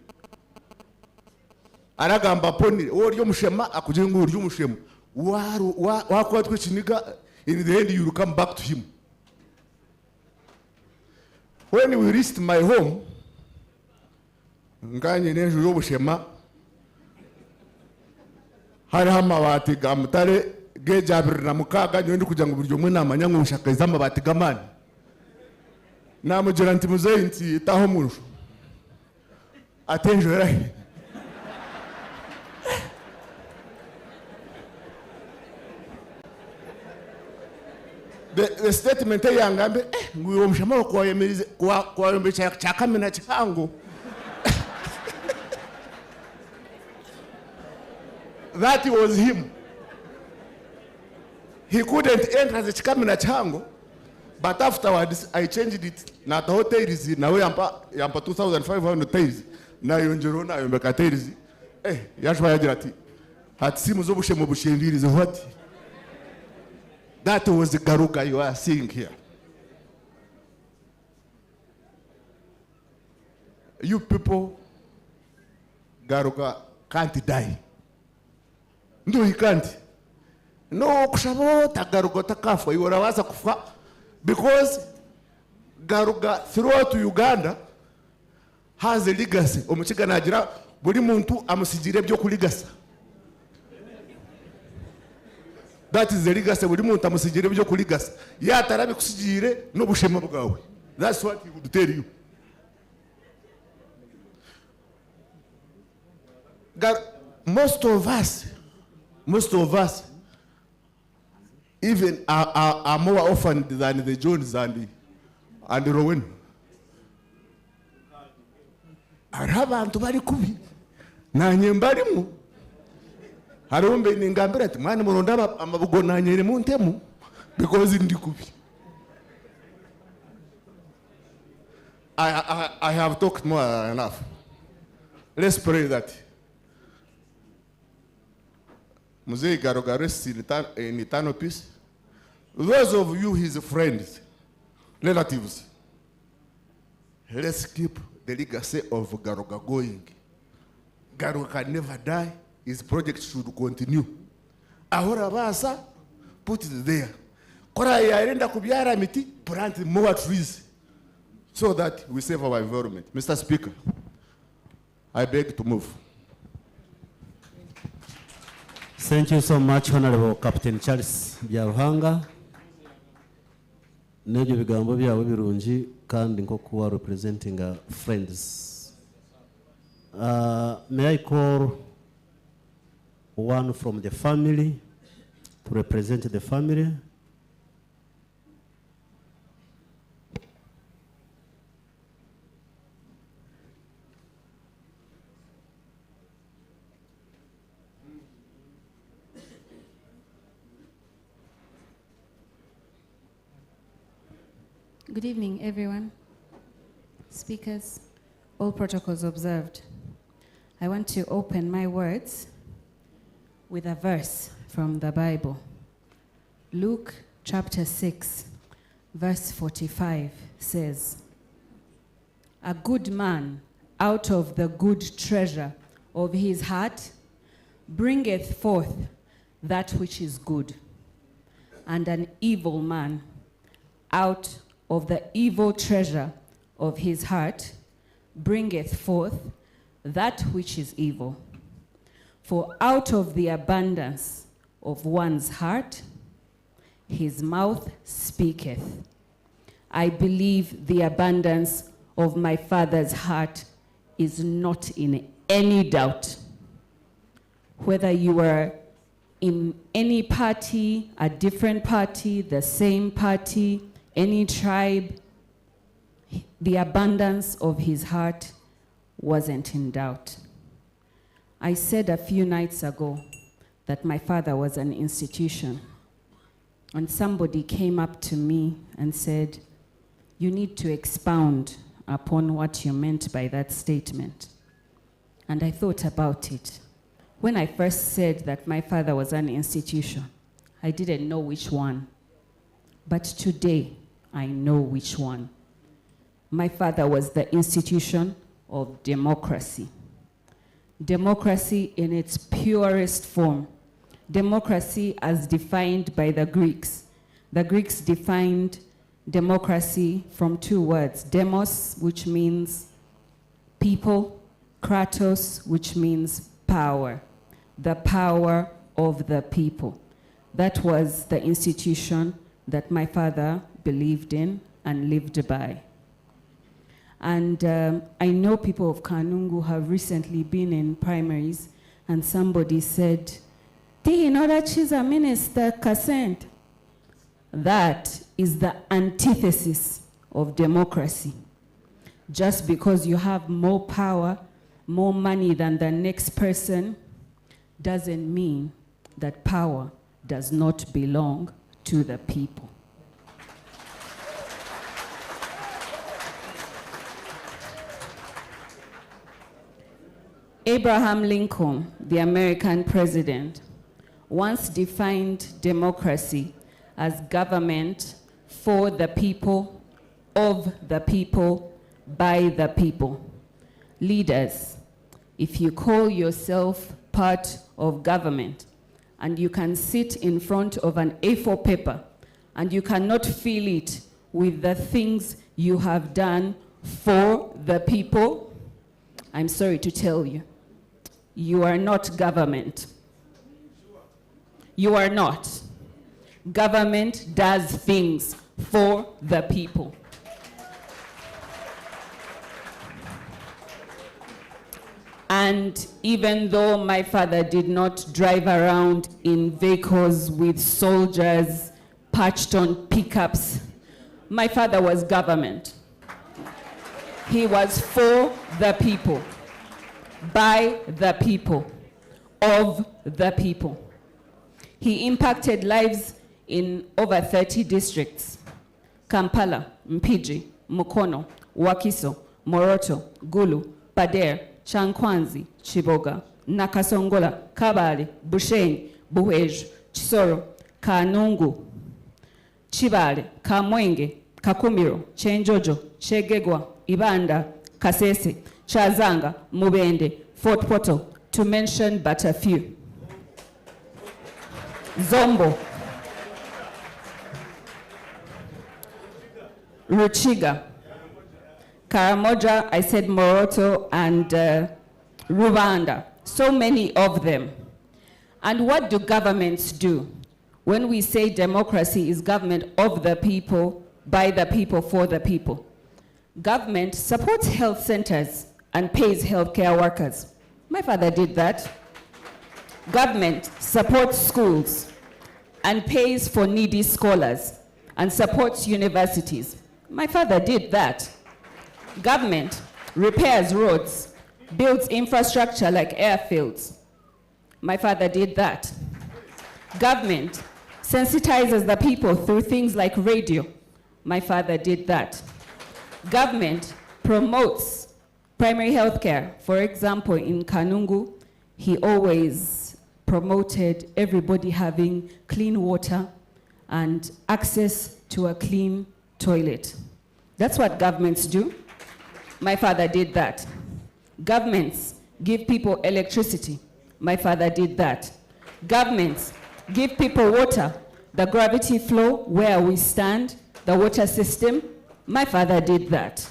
Aragamba poni, or Yumushema, Akujungu, Yumushemu. wakwat kwechiniga, in the end you will come back to him. When we reached my home, nganye nenju yobushema hari amabati ga mutare gejabiri na mukaga nyondi kugira ngo buryo mwe namanya ngushakaiza amabati gamani namugira nti muzeyi nti taho munju atenjora the statement yangambe nguyo mshama kwa yemeze kwa yombe cha kamena changu. That was him. He couldn't enter the chikamina chango, but afterwards I changed it. Na the hotel is now yampa 2,500 tails. Na yonjero na yombeka tails. Yashwa yajirati. Hat simu zobushe mobushendiri is what? That was the Garuga you are seeing here. You people, Garuga can't die. No, he can't. No, kushabota Garuga takafwa. You are kufa because Garuga throughout Uganda has a legacy. Omuchiga najira buri muntu amusijire byo kuligasa. That is the legacy buri muntu amusijire byo kuligasa. Ya tarabi kusijire no bushema bwawe. That's what he would tell you. Most of us even are more orphaned than the Jones and Rowan. Abantu bari kubi na nyembari mu harombe ningambira ati mwana muronda amabugo na nyere mu ntemu because ndi kubi. I have talked more enough. Let's pray that Muzeyi Garuga rests in eternal peace. Those of you, his friends, relatives, let's keep the legacy of Garuga going. Garuga can never die. His project should continue. Ahora basa, put it there. Kora yaenda kubyara miti, plant more trees so that we save our environment. Mr. Speaker, I beg to move. Thank you so much, Honorable Captain Charles Byaruhanga. Nebyo bigambo byawe birungi kandi nko kuwa representing friends. May I call one from the family to represent the family? Good evening, everyone. Speakers, all protocols observed. I want to open my words with a verse from the Bible. Luke chapter 6, verse 45 says, "A good man out of the good treasure of his heart bringeth forth that which is good, and an evil man out of the evil treasure of his heart bringeth forth that which is evil. For out of the abundance of one's heart, his mouth speaketh." I believe the abundance of my Father's heart is not in any doubt. Whether you are in any party, a different party, the same party, any tribe, the abundance of his heart wasn't in doubt. I said a few nights ago that my father was an institution. And somebody came up to me and said, "You need to expound upon what you meant by that statement." And I thought about it. When I first said that my father was an institution, I didn't know which one. But today, I know which one. My father was the institution of democracy. Democracy in its purest form. democracy as defined by the Greeks. The Greeks defined democracy from two words, demos, which means people, kratos, which means power, the power of the people. That was the institution that my father believed in and lived by. And I know people of Kanungu have recently been in primaries, and somebody said, she's a minister, Kasent. That is the antithesis of democracy. Just because you have more power, more money than the next person, doesn't mean that power does not belong to the people. Abraham Lincoln, the American president, once defined democracy as government for the people, of the people, by the people. Leaders, if you call yourself part of government and you can sit in front of an A4 paper and you cannot fill it with the things you have done for the people, I'm sorry to tell you, you are not government. You are not. Government does things for the people. And even though my father did not drive around in vehicles with soldiers perched on pickups, my father was government. He was for the people, by the people, of the people. He impacted lives in over 30 districts: Kampala, Mpigi, Mukono, Wakiso, Moroto, Gulu, Pader, Chankwanzi, Chiboga, Nakasongola, Kabale, Bushenyi, Buhweju, Chisoro, Kanungu, Chibale, Kamwenge, Kakumiro, Chenjojo, Chegegwa, Ibanda, Kasese, Chazanga, Mubende, Fort Portal, to mention but a few. Zombo, Ruchiga, Karamoja, I said Moroto, and Rwanda, so many of them. And what do governments do? When we say democracy is government of the people, by the people, for the people. Government supports health centers and pays healthcare workers. My father did that. Government supports schools and pays for needy scholars and supports universities. My father did that. Government repairs roads, builds infrastructure like airfields. My father did that. Government sensitizes the people through things like radio. My father did that. Government promotes primary health care. For example, in Kanungu, he always promoted everybody having clean water and access to a clean toilet. That's what governments do. My father did that. Governments give people electricity. My father did that. Governments give people water, the gravity flow where we stand, the water system. My father did that.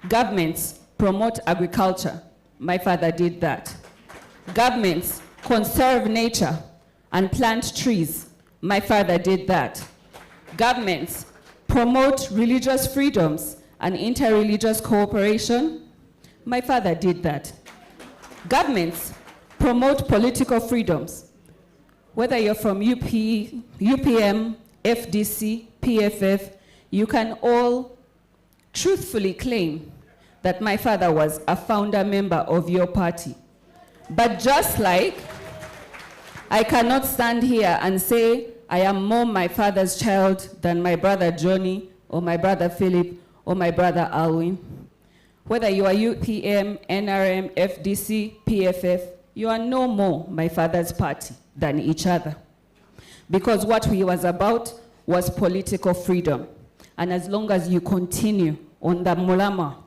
Governments promote agriculture. My father did that. Governments conserve nature and plant trees. My father did that. Governments promote religious freedoms and interreligious cooperation. My father did that. Governments promote political freedoms. Whether you're from UP, UPM, FDC, PFF, you can all truthfully claim that my father was a founder member of your party. But just like I cannot stand here and say I am more my father's child than my brother Johnny or my brother Philip or my brother Alwyn. Whether you are UPM, NRM, FDC, PFF, you are no more my father's party than each other. Because what he was about was political freedom. And as long as you continue on the mulama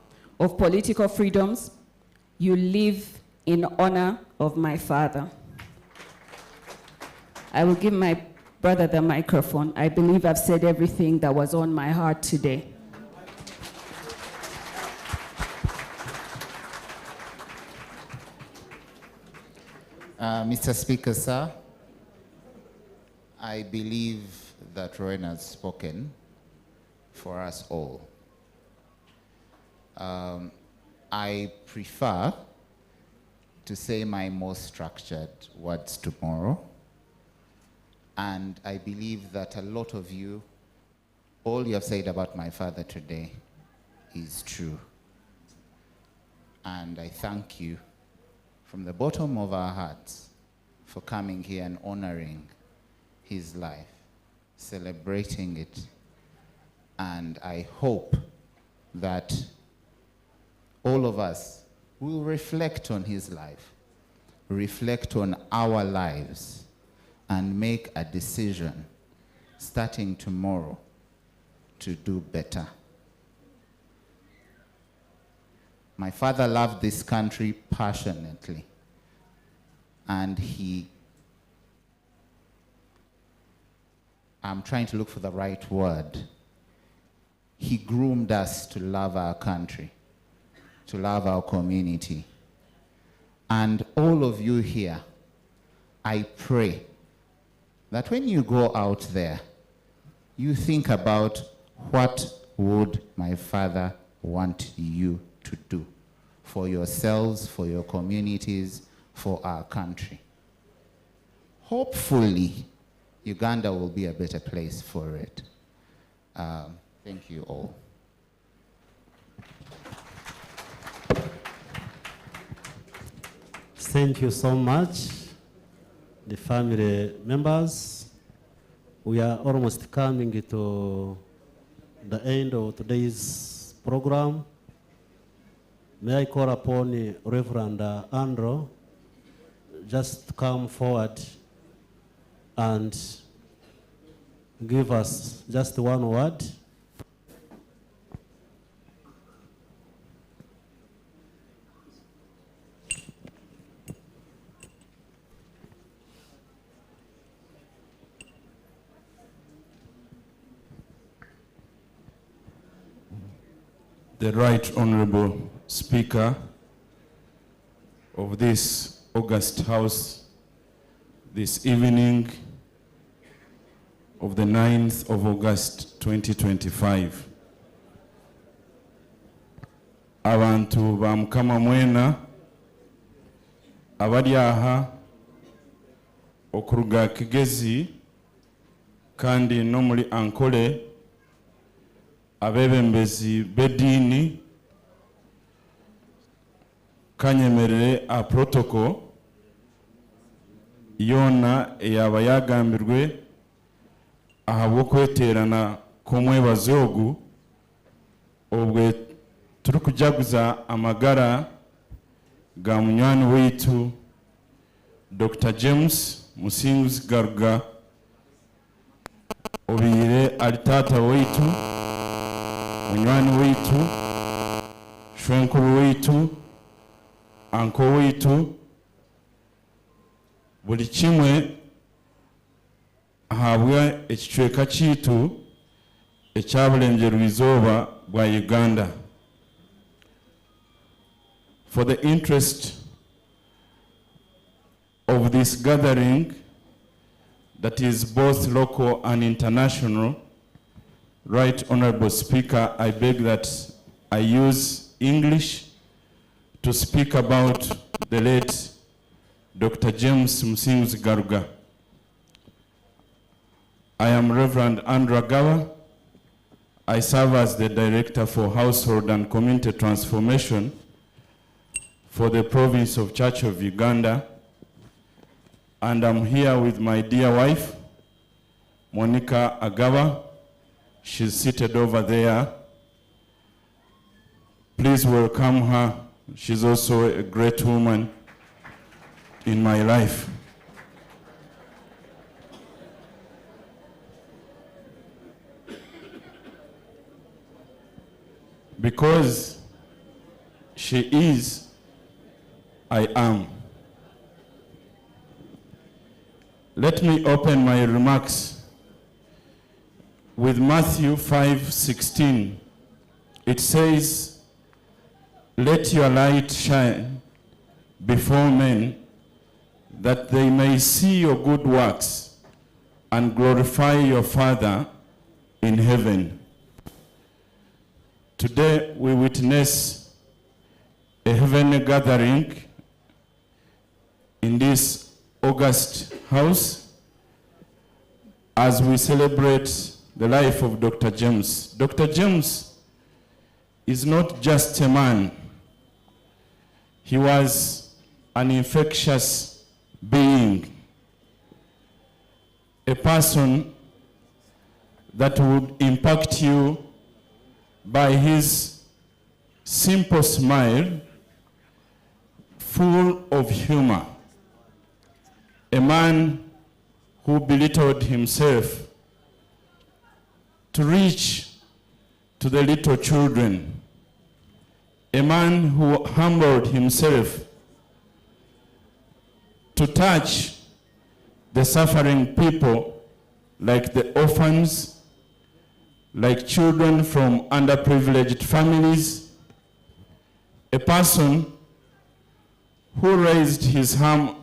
of political freedoms, you live in honor of my father. I will give my brother the microphone. I believe I've said everything that was on my heart today. Mr. Speaker, sir, I believe that Rowan has spoken for us all. I prefer to say my most structured words tomorrow. And I believe that a lot of you, all you have said about my father today is true. And I thank you from the bottom of our hearts for coming here and honoring his life, celebrating it. And I hope that all of us will reflect on his life, reflect on our lives, and make a decision starting tomorrow to do better. My father loved this country passionately, and I'm trying to look for the right word. He groomed us to love our country, to love our community. And all of you here, I pray that when you go out there, you think about what would my father want you to do for yourselves, for your communities, for our country. Hopefully, Uganda will be a better place for it. Thank you all. Thank you so much, the family members. We are almost coming to the end of today's program. May I call upon Reverend Andrew just to come forward and give us just one word. The Right Honorable Speaker of this August House this evening of the 9th of August 2025. Abantu ba Mukama mwena abali aha okuruga Kigezi kandi no muri Ankole abebembezi bedini kanyemerere a protocol yona yaba yagambirwe ahabwo kweterana kumwebaza ogu obwe turi kujaguza amagara ga munywani weitu Dr. James Musinguzi Garuga obire ali tata weitu munywani weitu shwenkuru weitu anko weitu buli kimwe ahabwa ekicweka kitu ekyabulengerwa izooba bwa Uganda. For the interest of this gathering that is both local and international, Right Honorable Speaker, I beg that I use English to speak about the late Dr. James Musinguzi Garuga. I am Reverend Andrew Agawa. I serve as the Director for Household and Community Transformation for the province of Church of Uganda. And I'm here with my dear wife, Monica Agawa. She's seated over there. Please welcome her. She's also a great woman in my life. Because she is, I am. Let me open my remarks with Matthew 5:16. It says, "Let your light shine before men, that they may see your good works and glorify your Father in heaven." Today we witness a heavenly gathering in this August house as we celebrate the life of Dr. James. Dr. James is not just a man. He was an infectious being, a person that would impact you by his simple smile, full of humor. A man who belittled himself to reach to the little children. A man who humbled himself to touch the suffering people, like the orphans, like children from underprivileged families. A person who raised his arm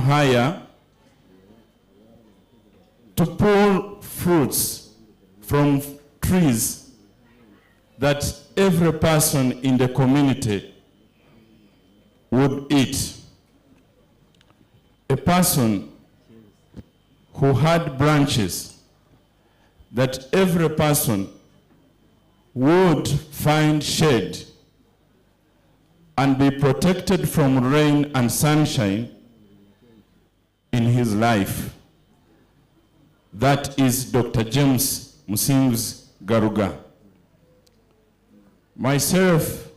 higher to pull fruits from trees that every person in the community would eat. A person who had branches that every person would find shade and be protected from rain and sunshine in his life. That is Dr. James Musinguzi Garuga. Myself,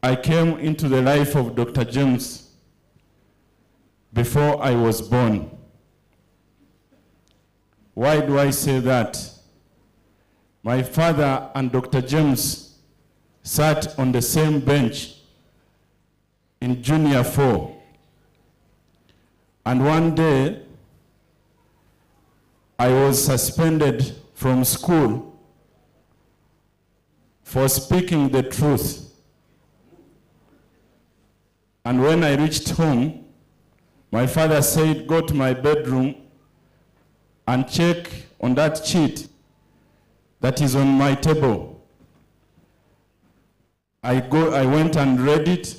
I came into the life of Dr. James before I was born. Why do I say that? My father and Dr. James sat on the same bench in Junior 4. And one day, I was suspended from school for speaking the truth. And when I reached home, my father said, "Go to my bedroom and check on that sheet that is on my table." I went and read it,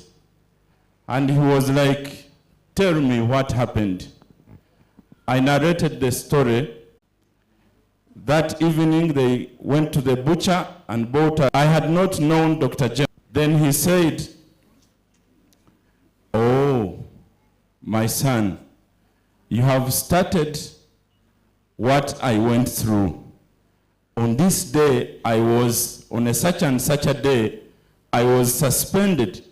and he was like, "Tell me what happened." I narrated the story. That evening they went to the butcher and bought I had not known Dr. James. Then he said, "Oh, my son, you have started what I went through. On this day, on a such and such a day, I was suspended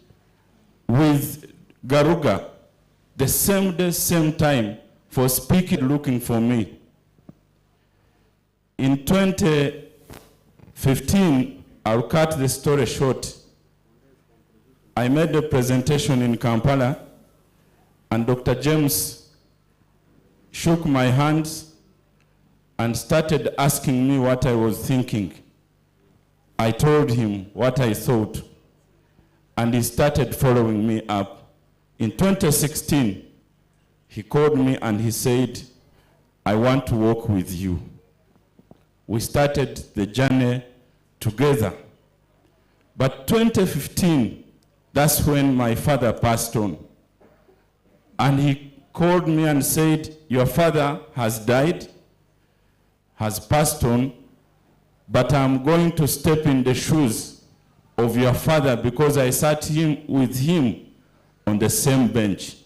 with Garuga the same day, same time, for speaking, looking for me." In 2015, I'll cut the story short, I made a presentation in Kampala, and Dr. James shook my hands and started asking me what I was thinking. I told him what I thought, and he started following me up. In 2016, he called me and he said, "I want to walk with you." We started the journey together. But 2015, that's when my father passed on. And he called me and said, "Your father has died, has passed on, but I'm going to step in the shoes of your father because I sat with him on the same bench."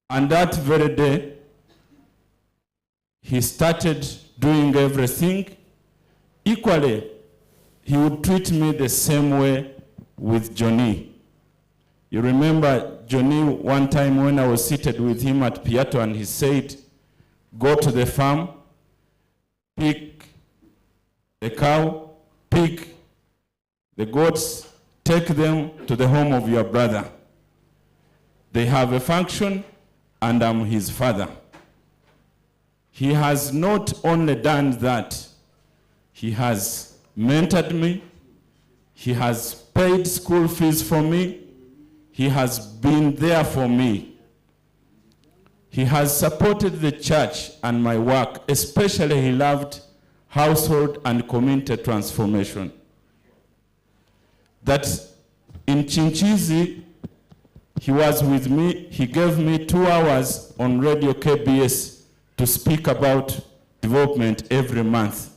And that very day, he started doing everything. Equally, he would treat me the same way with Johnny. You remember Johnny one time when I was seated with him at Piato, and he said, "Go to the farm, pick a cow, pick the goats, take them to the home of your brother. They have a function, and I'm his father. He has not only done that, he has mentored me, he has paid school fees for me, he has been there for me. He has supported the church and my work, especially he loved household and community transformation. That in Chinchizi, he was with me, he gave me 2 hours on Radio KBS to speak about development every month.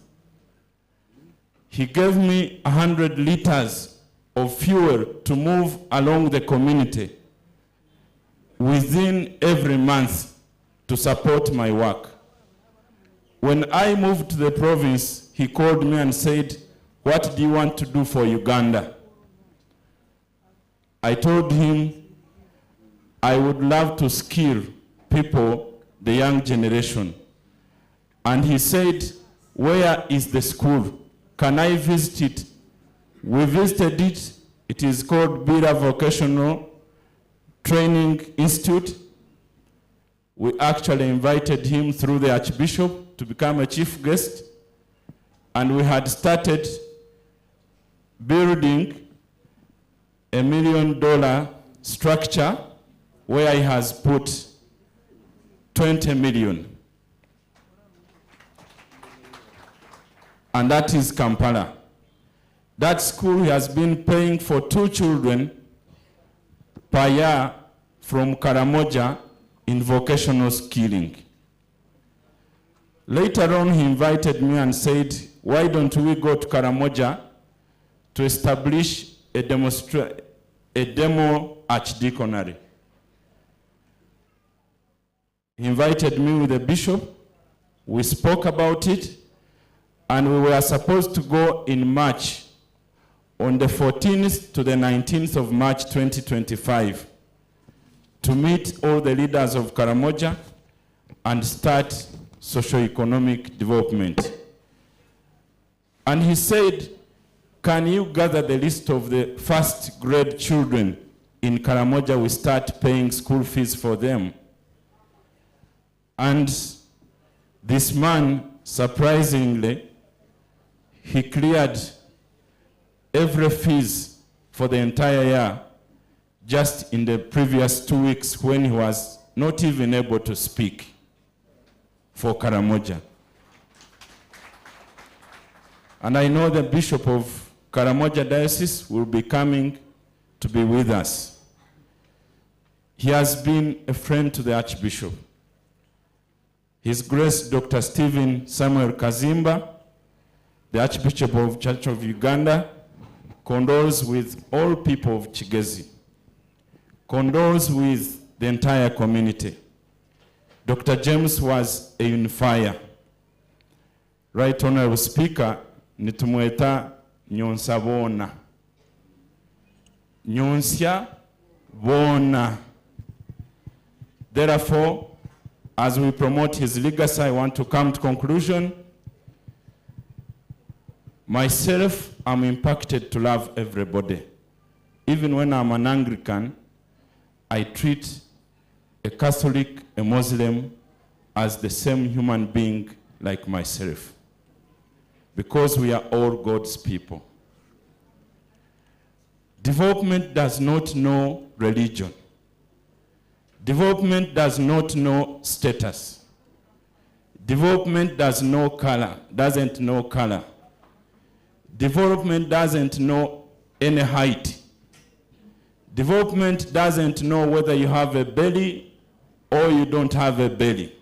He gave me 100 liters of fuel to move along the community within every month to support my work. When I moved to the province, he called me and said, "What do you want to do for Uganda?" I told him I would love to skill people, the young generation. And he said, "Where is the school? Can I visit it?" We visited it. It is called Bira Vocational Training Institute. We actually invited him through the Archbishop to become a chief guest. And we had started building $1 million structure where he has put 20 million. And that is Kampala. That school has been paying for 2 children per year from Karamoja in vocational skilling. Later on, he invited me and said, "Why don't we go to Karamoja to establish a demo archdeaconry?" He invited me with the bishop. We spoke about it, and we were supposed to go in March, on the 14th to the 19th of March 2025, to meet all the leaders of Karamoja and start socio-economic development. And he said, "Can you gather the list of the first grade children in Karamoja? We start paying school fees for them." And this man, surprisingly, he cleared every fees for the entire year just in the previous 2 weeks when he was not even able to speak for Karamoja. And I know the Bishop of Karamoja Diocese will be coming to be with us. He has been a friend to the Archbishop. His Grace Dr. Stephen Samuel Kazimba, the Archbishop of Church of Uganda, condoles with all people of Kigezi, condoles with the entire community. Dr. James was a unifier. Right Honorable Speaker, nitumweta nyonsa bona. Nyonsya bona. Therefore, as we promote his legacy, I want to come to conclusion. Myself, I'm impacted to love everybody. Even when I'm an Anglican, I treat a Catholic, a Muslim, as the same human being like myself. Because we are all God's people. Development does not know religion. Development does not know status. Development doesn't know color. Development doesn't know any height. Development doesn't know whether you have a belly or you don't have a belly.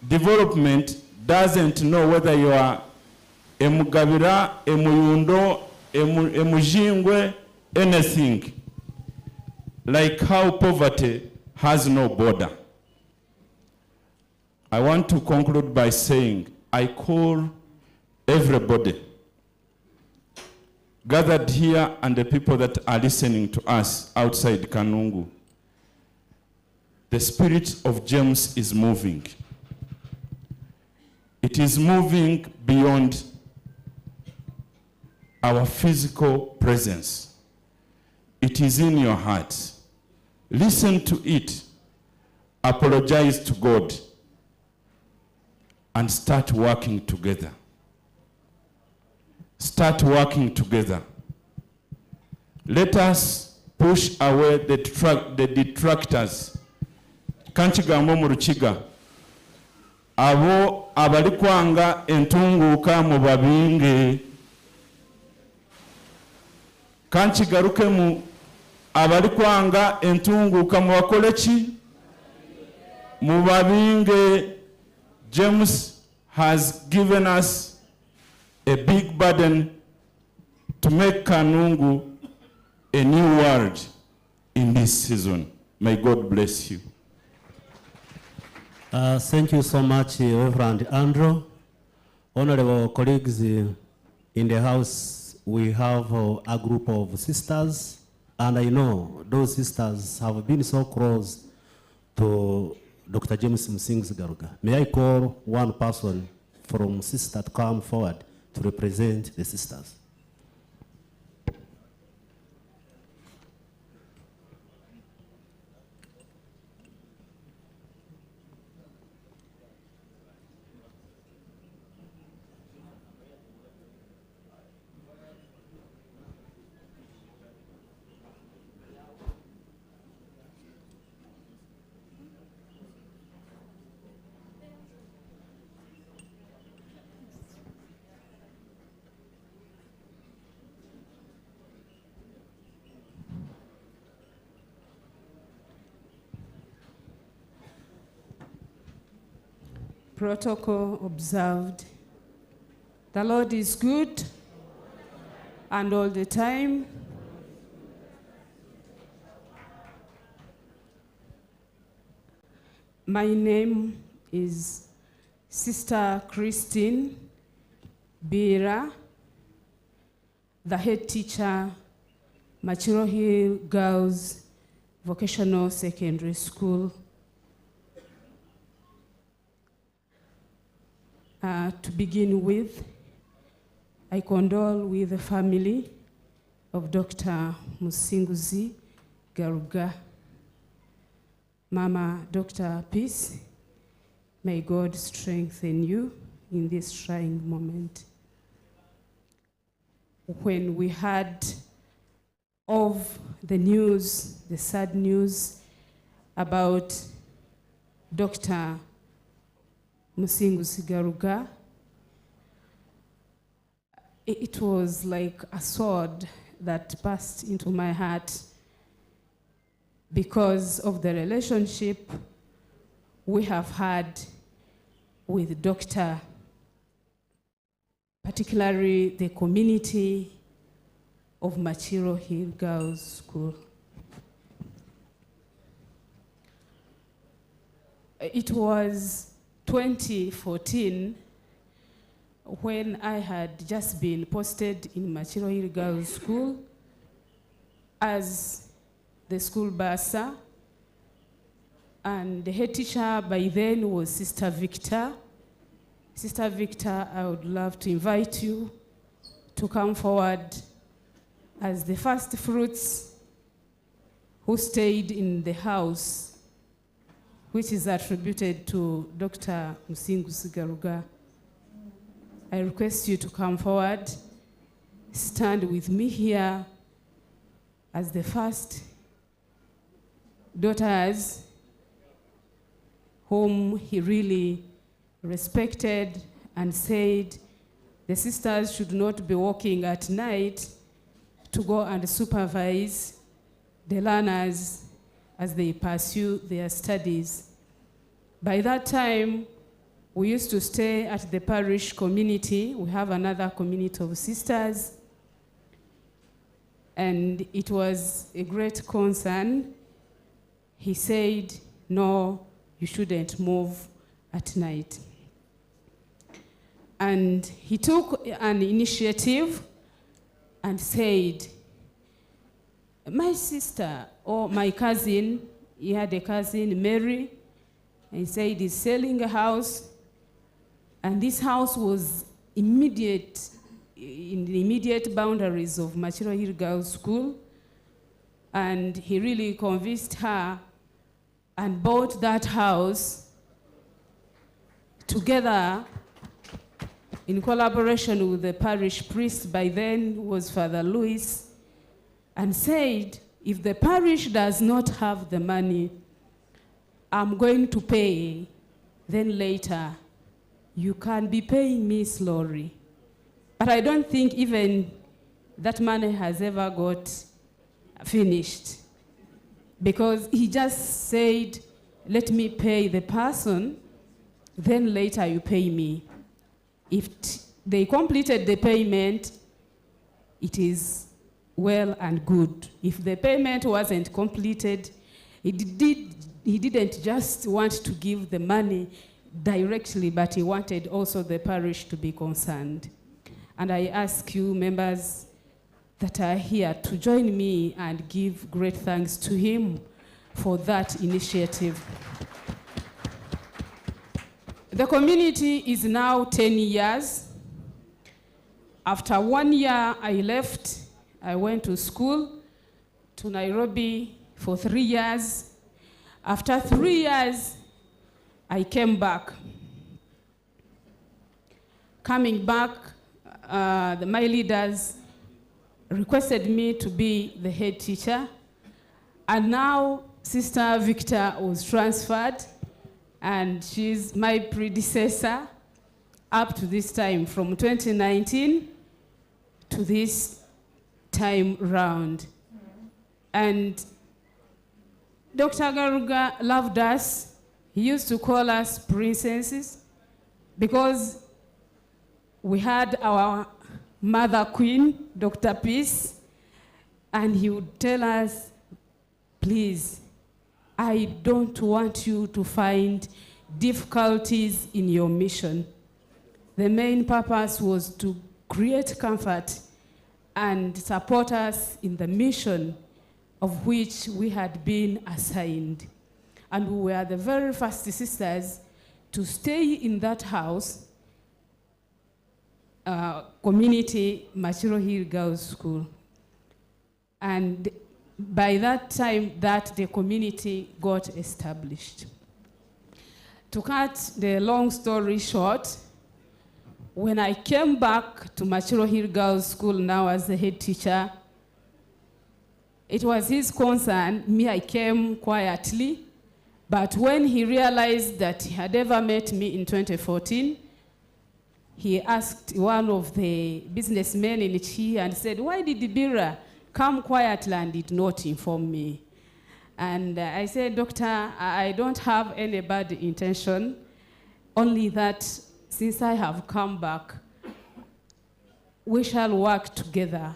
Development doesn't know whether you are emugabira, emuyundo, emujingwe, anything. Like how poverty has no border. I want to conclude by saying, I call everybody gathered here and the people that are listening to us outside Kanungu. The spirit of James is moving. It is moving beyond our physical presence. It is in your heart. Listen to it. apologize to God and start working together. Start working together. Let us push away the detractors. Kanchigamo mu Rukiga, abo abali kwanga entunguuka mu babinge. Kanchigaruke mu abali kwanga entunguuka mu bakole ki? Mu babinge. James has given us a big burden to make Kanungu a new world in this season. May God bless you. Thank you so much, Reverend Andrew. Honorable colleagues in the House, we have a group of sisters, and I know those sisters have been so close to Dr. James Musinguzi Garuga. May I call one person from sister to come forward to represent the sisters? Protocol observed. The Lord is good, and all the time. My name is Sister Christine Bira, the head teacher, Machiro Hill Girls Vocational Secondary School. To begin with, I condole with the family of Dr. Musinguzi Garuga. Mama, Dr. Peace, may God strengthen you in this trying moment. When we heard of the news, the sad news about Dr. Musinguzi Garuga, it was like a sword that passed into my heart because of the relationship we have had with Doctor, particularly the community of Machiro Hill Girls School. It was 2014 when I had just been posted in Machiro Hill Girls School as the school bursar, and the head teacher by then was Sister Victor. Sister Victor, I would love to invite you to come forward as the first fruits who stayed in the house which is attributed to Dr. Musinguzi Garuga. I request you to come forward, stand with me here as the first daughters whom he really respected and said the sisters should not be walking at night to go and supervise the learners as they pursue their studies. By that time, we used to stay at the parish community. We have another community of sisters. And it was a great concern. He said, no, you shouldn't move at night. And he took an initiative and said, my sister or my cousin, he had a cousin, Mary, and he said he's selling a house, and this house was in the immediate boundaries of Machiro Hill Girls School, and he really convinced her and bought that house together in collaboration with the parish priest, by then was Father Louis, and said, if the parish does not have the money, I'm going to pay, then later you can be paying me slowly. But I don't think even that money has ever got finished, because he just said, let me pay the person, then later you pay me. If they completed the payment, it is well and good. If the payment wasn't completed, he didn't just want to give the money directly, but he wanted also the parish to be concerned. And I ask you, members that are here, to join me and give great thanks to him for that initiative. The community is now 10 years. After 1 year, I left. I went to school to Nairobi for 3 years. After 3 years, I came back. Coming back, my leaders requested me to be the head teacher. And now Sister Victor was transferred, and she's my predecessor up to this time, from 2019 to this time round. And Dr. Garuga loved us. He used to call us princesses, because we had our Mother Queen, Dr. Peace, and he would tell us, please, I don't want you to find difficulties in your mission. The main purpose was to create comfort and support us in the mission of which we had been assigned. And we were the very first sisters to stay in that house, community Machiro Hill Girls School. And by that time, the community got established. To cut the long story short, when I came back to Machiro Hill Girls School now as the head teacher, it was his concern. Me, I came quietly, but when he realized that he had ever met me in 2014, he asked one of the businessmen in Chi and said, why did Bira come quietly and did not inform me? And I said, Doctor, I don't have any bad intention, only that since I have come back, we shall work together,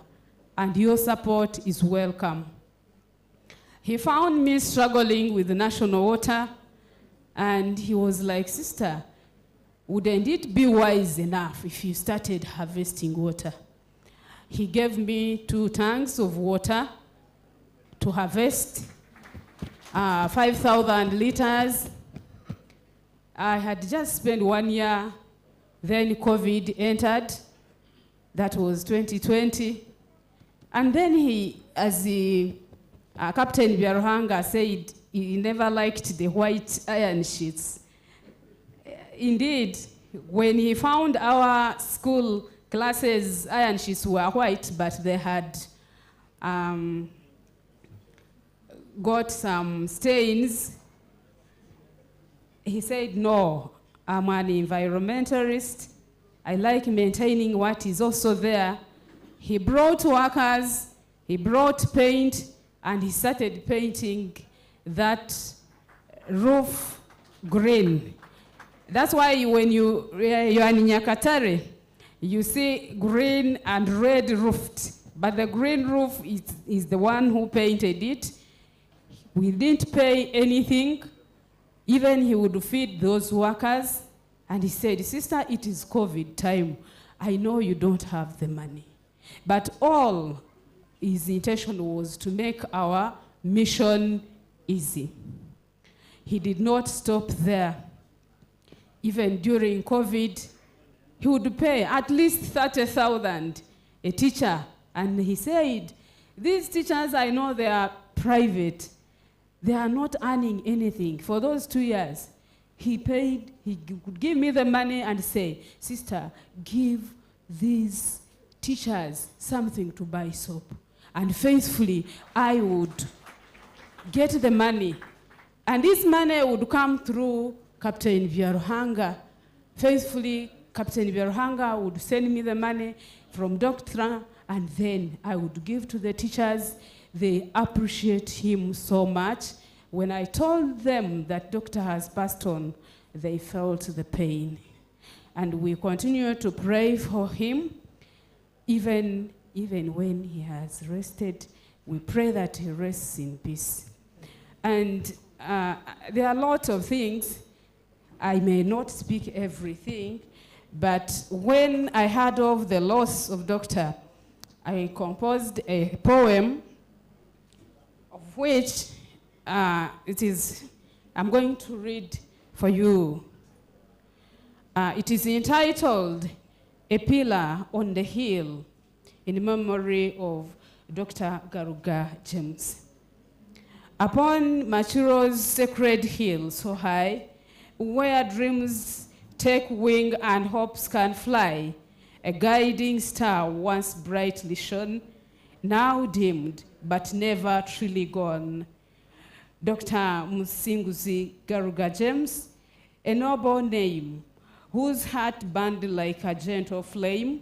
and your support is welcome. He found me struggling with the national water, and he was like, sister, wouldn't it be wise enough if you started harvesting water? He gave me 2 tanks of water to harvest, 5,000 liters. I had just spent 1 year, then COVID entered. That was 2020. And then he, as the Captain Biaruhanga said, he never liked the white iron sheets. Indeed, when he found our school classes, iron sheets were white, but they had got some stains. He said, no, I'm an environmentalist. I like maintaining what is also there. He brought workers, he brought paint, and he started painting that roof green. That's why when you are in Nyakatare, you see green and red roofed, but the green roof is the one who painted it. We didn't pay anything. Even he would feed those workers, and he said, sister, it is COVID time. I know you don't have the money. But all his intention was to make our mission easy. He did not stop there. Even during COVID, he would pay at least 30,000 a teacher. And he said, these teachers, I know they are private, They are not earning anything. For those 2 years, he could give me the money and say, sister, give these teachers something to buy soap. And faithfully, I would get the money. And this money would come through Captain Biaruhanga. Faithfully, Captain Biaruhanga would send me the money from Doctor, and then I would give to the teachers. They appreciate him so much. When I told them that Doctor has passed on, they felt the pain. And we continue to pray for him. Even when he has rested, we pray that he rests in peace. And there are lots of things. I may not speak everything, but when I heard of the loss of Doctor, I composed a poem of which I'm going to read for you. It is entitled, A Pillar on the Hill, in memory of Dr. Garuga James. Upon Machuro's sacred hill so high, where dreams take wing and hopes can fly, a guiding star once brightly shone, now dimmed but never truly gone. Dr. Musinguzi Garuga James, a noble name, whose heart burned like a gentle flame,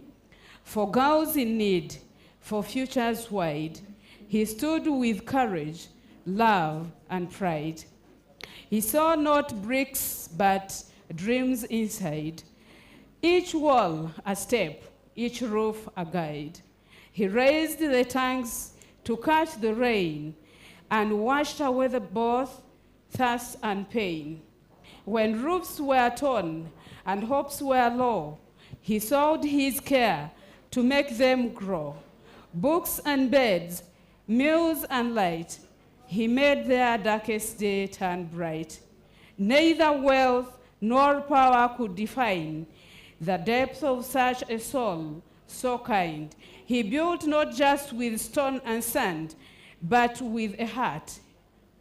for girls in need, for futures wide, he stood with courage, love, and pride. He saw not bricks, but dreams inside, each wall a step, each roof a guide. He raised the tanks to catch the rain and washed away both thirst and pain. When roofs were torn and hopes were low, he sowed his care to make them grow. Books and beds, meals and light, he made their darkest day turn bright. Neither wealth nor power could define the depth of such a soul, so kind. He built not just with stone and sand, but with a heart,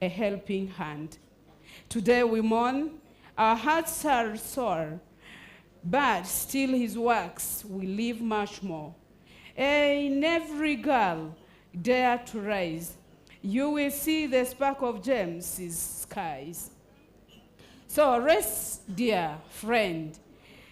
a helping hand. Today we mourn, our hearts are sore, but still his works will live much more. In every girl dare to rise, you will see the spark of James's skies. So rest, dear friend,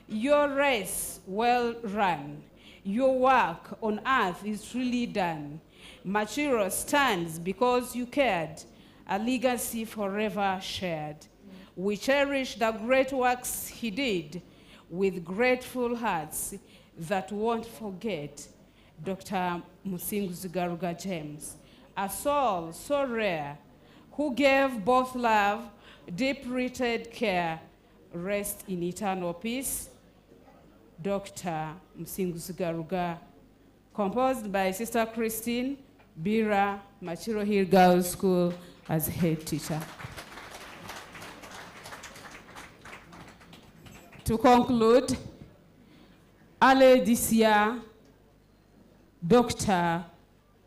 your race well run. Your work on earth is truly done. Machiro stands because you cared, a legacy forever shared. We cherish the great works he did with grateful hearts that won't forget Dr. Musinguzi Garuga James, a soul so rare, who gave both love, deep-rooted care, rest in eternal peace. Dr. Musinguzi Garuga, composed by Sister Christine Bira, Machiro Hill Girls School, as head teacher. To conclude, early this year, Doctor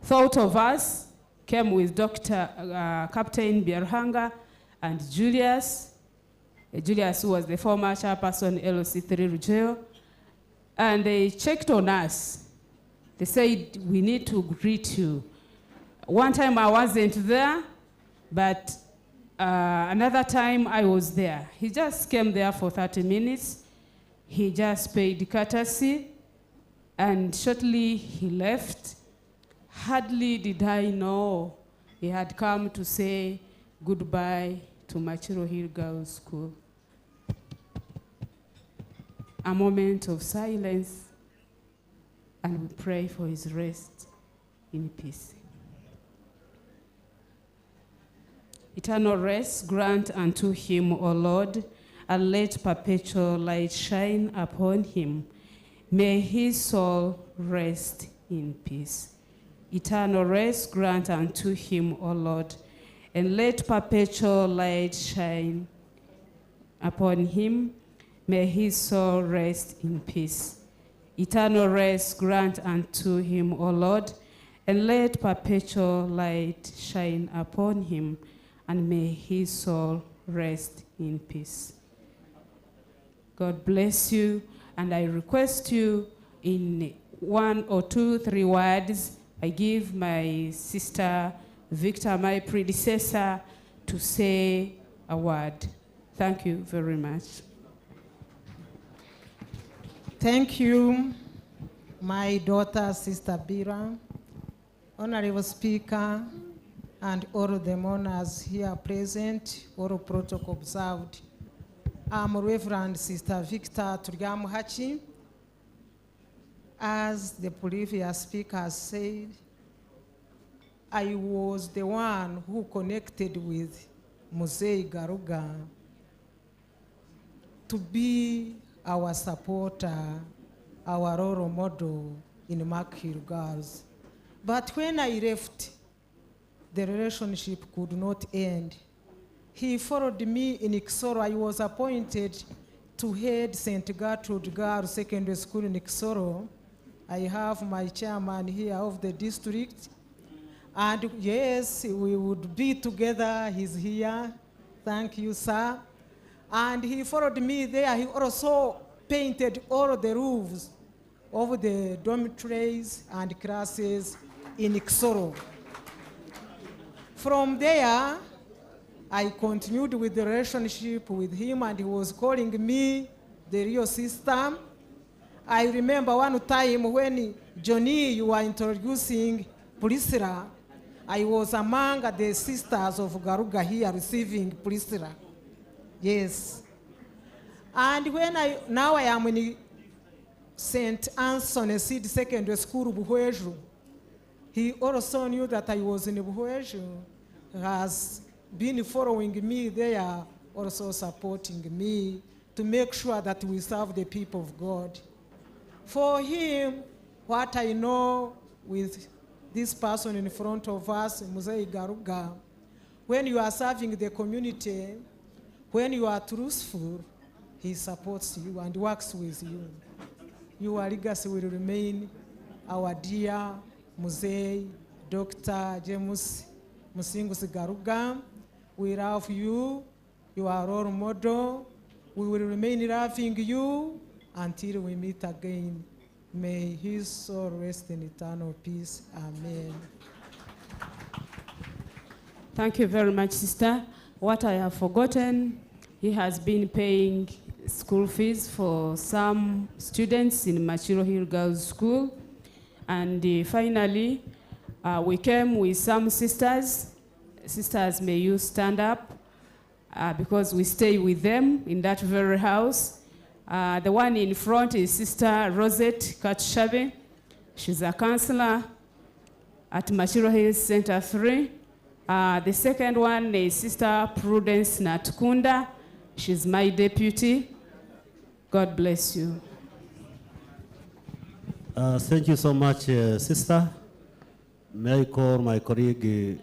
thought of us, came with Dr. Captain Biaruhanga and Julius. Julius, who was the former chairperson, LOC3 Rugeo, and they checked on us. They said, we need to greet you. One time I wasn't there, but another time I was there. He just came there for 30 minutes. He just paid courtesy, and shortly he left. Hardly did I know he had come to say goodbye to Machiro Hill Girls School. A moment of silence, and we pray for his rest in peace. Eternal rest grant unto him, O Lord, and let perpetual light shine upon him. May his soul rest in peace. Eternal rest grant unto him, O Lord, and let perpetual light shine upon him. May his soul rest in peace. Eternal rest grant unto him, O Lord, and let perpetual light shine upon him. and may his soul rest in peace. God bless you, and I request you in 1 or 2, 3 words, I give my sister Victor, my predecessor, to say a word. Thank you very much. Thank you, my daughter, Sister Bira, Honorable Speaker, and all of the mourners here present, all protocol observed. I'm Reverend Sister Victor Turyamuhachi. As the previous speaker said, I was the one who connected with Musei Garuga to be our supporter, our role model in Makhiru Girls. But when I left, the relationship could not end. He followed me in Kisoro. I was appointed to head St. Gertrude Girls Secondary School in Kisoro. I have my chairman here of the district. And yes, we would be together. He's here. Thank you, sir. And he followed me there. He also painted all the roofs of the dormitories and classes in Kisoro. From there, I continued with the relationship with him, and he was calling me the real sister. I remember one time when Johnny, you were introducing Priscilla, I was among the sisters of Garuga here receiving Priscilla. Yes. And when now I am in St. Anthony Seed Secondary School, Buhweju, he also knew that I was in Buhweju, has been following me there, also supporting me to make sure that we serve the people of God. For him, what I know with this person in front of us, Musei Garuga, when you are serving the community, when you are truthful, he supports you and works with you. Your legacy will remain our dear Musei, Dr. James Musinguzi Garuga. We love you. You are role model. We will remain loving you until we meet again. May his soul rest in eternal peace. Amen. Thank you very much, sister. What I have forgotten, he has been paying school fees for some students in Machiro Hill Girls School. And finally, we came with some sisters. Sisters, may you stand up because we stay with them in that very house. The one in front is Sister Rosette Katshabe. She's a counselor at Machiro Hill Center 3. The second one is Sister Prudence Natkunda. She's my deputy. God bless you. Thank you so much, sister. May I call my colleague,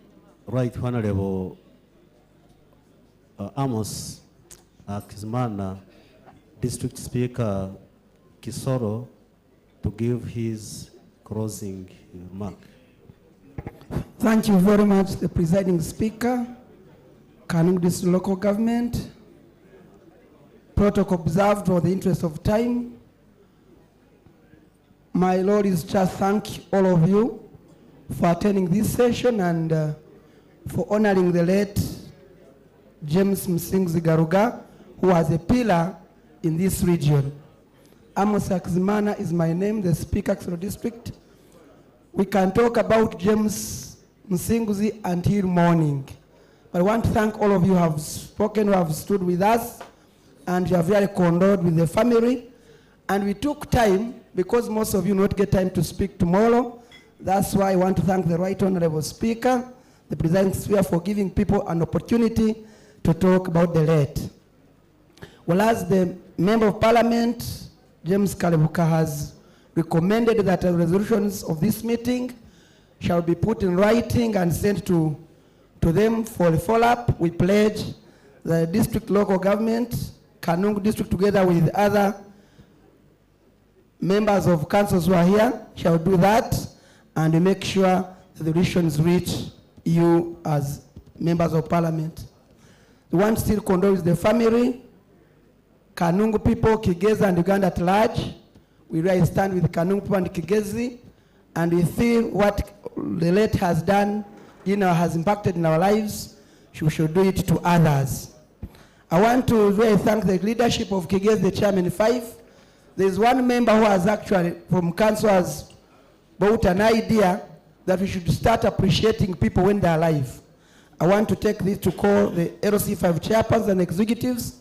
Right Honorable Amos Kizmana, District Speaker Kisoro, to give his closing remark. Thank you very much, the presiding speaker, Kanungu District Local Government. Protocol observed for the interest of time. My Lord is just thank all of you for attending this session and for honoring the late James Musinguzi Garuga, who was a pillar in this region. Amos Akizimana is my name, the Speaker of the District. We can talk about James Musinguzi until morning. But I want to thank all of you who have spoken, who have stood with us, and you are very condoled with the family. And we took time, because most of you not get time to speak tomorrow. That's why I want to thank the Right Honorable Speaker, the presiding speaker, for giving people an opportunity to talk about the late. Well, as the Member of Parliament, James Kalebuka, has recommended that the resolutions of this meeting shall be put in writing and sent to them for a follow-up. We pledge the district local government, Kanungu district, together with other members of councils who are here, shall do that and make sure that the resolutions reach you as members of parliament. We want to still condole with the family, Kanungu people, Kigezi and Uganda at large. We really stand with Kanungu people and Kigezi, and we feel what the late has done, has impacted in our lives, we should do it to others. I want to really thank the leadership of Kigezi, the chairman 5. There's one member who has actually, from council, has brought an idea that we should start appreciating people when they're alive. I want to take this to call the LC 5 chairpersons and executives,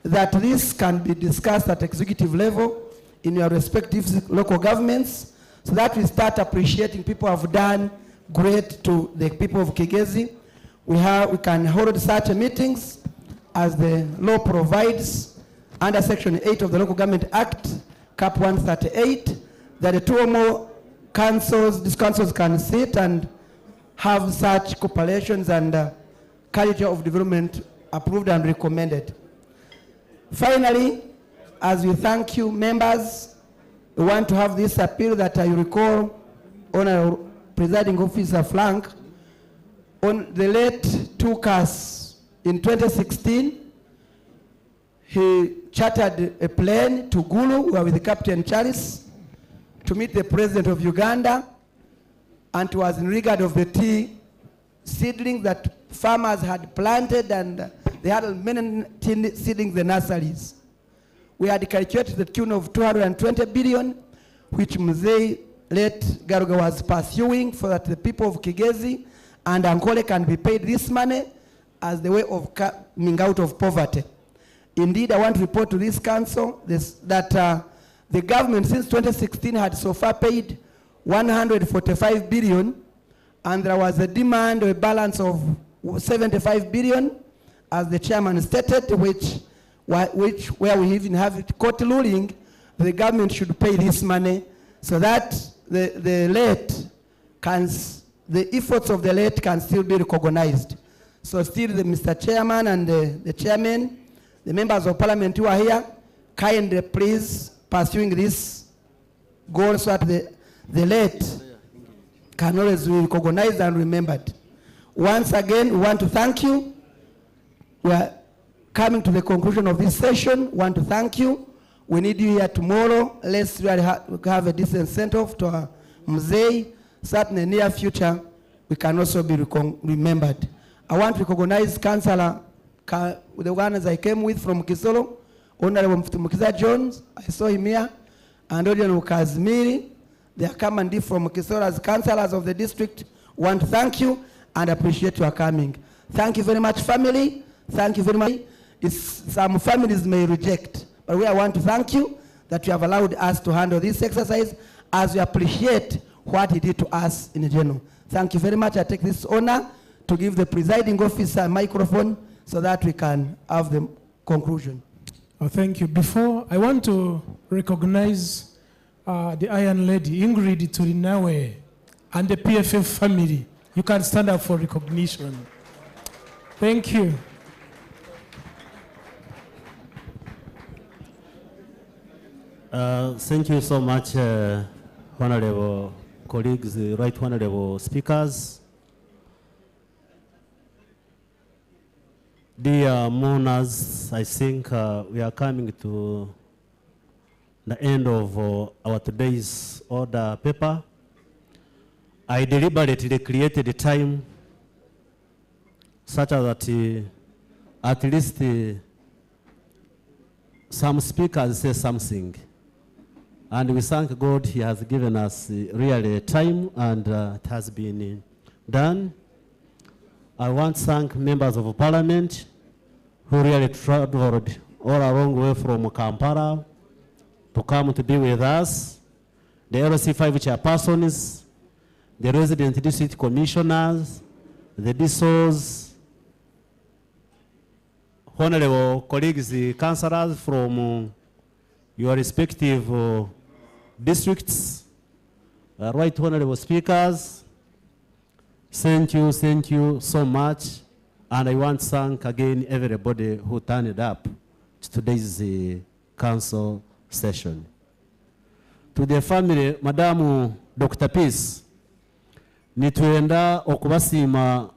that this can be discussed at executive level in your respective local governments, so that we start appreciating people who have done great to the people of Kigezi. We can hold such meetings as the law provides under Section 8 of the Local Government Act, Cap 138, that the 2 or more councils, these councils can sit and have such cooperations and culture of development approved and recommended. Finally, as we thank you, members, we want to have this appeal that I recall Honorable Presiding Officer Frank, on the late took us in 2016. He chartered a plane to Gulu, where with Captain Charles, to meet the President of Uganda, and it was in regard of the tea seedlings that farmers had planted, and they had many tea seedlings in nurseries. We had calculated the tune of 220 billion, which Mzee late Garuga was pursuing, for that the people of Kigezi and Ankole can be paid this money as the way of coming out of poverty. Indeed, I want to report to this council that the government since 2016 had so far paid 145 billion, and there was a demand or a balance of 75 billion, as the chairman stated, where we even have it court ruling, the government should pay this money so that the efforts of the late can still be recognized. So still Mr. Chairman and the chairman, the members of parliament who are here, kindly please pursuing this goal so that the late can always be recognized and remembered. Once again, we want to thank you. We are coming to the conclusion of this session. We want to thank you. We need you here tomorrow. Let's really have a decent send-off to our Mzee, so that in the near future we can also be remembered. I want to recognize Councillor, the one as I came with from Kisoro, Honorable Mukiza Jones, I saw him here, and Honorable Kazmiri. They are coming from Kisoro as councillors of the district. Want to thank you and appreciate your coming. Thank you very much, family. Thank you very much. Some families may reject, but we want to thank you that you have allowed us to handle this exercise, as we appreciate what he did to us in general. Thank you very much. I take this honor to give the presiding officer a microphone so that we can have the conclusion. Oh, thank you. Before, I want to recognize the Iron Lady, Ingrid Turinawe, and the PFF family. You can stand up for recognition. Thank you. Thank you so much, honorable colleagues, right honorable speakers. Dear mourners, I think we are coming to the end of our today's order paper. I deliberately created a time such that at least some speakers say something. And we thank God he has given us really time, and it has been done. I want to thank members of parliament who really traveled all a long way from Kampala to come to be with us, the LC5 chairpersons, the resident district commissioners, the DSOs, honorable colleagues, the councillors from your respective districts, right honorable speakers. Thank you so much. And I want to thank again everybody who turned up to today's council session. To the family, Madam Dr. Peace, nituenda okubasima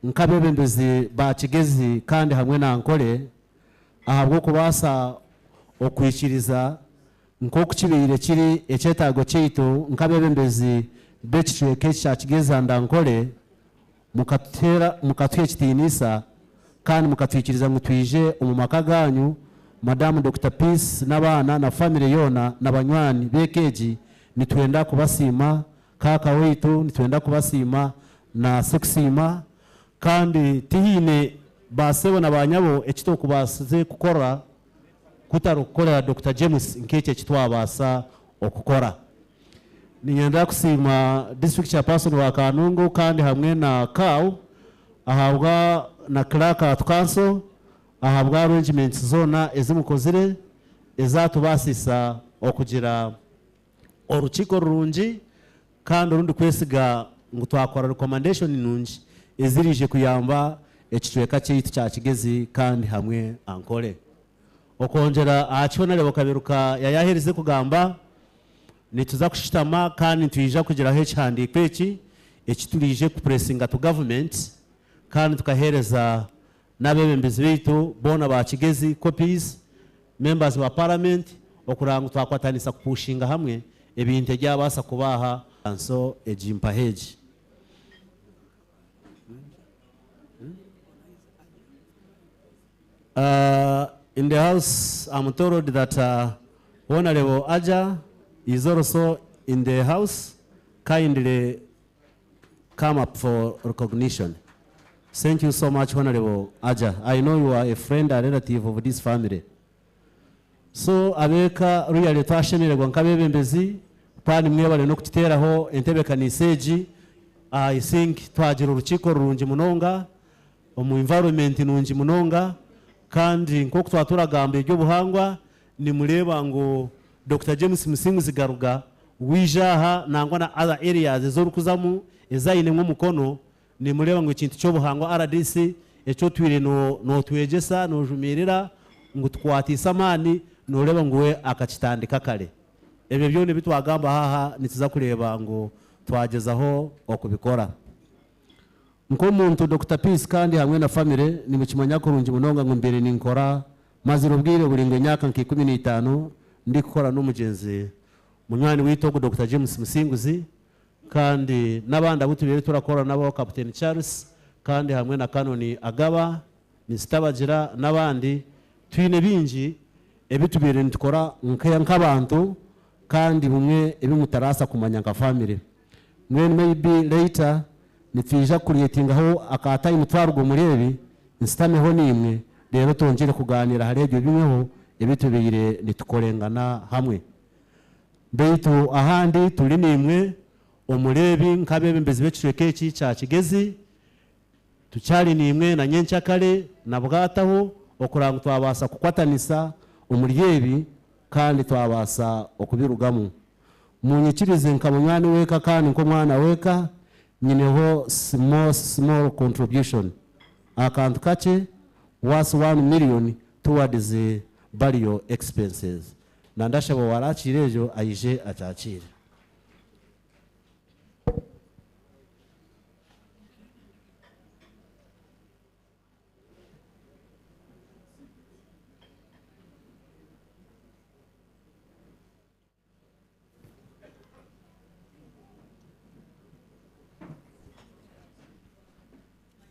nk'abebembezi ba Kigezi kandi hamwe na Ankole ahabwo kubasa okwikiriza nk'uko kibire kiri ekyetaago kyaitu nk'abebembezi b'ekicweka kya Kigezi and Ankole mukatwe ekitiinisa kandi mukatwikiriza mutwije omu maka ganyu Madam Dr. Peace n'abaana na family yona n'abanywani bekeji nitwenda kubasima kaka weitu nitwenda kubasima na sekusima kandi tihine basebo na banyabo ekito kubasize kukora kutarukorera Dr. James nk'ekyo kitwabasa okukora. Ninyenda kusima district chairperson wa Kanungu kandi hamwe na Kau ahabwa na clerk at council ahabwa arrangements zona ezimukozire ezatubasisa okugira orukiiko rurungi kandi orundi kwesiga ngu twakora recommendation nungi ezirije kuyamba ekicweka kyaitu kya Kigezi kandi hamwe Ankole. Okongera akibonere bakabiruka yayaherize kugamba nituza kushitama kandi twija kugiraho ekihandiko ekitulije kupressinga to government kandi tukahereza n'abebembezi baitu bona ba Kigezi copies members wa parliament okuranga twakwatanisa kupushinga hamwe ebintu ebyabasa kubaha anso ejimpa heji. In the house, I'm told that Honorable Aja is also in the house. Kindly come up for recognition. Thank you so much, Honorable Aja. I know you are a friend and relative of this family. So, abeka really twashenere gwankabebembezi pani mwebale no kutiteraho entebekaniseji. I think twagira urukiiko rurungi munonga omu environment nungi munonga kandi nk'uko twaturagamba eby'obuhangwa nimureba ngo Dr. James Musinguzi Garuga wijaha nangwa na other areas ezorukuzamu ezayinemu omukono nimureba ngo ekintu ky'obuhangwa RDC ekyo twire no twegesa no jumirira ngo tukwatisa amani noreba ngo we akakitandika kale. Ebyo byone bitwagamba haha nituza kureba ngo twagezaho okubikora. Nko muntu Dr. Peace kandi hamwe na family ni mukimanya kurungi munonga ngo mbere ninkora maziro bwire buringo nyaka nki 15 ndi gukora n'umugenzi munywani witogo Dr. James Musinguzi kandi nabandi abutubere turakora nabo Captain Charles kandi hamwe na Kanoni Agaba Mr. nabandi twine bingi ebitubere ntukora nk'abantu kandi bumwe ebimutarasa kumanya nka family. When maybe later nitwija creatingaho akatayi mutwarwa murebi instameho nimwe rero tongere kuganira harebyo bimweho ebitubire nitukorengana hamwe beitu ahandi tuli nimwe omurebi nkabebembezi b'ekicweka eki kya Kigezi tucyali nimwe na nyencha kale na bwataho okuranga twabasa kukwatanisa omuryebi kandi twabasa okubirugamu munyikirize nkamunywani weka kandi nko mwana weka nyineho small contribution akantu kache was 1 million towards the burial expenses na ndashabo warachirejo aije achachire.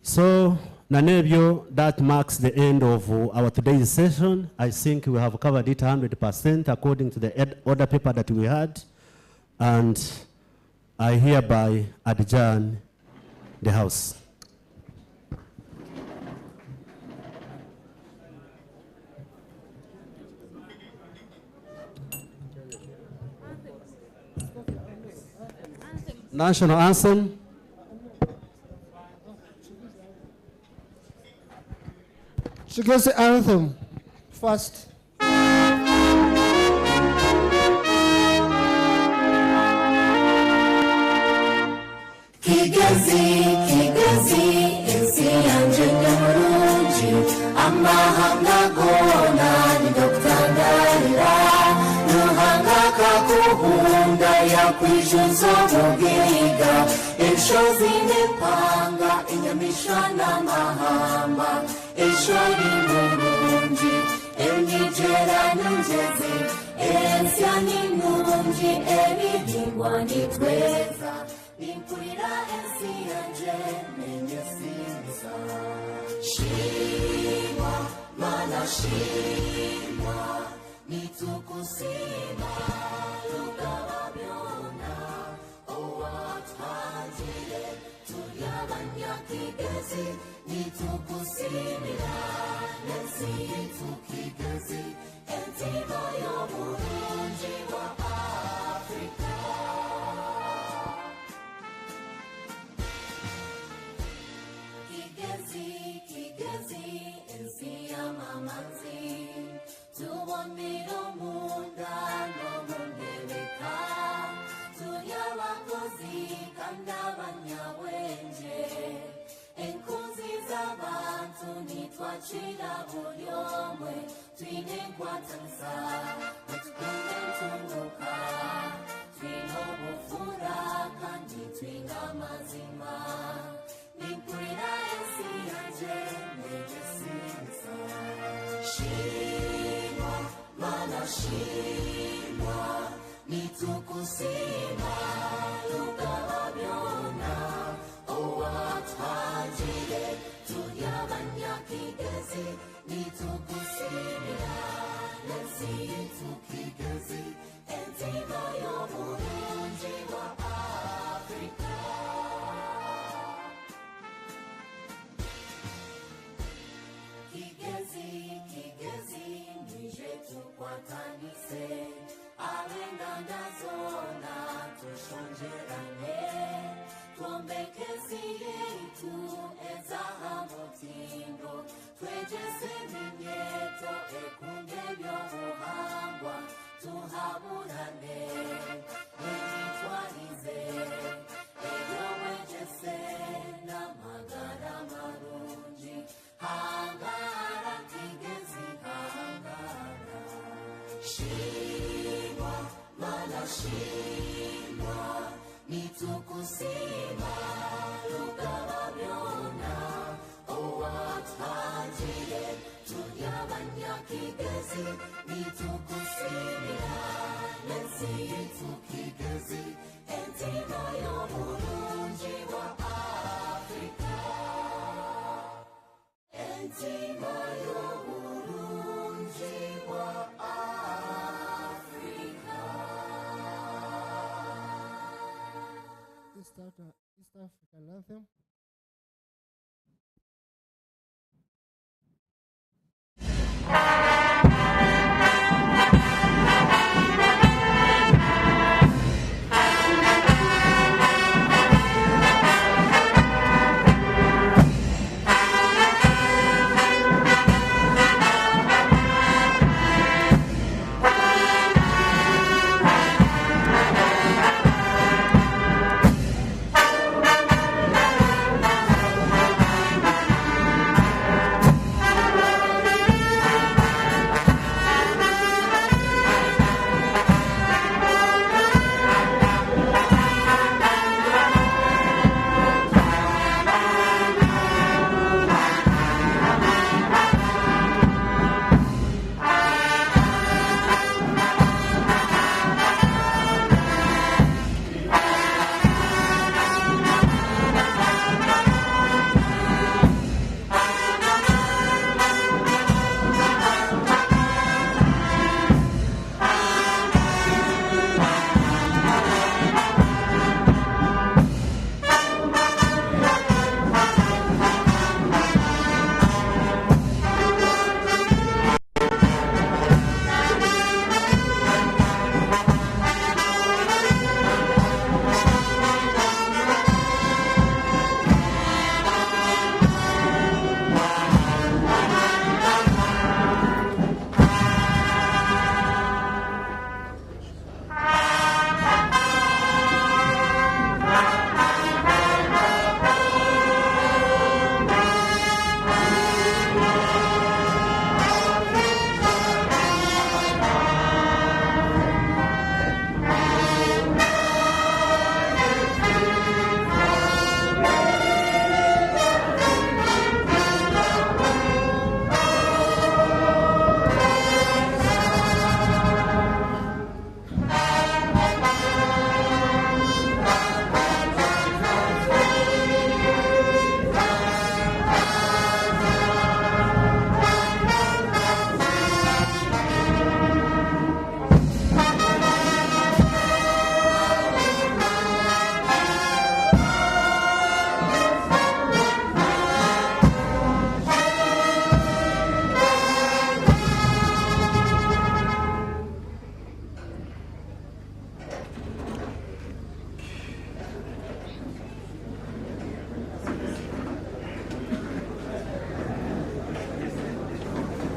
So, Nanebyo, that marks the end of our today's session. I think we have covered it 100% according to the order paper that we had. And I hereby adjourn the House. National anthem. Kigezi anthem first. Kigezi, Kigezi, ensi yanje nyamurungi, amahanga gona ni Dr. Ndarira, Ruhanga kakuhunda yakwijuza mugiga, Eshozi nepanga inyamisha n'amahamba Eshori murungi Emijera n'ungezi Ensya n'inungi Ebihingwa nitweza Nimpurira ensi yanje Nenyesimiza Shimwa Mana shimwa Nitukusima Lugaba byona Owathanjile Tuyabanyakigezi Nitukusimira Nensi yitukigezi Entiba y'omulungi wa Afrika Kigezi, kigezi, ensi y'amamanzi Tubonera omunda n'omungereka Tuy'abakozi kandi abanyabwenge Enkunzi z'abantu nitwakira buli omwe Twine enkwatanisa netukunda entunguka Twine obufura kandi twine amazima Nimpurira ensi yanje nejesinza Shimwa, Mana shimwa Nitukusima Lugaba byona Owathanjile Tuyabanyakigezi Nitukusimira Nensi yitukigezi Entiba y'omulungi wa Afrika Kigezi, kigezi, nije tukwatanise Abenganda zona tushonjerane Twombekezi yetu ezahamutindo Twejese minyeto ekunde by'obuhangwa Tuhaburane emitwalize Ebyobwejese n'amagara marungi Hangara kigezi hangara Shimwa, Mana shimwa Nitukusima Lugaba byona Owathanjile Tuyabanyakigezi Nitukusimira Nensi yitukigezi Entiba y'omulungi wa Afrika Entiba y'omulungi wa Afrika East African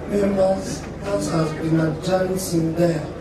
Members, House has been adjourned there.